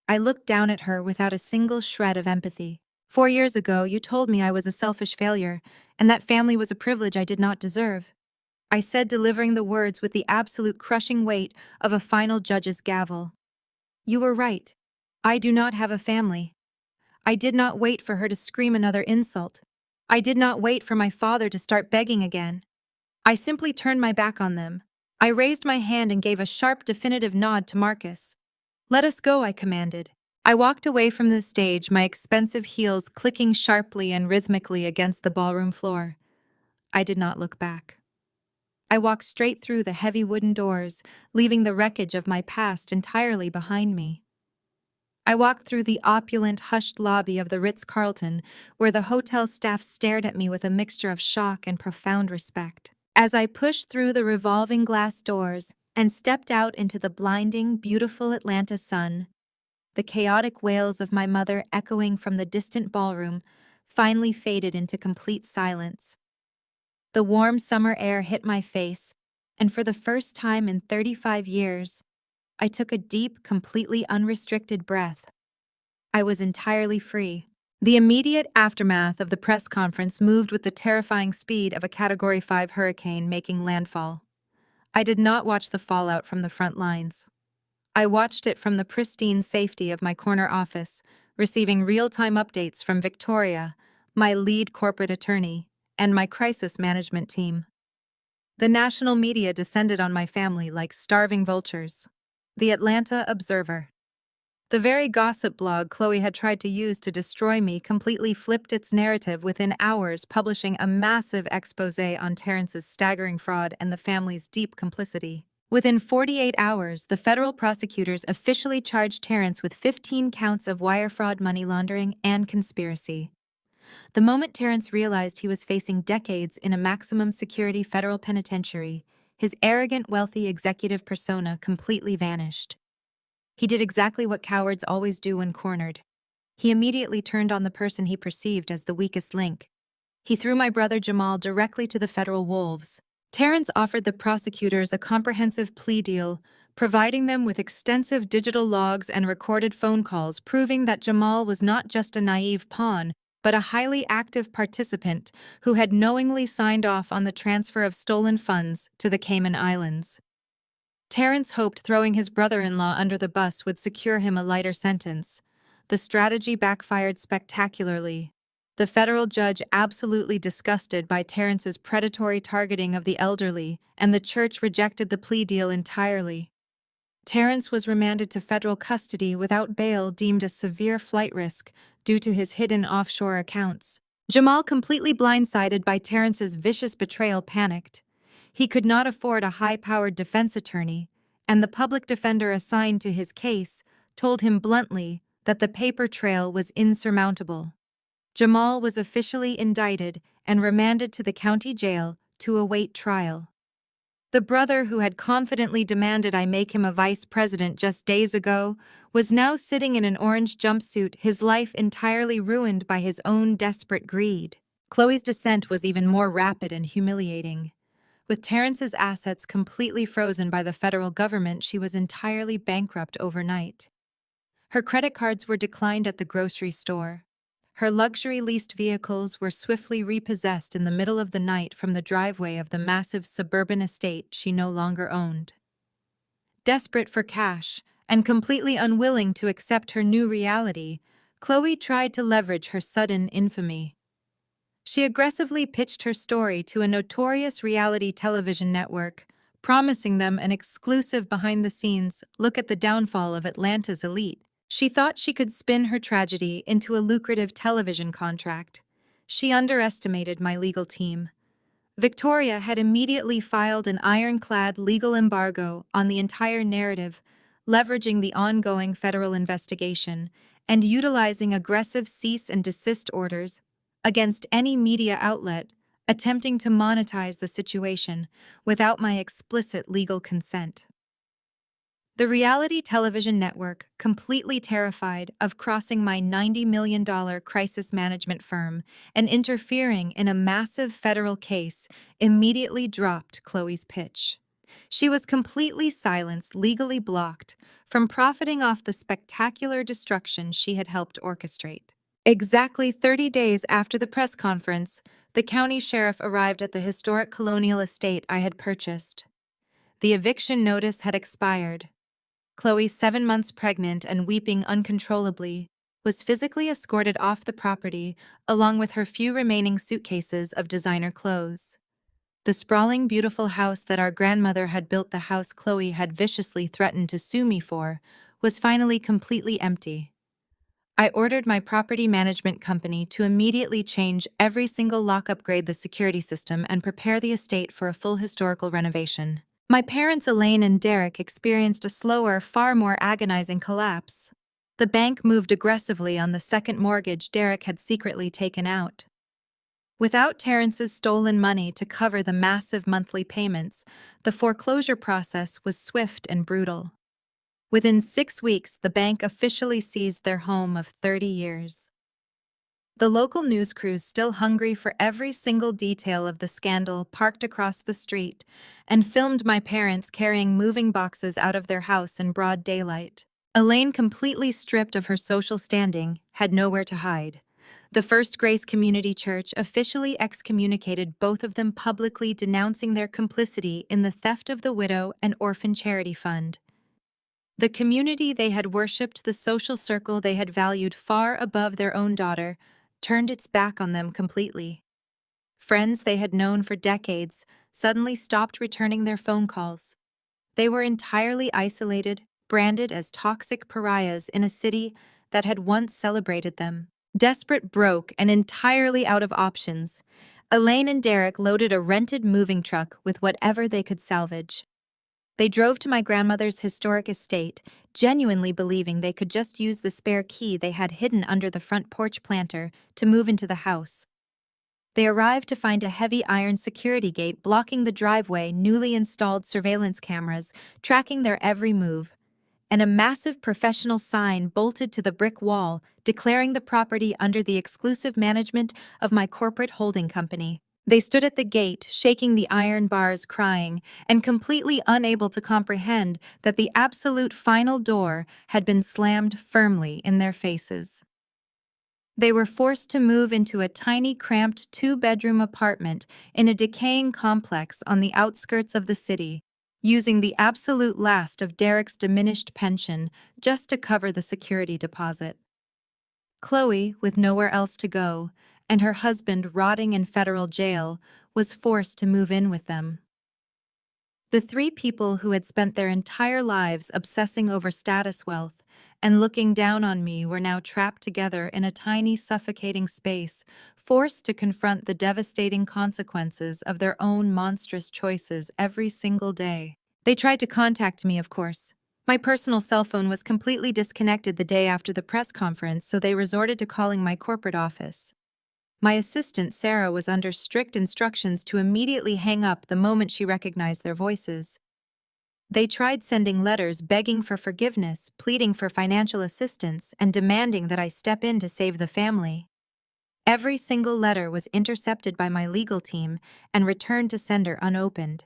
I looked down at her without a single shred of empathy. "4 years ago, you told me I was a selfish failure, and that family was a privilege I did not deserve," I said, delivering the words with the absolute crushing weight of a final judge's gavel. "You were right. I do not have a family. I did not wait for her to scream another insult. I did not wait for my father to start begging again. I simply turned my back on them." I raised my hand and gave a sharp, definitive nod to Marcus. "Let us go," I commanded. I walked away from the stage, my expensive heels clicking sharply and rhythmically against the ballroom floor. I did not look back. I walked straight through the heavy wooden doors, leaving the wreckage of my past entirely behind me. I walked through the opulent, hushed lobby of the Ritz-Carlton, where the hotel staff stared at me with a mixture of shock and profound respect. As I pushed through the revolving glass doors and stepped out into the blinding, beautiful Atlanta sun, the chaotic wails of my mother echoing from the distant ballroom finally faded into complete silence. The warm summer air hit my face, and for the first time in 35 years, I took a deep, completely unrestricted breath. I was entirely free. The immediate aftermath of the press conference moved with the terrifying speed of a Category 5 hurricane making landfall. I did not watch the fallout from the front lines. I watched it from the pristine safety of my corner office, receiving real-time updates from Victoria, my lead corporate attorney, and my crisis management team. The national media descended on my family like starving vultures. The Atlanta Observer, the very gossip blog Chloe had tried to use to destroy me, completely flipped its narrative within hours, publishing a massive exposé on Terrence's staggering fraud and the family's deep complicity. Within 48 hours, the federal prosecutors officially charged Terrence with 15 counts of wire fraud, money laundering, and conspiracy. The moment Terrence realized he was facing decades in a maximum security federal penitentiary, his arrogant, wealthy executive persona completely vanished. He did exactly what cowards always do when cornered. He immediately turned on the person he perceived as the weakest link. He threw my brother Jamal directly to the federal wolves. Terrence offered the prosecutors a comprehensive plea deal, providing them with extensive digital logs and recorded phone calls, proving that Jamal was not just a naive pawn, but a highly active participant who had knowingly signed off on the transfer of stolen funds to the Cayman Islands. Terrence hoped throwing his brother-in-law under the bus would secure him a lighter sentence. The strategy backfired spectacularly. The federal judge, absolutely disgusted by Terrence's predatory targeting of the elderly, and the church rejected the plea deal entirely. Terrence was remanded to federal custody without bail, deemed a severe flight risk due to his hidden offshore accounts. Jamal, completely blindsided by Terrence's vicious betrayal, panicked. He could not afford a high-powered defense attorney, and the public defender assigned to his case told him bluntly that the paper trail was insurmountable. Jamal was officially indicted and remanded to the county jail to await trial. The brother who had confidently demanded I make him a vice president just days ago was now sitting in an orange jumpsuit, his life entirely ruined by his own desperate greed. Chloe's descent was even more rapid and humiliating. With Terrence's assets completely frozen by the federal government, she was entirely bankrupt overnight. Her credit cards were declined at the grocery store. Her luxury leased vehicles were swiftly repossessed in the middle of the night from the driveway of the massive suburban estate she no longer owned. Desperate for cash and completely unwilling to accept her new reality, Chloe tried to leverage her sudden infamy. She aggressively pitched her story to a notorious reality television network, promising them an exclusive behind-the-scenes look at the downfall of Atlanta's elite. She thought she could spin her tragedy into a lucrative television contract. She underestimated my legal team. Victoria had immediately filed an ironclad legal embargo on the entire narrative, leveraging the ongoing federal investigation and utilizing aggressive cease and desist orders against any media outlet attempting to monetize the situation without my explicit legal consent. The reality television network, completely terrified of crossing my $90 million crisis management firm and interfering in a massive federal case, immediately dropped Chloe's pitch. She was completely silenced, legally blocked, from profiting off the spectacular destruction she had helped orchestrate. Exactly 30 days after the press conference, the county sheriff arrived at the historic colonial estate I had purchased. The eviction notice had expired. Chloe, 7 months pregnant and weeping uncontrollably, was physically escorted off the property along with her few remaining suitcases of designer clothes. The sprawling, beautiful house that our grandmother had built, the house Chloe had viciously threatened to sue me for, was finally completely empty. I ordered my property management company to immediately change every single lock, upgrade the security system, and prepare the estate for a full historical renovation. My parents, Elaine and Derek, experienced a slower, far more agonizing collapse. The bank moved aggressively on the second mortgage Derek had secretly taken out. Without Terrence's stolen money to cover the massive monthly payments, the foreclosure process was swift and brutal. Within 6 weeks, the bank officially seized their home of 30 years. The local news crews, still hungry for every single detail of the scandal, parked across the street and filmed my parents carrying moving boxes out of their house in broad daylight. Elaine, completely stripped of her social standing, had nowhere to hide. The First Grace Community Church officially excommunicated both of them, publicly denouncing their complicity in the theft of the widow and orphan charity fund. The community they had worshipped, the social circle they had valued far above their own daughter, turned its back on them completely. Friends they had known for decades suddenly stopped returning their phone calls. They were entirely isolated, branded as toxic pariahs in a city that had once celebrated them. Desperate, broke, and entirely out of options, Elaine and Derek loaded a rented moving truck with whatever they could salvage. They drove to my grandmother's historic estate, genuinely believing they could just use the spare key they had hidden under the front porch planter to move into the house. They arrived to find a heavy iron security gate blocking the driveway, newly installed surveillance cameras tracking their every move, and a massive professional sign bolted to the brick wall declaring the property under the exclusive management of my corporate holding company. They stood at the gate, shaking the iron bars, crying, and completely unable to comprehend that the absolute final door had been slammed firmly in their faces. They were forced to move into a tiny, cramped 2-bedroom apartment in a decaying complex on the outskirts of the city, using the absolute last of Derek's diminished pension just to cover the security deposit. Chloe, with nowhere else to go, and her husband rotting in federal jail, was forced to move in with them. The 3 people who had spent their entire lives obsessing over status, wealth, and looking down on me were now trapped together in a tiny, suffocating space, forced to confront the devastating consequences of their own monstrous choices every single day. They tried to contact me, of course. My personal cell phone was completely disconnected the day after the press conference, so they resorted to calling my corporate office. My assistant Sarah was under strict instructions to immediately hang up the moment she recognized their voices. They tried sending letters begging for forgiveness, pleading for financial assistance, and demanding that I step in to save the family. Every single letter was intercepted by my legal team and returned to sender unopened.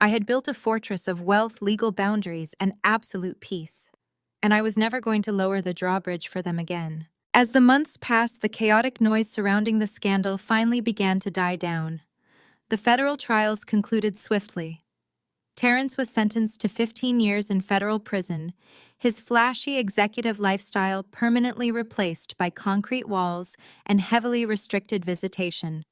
I had built a fortress of wealth, legal boundaries, and absolute peace, and I was never going to lower the drawbridge for them again. As the months passed, the chaotic noise surrounding the scandal finally began to die down. The federal trials concluded swiftly. Terrence was sentenced to 15 years in federal prison, his flashy executive lifestyle permanently replaced by concrete walls and heavily restricted visitation.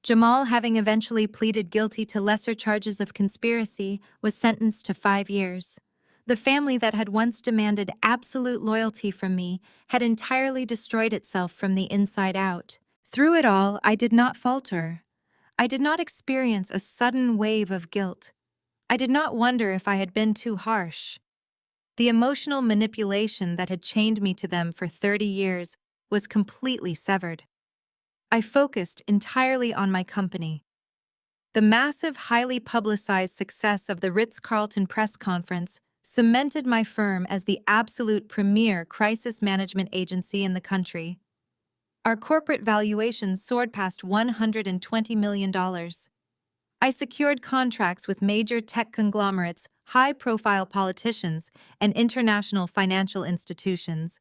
Jamal, having eventually pleaded guilty to lesser charges of conspiracy, was sentenced to 5 years. The family that had once demanded absolute loyalty from me had entirely destroyed itself from the inside out. Through it all, I did not falter. I did not experience a sudden wave of guilt. I did not wonder if I had been too harsh. The emotional manipulation that had chained me to them for 30 years was completely severed. I focused entirely on my company. The massive, highly publicized success of the Ritz-Carlton press conference cemented my firm as the absolute premier crisis management agency in the country. Our corporate valuation soared past $120 million. I secured contracts with major tech conglomerates, high-profile politicians, and international financial institutions.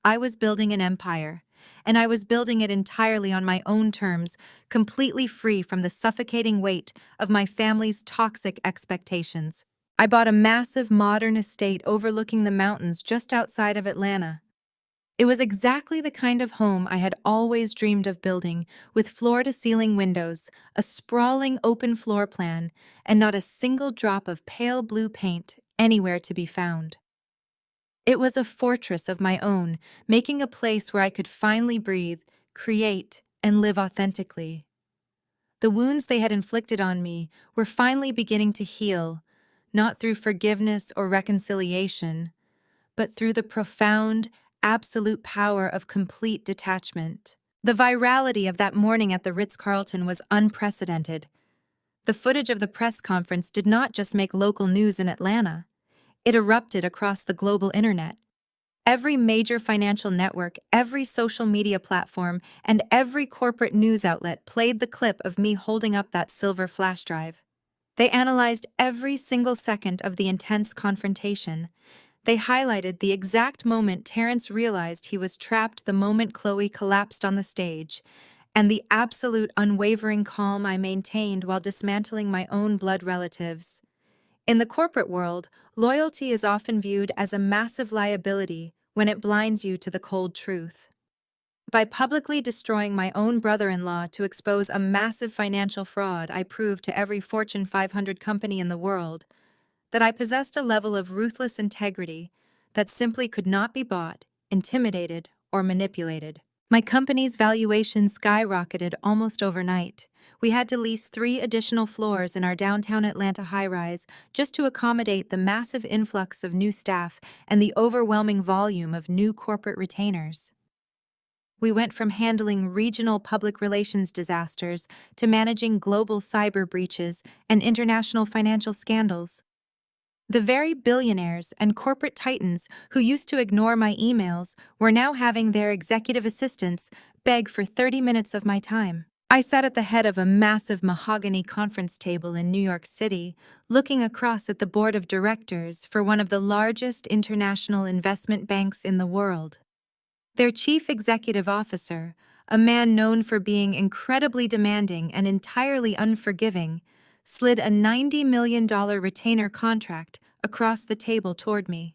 I was building an empire, and I was building it entirely on my own terms, completely free from the suffocating weight of my family's toxic expectations. I bought a massive modern estate overlooking the mountains just outside of Atlanta. It was exactly the kind of home I had always dreamed of building, with floor-to-ceiling windows, a sprawling open floor plan, and not a single drop of pale blue paint anywhere to be found. It was a fortress of my own, making a place where I could finally breathe, create, and live authentically. The wounds they had inflicted on me were finally beginning to heal, not through forgiveness or reconciliation, but through the profound, absolute power of complete detachment. The virality of that morning at the Ritz-Carlton was unprecedented. The footage of the press conference did not just make local news in Atlanta. It erupted across the global internet. Every major financial network, every social media platform, and every corporate news outlet played the clip of me holding up that silver flash drive. They analyzed every single second of the intense confrontation. They highlighted the exact moment Terrence realized he was trapped, the moment Chloe collapsed on the stage, and the absolute unwavering calm I maintained while dismantling my own blood relatives. In the corporate world, loyalty is often viewed as a massive liability when it blinds you to the cold truth. By publicly destroying my own brother-in-law to expose a massive financial fraud, I proved to every Fortune 500 company in the world that I possessed a level of ruthless integrity that simply could not be bought, intimidated, or manipulated. My company's valuation skyrocketed almost overnight. We had to lease 3 additional floors in our downtown Atlanta high-rise just to accommodate the massive influx of new staff and the overwhelming volume of new corporate retainers. We went from handling regional public relations disasters to managing global cyber breaches and international financial scandals. The very billionaires and corporate titans who used to ignore my emails were now having their executive assistants beg for 30 minutes of my time. I sat at the head of a massive mahogany conference table in New York City, looking across at the board of directors for one of the largest international investment banks in the world. Their chief executive officer, a man known for being incredibly demanding and entirely unforgiving, slid a $90 million retainer contract across the table toward me.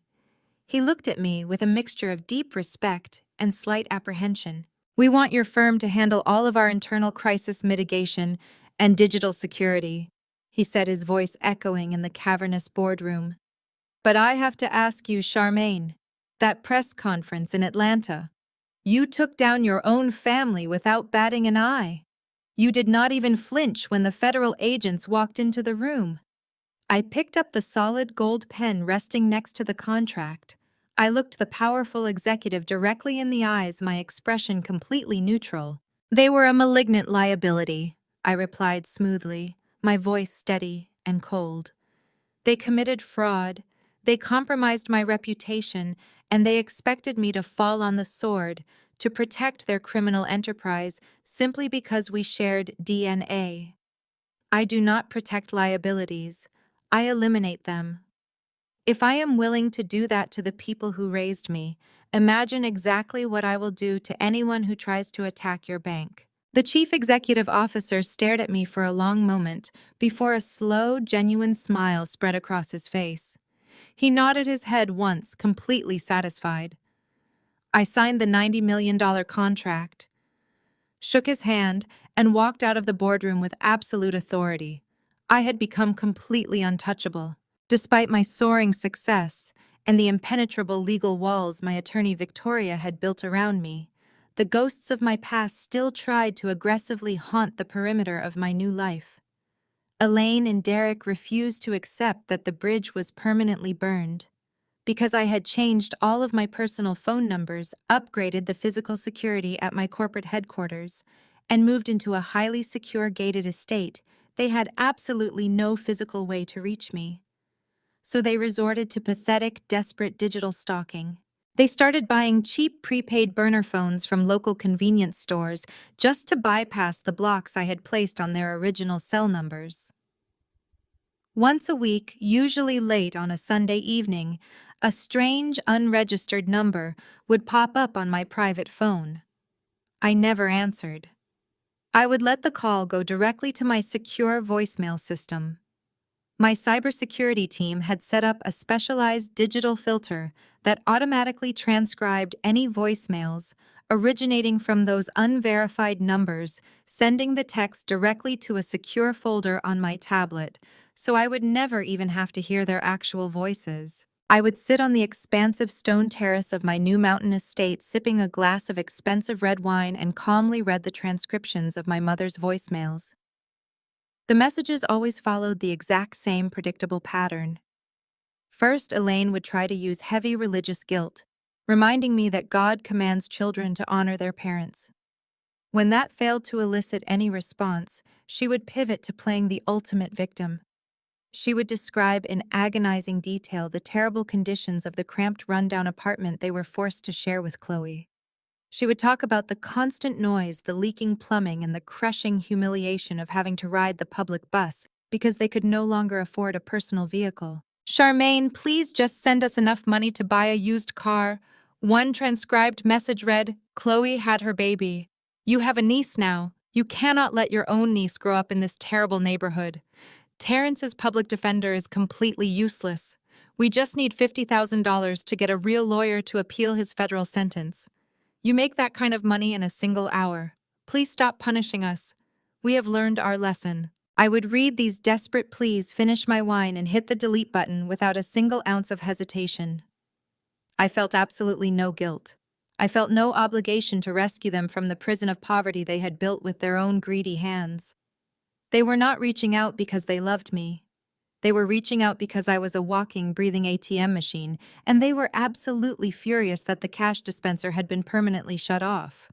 He looked at me with a mixture of deep respect and slight apprehension. "We want your firm to handle all of our internal crisis mitigation and digital security," he said, his voice echoing in the cavernous boardroom. "But I have to ask you, Charmaine, that press conference in Atlanta, you took down your own family without batting an eye. You did not even flinch when the federal agents walked into the room." I picked up the solid gold pen resting next to the contract. I looked the powerful executive directly in the eyes, my expression completely neutral. They were a malignant liability, I replied smoothly, my voice steady and cold. They committed fraud, they compromised my reputation, and they expected me to fall on the sword to protect their criminal enterprise simply because we shared DNA. I do not protect liabilities, I eliminate them. If I am willing to do that to the people who raised me, imagine exactly what I will do to anyone who tries to attack your bank. The chief executive officer stared at me for a long moment before a slow, genuine smile spread across his face. He nodded his head once, completely satisfied. I signed the $90 million contract, shook his hand, and walked out of the boardroom with absolute authority. I had become completely untouchable. Despite my soaring success and the impenetrable legal walls my attorney Victoria had built around me, the ghosts of my past still tried to aggressively haunt the perimeter of my new life. Elaine and Derek refused to accept that the bridge was permanently burned. Because I had changed all of my personal phone numbers, upgraded the physical security at my corporate headquarters, and moved into a highly secure gated estate, they had absolutely no physical way to reach me. So they resorted to pathetic, desperate digital stalking. They started buying cheap prepaid burner phones from local convenience stores just to bypass the blocks I had placed on their original cell numbers. Once a week, usually late on a Sunday evening, a strange, unregistered number would pop up on my private phone. I never answered. I would let the call go directly to my secure voicemail system. My cybersecurity team had set up a specialized digital filter that automatically transcribed any voicemails originating from those unverified numbers, sending the text directly to a secure folder on my tablet, so I would never even have to hear their actual voices. I would sit on the expansive stone terrace of my new mountain estate, sipping a glass of expensive red wine, and calmly read the transcriptions of my mother's voicemails. The messages always followed the exact same predictable pattern. First, Elaine would try to use heavy religious guilt, reminding me that God commands children to honor their parents. When that failed to elicit any response, she would pivot to playing the ultimate victim. She would describe in agonizing detail the terrible conditions of the cramped, rundown apartment they were forced to share with Chloe. She would talk about the constant noise, the leaking plumbing, and the crushing humiliation of having to ride the public bus because they could no longer afford a personal vehicle. "Charmaine, please just send us enough money to buy a used car." One transcribed message read, "Chloe had her baby. You have a niece now. You cannot let your own niece grow up in this terrible neighborhood. Terrence's public defender is completely useless. We just need $50,000 to get a real lawyer to appeal his federal sentence. You make that kind of money in a single hour. Please stop punishing us. We have learned our lesson." I would read these desperate pleas, finish my wine, and hit the delete button without a single ounce of hesitation. I felt absolutely no guilt. I felt no obligation to rescue them from the prison of poverty they had built with their own greedy hands. They were not reaching out because they loved me. They were reaching out because I was a walking, breathing ATM machine, and they were absolutely furious that the cash dispenser had been permanently shut off.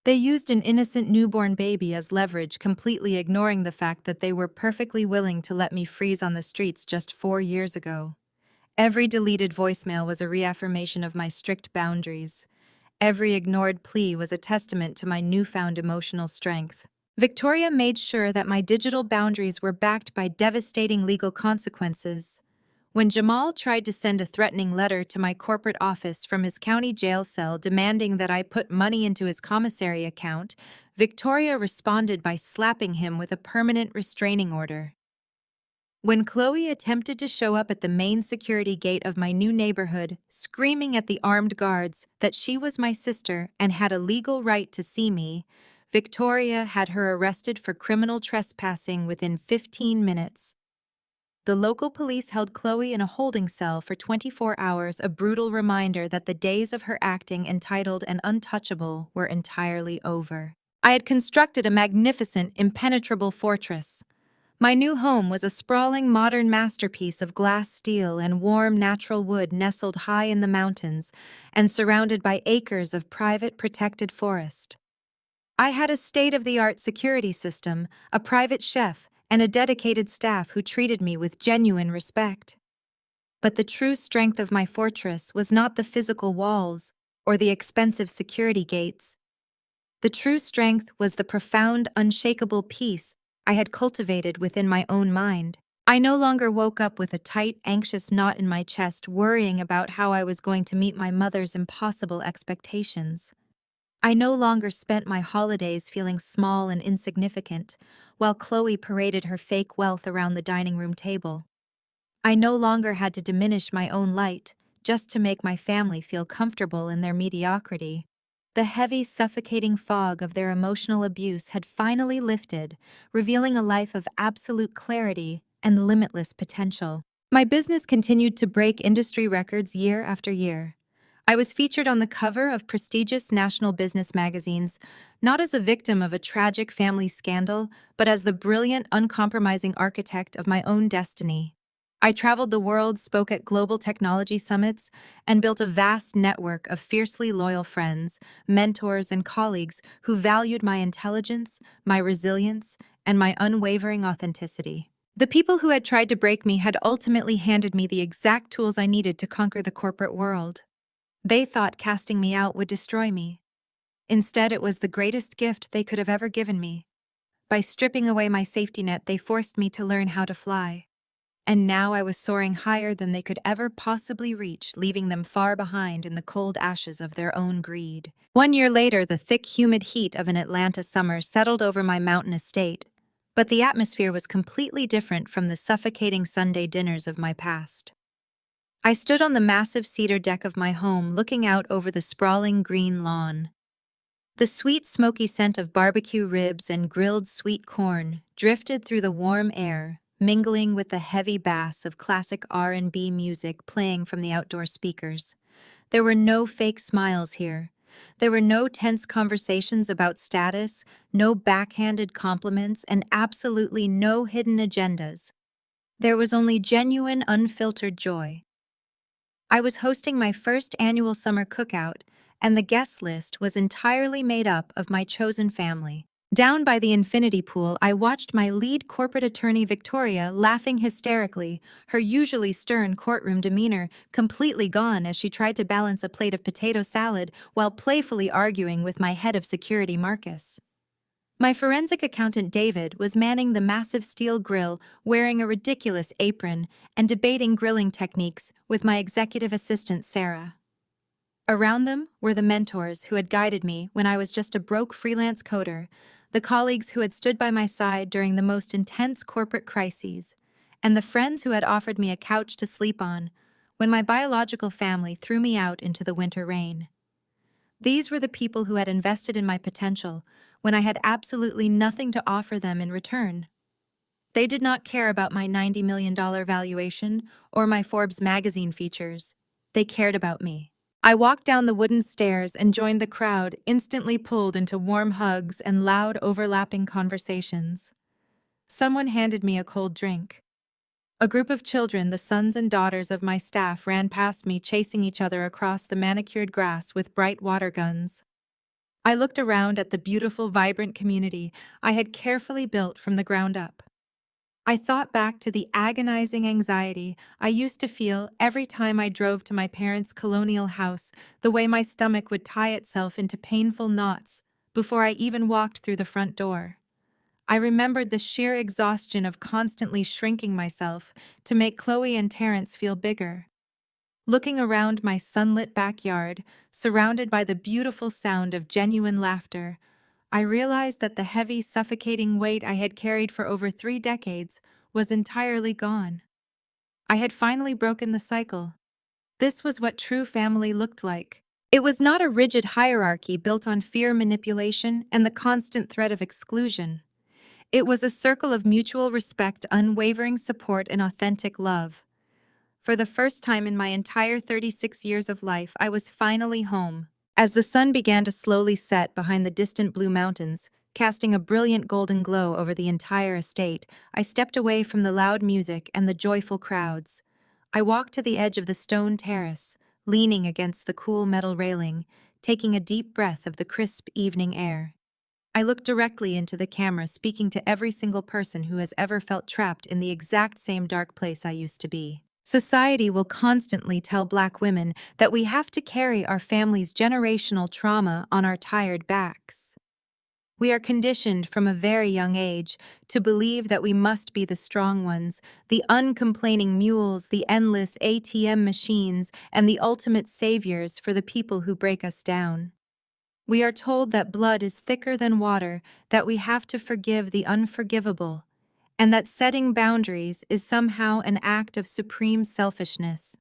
They used an innocent newborn baby as leverage, completely ignoring the fact that they were perfectly willing to let me freeze on the streets just 4 years ago. Every deleted voicemail was a reaffirmation of my strict boundaries. Every ignored plea was a testament to my newfound emotional strength. Victoria made sure that my digital boundaries were backed by devastating legal consequences. When Jamal tried to send a threatening letter to my corporate office from his county jail cell demanding that I put money into his commissary account, Victoria responded by slapping him with a permanent restraining order. When Chloe attempted to show up at the main security gate of my new neighborhood, screaming at the armed guards that she was my sister and had a legal right to see me, Victoria had her arrested for criminal trespassing within 15 minutes. The local police held Chloe in a holding cell for 24 hours, a brutal reminder that the days of her acting entitled and untouchable were entirely over. I had constructed a magnificent, impenetrable fortress. My new home was a sprawling modern masterpiece of glass steel and warm natural wood nestled high in the mountains and surrounded by acres of private protected forest. I had a state-of-the-art security system, a private chef, and a dedicated staff who treated me with genuine respect. But the true strength of my fortress was not the physical walls or the expensive security gates. The true strength was the profound, unshakable peace I had cultivated within my own mind. I no longer woke up with a tight, anxious knot in my chest, worrying about how I was going to meet my mother's impossible expectations. I no longer spent my holidays feeling small and insignificant, while Chloe paraded her fake wealth around the dining room table. I no longer had to diminish my own light just to make my family feel comfortable in their mediocrity. The heavy, suffocating fog of their emotional abuse had finally lifted, revealing a life of absolute clarity and limitless potential. My business continued to break industry records year after year. I was featured on the cover of prestigious national business magazines, not as a victim of a tragic family scandal, but as the brilliant, uncompromising architect of my own destiny. I traveled the world, spoke at global technology summits, and built a vast network of fiercely loyal friends, mentors, and colleagues who valued my intelligence, my resilience, and my unwavering authenticity. The people who had tried to break me had ultimately handed me the exact tools I needed to conquer the corporate world. They thought casting me out would destroy me. Instead, it was the greatest gift they could have ever given me. By stripping away my safety net, they forced me to learn how to fly. And now I was soaring higher than they could ever possibly reach, leaving them far behind in the cold ashes of their own greed. 1 year later, the thick, humid heat of an Atlanta summer settled over my mountain estate, but the atmosphere was completely different from the suffocating Sunday dinners of my past. I stood on the massive cedar deck of my home, looking out over the sprawling green lawn. The sweet, smoky scent of barbecue ribs and grilled sweet corn drifted through the warm air, mingling with the heavy bass of classic R&B music playing from the outdoor speakers. There were no fake smiles here. There were no tense conversations about status, no backhanded compliments, and absolutely no hidden agendas. There was only genuine, unfiltered joy. I was hosting my first annual summer cookout, and the guest list was entirely made up of my chosen family. Down by the infinity pool, I watched my lead corporate attorney, Victoria, laughing hysterically, her usually stern courtroom demeanor completely gone as she tried to balance a plate of potato salad while playfully arguing with my head of security, Marcus. My forensic accountant, David, was manning the massive steel grill, wearing a ridiculous apron, and debating grilling techniques with my executive assistant, Sarah. Around them were the mentors who had guided me when I was just a broke freelance coder, the colleagues who had stood by my side during the most intense corporate crises, and the friends who had offered me a couch to sleep on when my biological family threw me out into the winter rain. These were the people who had invested in my potential when I had absolutely nothing to offer them in return. They did not care about my $90 million valuation or my Forbes magazine features. They cared about me. I walked down the wooden stairs and joined the crowd, instantly pulled into warm hugs and loud, overlapping conversations. Someone handed me a cold drink. A group of children, the sons and daughters of my staff, ran past me, chasing each other across the manicured grass with bright water guns. I looked around at the beautiful, vibrant community I had carefully built from the ground up. I thought back to the agonizing anxiety I used to feel every time I drove to my parents' colonial house, the way my stomach would tie itself into painful knots before I even walked through the front door. I remembered the sheer exhaustion of constantly shrinking myself to make Chloe and Terrence feel bigger. Looking around my sunlit backyard, surrounded by the beautiful sound of genuine laughter, I realized that the heavy, suffocating weight I had carried for over 3 decades was entirely gone. I had finally broken the cycle. This was what true family looked like. It was not a rigid hierarchy built on fear, manipulation, and the constant threat of exclusion. It was a circle of mutual respect, unwavering support, and authentic love. For the first time in my entire 36 years of life, I was finally home. As the sun began to slowly set behind the distant blue mountains, casting a brilliant golden glow over the entire estate, I stepped away from the loud music and the joyful crowds. I walked to the edge of the stone terrace, leaning against the cool metal railing, taking a deep breath of the crisp evening air. I look directly into the camera, speaking to every single person who has ever felt trapped in the exact same dark place I used to be. Society will constantly tell Black women that we have to carry our family's generational trauma on our tired backs. We are conditioned from a very young age to believe that we must be the strong ones, the uncomplaining mules, the endless ATM machines, and the ultimate saviors for the people who break us down. We are told that blood is thicker than water, that we have to forgive the unforgivable, and that setting boundaries is somehow an act of supreme selfishness.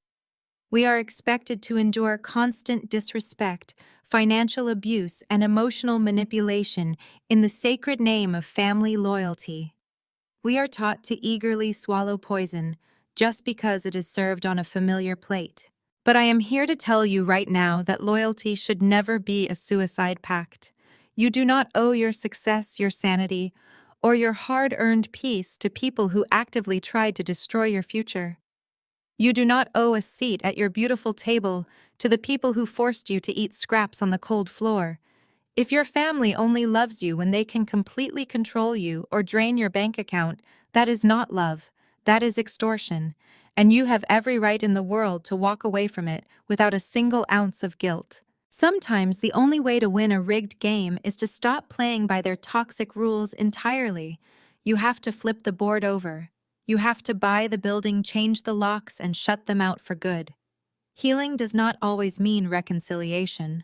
We are expected to endure constant disrespect, financial abuse, and emotional manipulation in the sacred name of family loyalty. We are taught to eagerly swallow poison just because it is served on a familiar plate. But I am here to tell you right now that loyalty should never be a suicide pact. You do not owe your success, your sanity, or your hard-earned peace to people who actively tried to destroy your future. You do not owe a seat at your beautiful table to the people who forced you to eat scraps on the cold floor. If your family only loves you when they can completely control you or drain your bank account, that is not love, that is extortion, and you have every right in the world to walk away from it without a single ounce of guilt. Sometimes the only way to win a rigged game is to stop playing by their toxic rules entirely. You have to flip the board over. You have to buy the building, change the locks, and shut them out for good. Healing does not always mean reconciliation.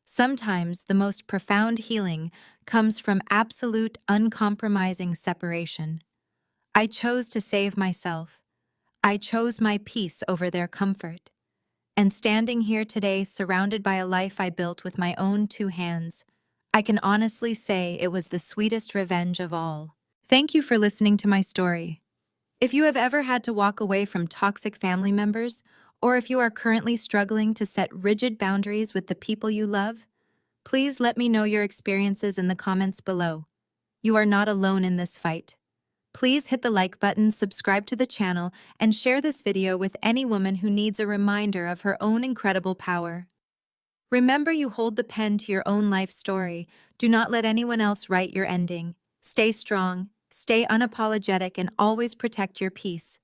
Sometimes the most profound healing comes from absolute, uncompromising separation. I chose to save myself. I chose my peace over their comfort. And standing here today, surrounded by a life I built with my own two hands, I can honestly say it was the sweetest revenge of all. Thank you for listening to my story. If you have ever had to walk away from toxic family members, or if you are currently struggling to set rigid boundaries with the people you love, please let me know your experiences in the comments below. You are not alone in this fight. Please hit the like button, subscribe to the channel, and share this video with any woman who needs a reminder of her own incredible power. Remember, you hold the pen to your own life story. Do not let anyone else write your ending. Stay strong, stay unapologetic, and always protect your peace.